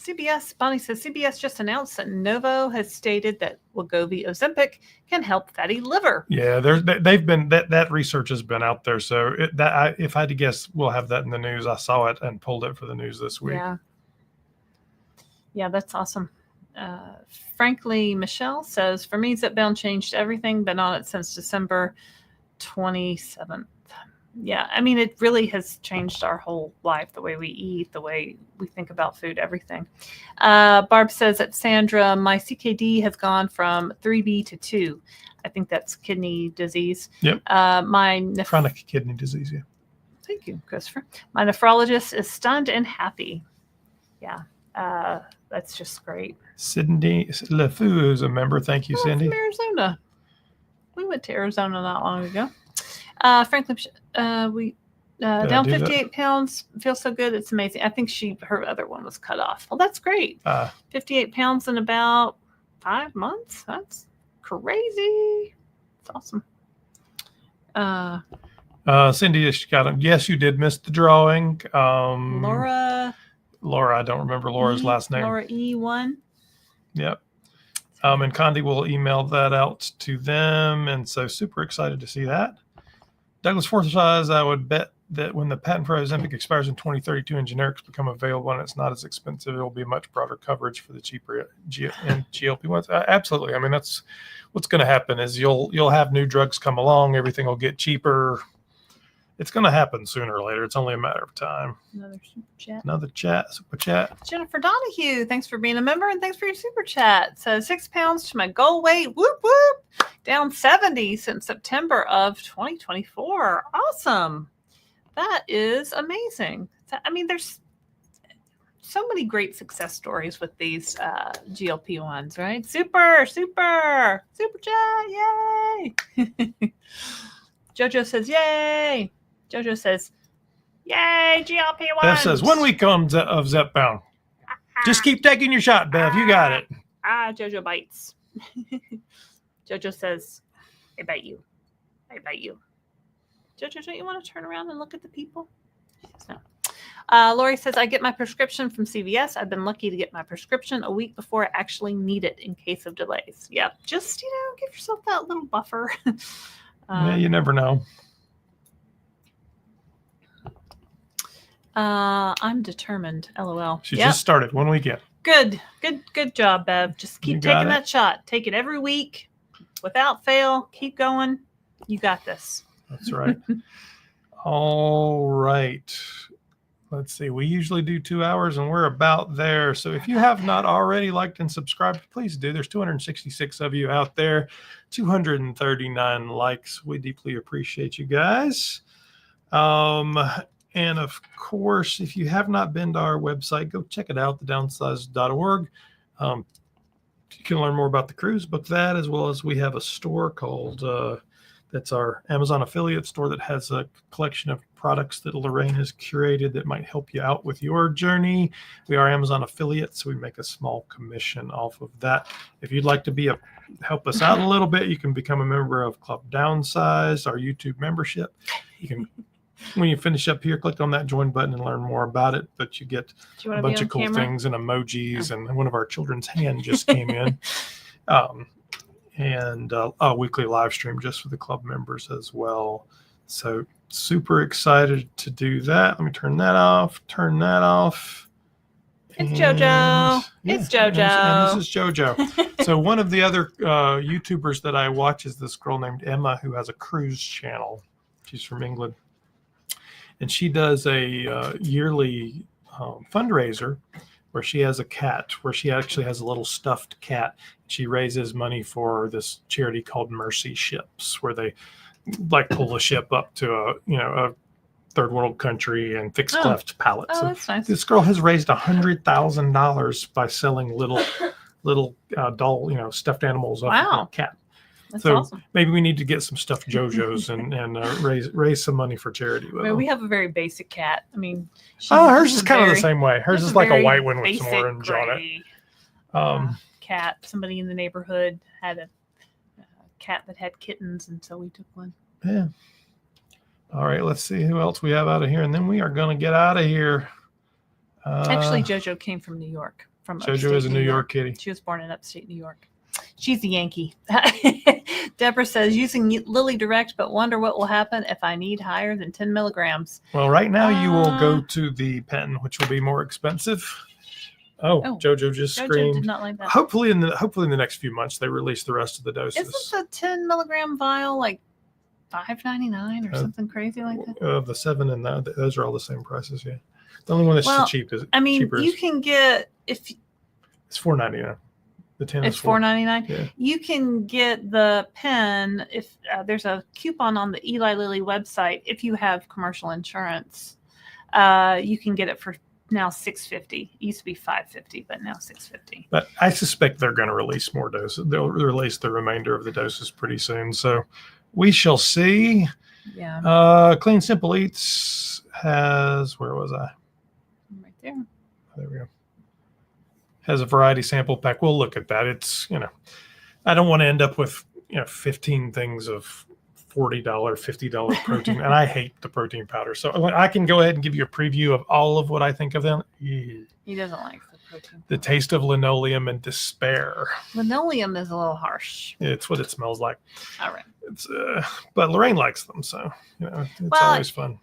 CBS, Bonnie says, CBS just announced that Novo has stated that Wegovy Ozempic can help fatty liver. Yeah, they've been that research has been out there. So if I had to guess, we'll have that in the news. I saw it and pulled it for the news this week. Yeah, that's awesome. Frankly, Michelle says, for me, Zepbound changed everything. Been on it since December 27th. Yeah, I mean, it really has changed our whole life, the way we eat, the way we think about food, everything. Barb says that Sandra, my CKD has gone from 3B to 2. I think that's kidney disease. Yep. Chronic kidney disease, yeah. Thank you, Christopher. My nephrologist is stunned and happy. Yeah, that's just great. Cindy LeFou is a member. Thank you, Cindy. From Arizona. We went to Arizona not long ago. Frankly, we down 58 pounds. Feels so good. It's amazing. I think her other one was cut off. Well, that's great. 58 pounds in about 5 months. That's crazy. It's awesome. Cindy, yes, you did miss the drawing. Laura, I don't remember Laura's last name. Laura E1. Yep. And Condi will email that out to them. And so super excited to see that. Douglas Forsyth, I would bet that when the patent for Ozempic expires in 2032 and generics become available and it's not as expensive, it will be much broader coverage for the cheaper GLP-1s. Absolutely. I mean, that's what's going to happen is you'll have new drugs come along. Everything will get cheaper. It's going to happen sooner or later. It's only a matter of time. Another super chat. Jennifer Donahue, thanks for being a member and thanks for your super chat. So 6 pounds to my goal weight. Whoop, whoop. Down 70 since September of 2024. Awesome. That is amazing. I mean, there's so many great success stories with these GLP-1s, right? Super chat. Yay. Jojo says, yay. Jojo says, yay, GLP-1s. Bev says, 1 week of Zepbound. Just keep taking your shot, Bev. You got it. Jojo bites. Jojo says, I bite you. Jojo, don't you want to turn around and look at the people? She says, no. Lori says, I get my prescription from CVS. I've been lucky to get my prescription a week before I actually need it in case of delays. Yeah, just, give yourself that little buffer. Yeah, you never know. I'm determined. LOL. She just started 1 weekend. Good job, Bev. Just keep taking that shot. Take it every week without fail. Keep going. You got this. That's right. All right. Let's see. We usually do 2 hours and we're about there. So if you have not already liked and subscribed, please do. There's 266 of you out there, 239 likes. We deeply appreciate you guys. And of course, if you have not been to our website, go check it out, thedownsized.org. You can learn more about the cruise, book that, as well as we have a store called That's our Amazon affiliate store that has a collection of products that Laraine has curated that might help you out with your journey. We are Amazon affiliates, so we make a small commission off of that. If you'd like to help us out a little bit, you can become a member of Club Downsized, our YouTube membership. You can, when you finish up here, click on that join button and learn more about it. But you get a bunch of cool things and emojis, and one of our children's hand just came in. And a weekly live stream just for the club members as well. So super excited to do that. Let me turn that off. It's JoJo. It's JoJo. And this is JoJo. So one of the other YouTubers that I watch is this girl named Emma who has a cruise channel. She's from England. And she does a yearly fundraiser where she has a cat, where she actually has a little stuffed cat. She raises money for this charity called Mercy Ships, where they like pull a ship up to a third world country and fix cleft pallets. Oh, that's nice. This girl has raised $100,000 by selling little doll, stuffed animals off of a cat. That's so awesome. Maybe we need to get some stuffed JoJos and raise some money for charity with them. We have a very basic cat. I mean, hers is kind of the same way. Hers is like a white one with some orange on it. Cat. Somebody in the neighborhood had a cat that had kittens, and so we took one. Yeah. All right. Let's see who else we have out of here, and then we are going to get out of here. Actually, JoJo came from New York. JoJo is a New York kitty. She was born in upstate New York. She's a Yankee. Deborah says, using Lily Direct, but wonder what will happen if I need higher than 10 milligrams. Well, right now you will go to the pen, which will be more expensive. Oh, JoJo just screamed. JoJo did not like that. Hopefully in the next few months, they release the rest of the doses. Isn't the 10 milligram vial like $5.99 or something crazy like that? The 7 and those are all the same prices, yeah. The only one that's cheap is you can get it's $4.99. The 10 it's is $4.99. Yeah. You can get the pen if there's a coupon on the Eli Lilly website. If you have commercial insurance, you can get it for now $6.50. It used to be $5.50, but now $6.50. But I suspect they're going to release more doses. They'll release the remainder of the doses pretty soon. So we shall see. Yeah. Clean Simple Eats has, where was I? Right there. There we go. Has a variety sample pack. We'll look at that. It's, I don't want to end up with, 15 things of $40, $50 protein. And I hate the protein powder. So I can go ahead and give you a preview of all of what I think of them. He doesn't like the protein powder. The taste of linoleum and despair. Linoleum is a little harsh. It's what it smells like. All right. It's but Laraine likes them. So, it's always fun.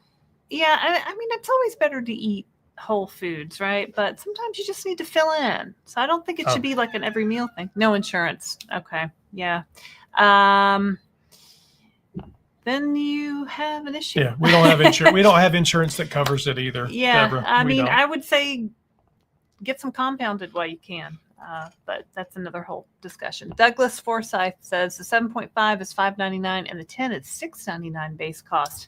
Yeah. I mean, it's always better to eat whole foods, right? But sometimes you just need to fill in. So I don't think it should be like an every meal thing. No insurance. Okay. Yeah. Then you have an issue. Yeah, we don't have insurance. We don't have insurance that covers it either. Yeah. Deborah. I would say get some compounded while you can. But that's another whole discussion. Douglas Forsyth says the 7.5 is $5.99 and the 10 is $6.99 base cost.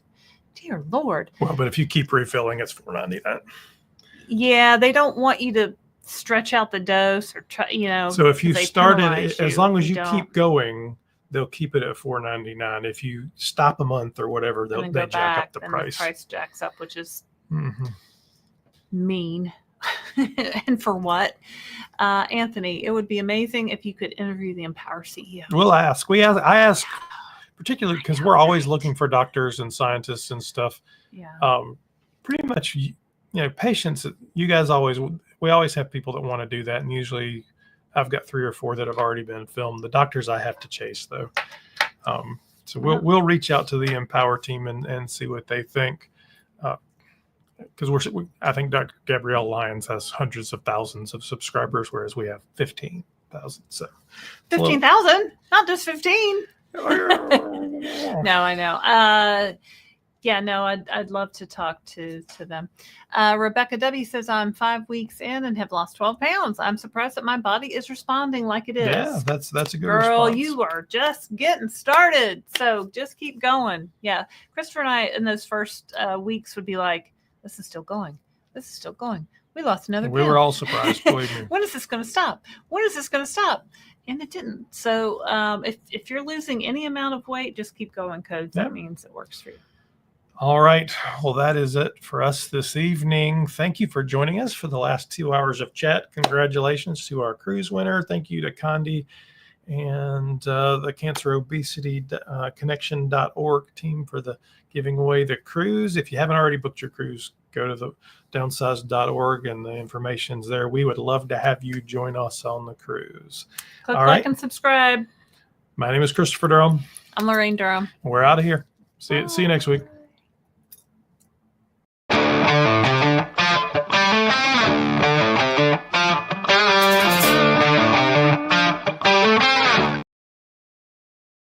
Dear Lord. Well, but if you keep refilling, it's $4.99. Yeah, they don't want you to stretch out the dose or try, So if you started, as long as you don't. keep going, they'll keep it at $4.99. If you stop a month or whatever, they jack up the price. The price jacks up, which is mean. And for what? Anthony, it would be amazing if you could interview the Empower CEO. We'll ask. I ask particularly because we're always looking for doctors and scientists and stuff. Yeah. Pretty much, patients, we always have people that want to do that. And usually I've got 3 or 4 that have already been filmed. The doctors I have to chase though. So we'll reach out to the Empower team and see what they think. Because I think Dr. Gabrielle Lyons has hundreds of thousands of subscribers, whereas we have 15,000. So 15,000, not just 15. No, I know. I'd love to talk to them. Rebecca W says, I'm 5 weeks in and have lost 12 pounds. I'm surprised that my body is responding like it is. Yeah, that's a good Girl, response. you are just getting started. So just keep going. Yeah. Christopher and I in those first weeks would be like, this is still going. This is still going. We lost another pound. We were all surprised, believe me. When is this going to stop? When is this going to stop? And it didn't. So if you're losing any amount of weight, just keep going, Codes. Yep. That means it works for you. All right. Well, that is it for us this evening. Thank you for joining us for the last 2 hours of chat. Congratulations to our cruise winner. Thank you to Condi and the Cancer Obesity Connection.org team for the giving away the cruise. If you haven't already booked your cruise, go to the downsized.org and the information's there. We would love to have you join us on the cruise. Click All like right. and subscribe. My name is Christopher Durham. I'm Laraine Durham. We're out of here. See you next week.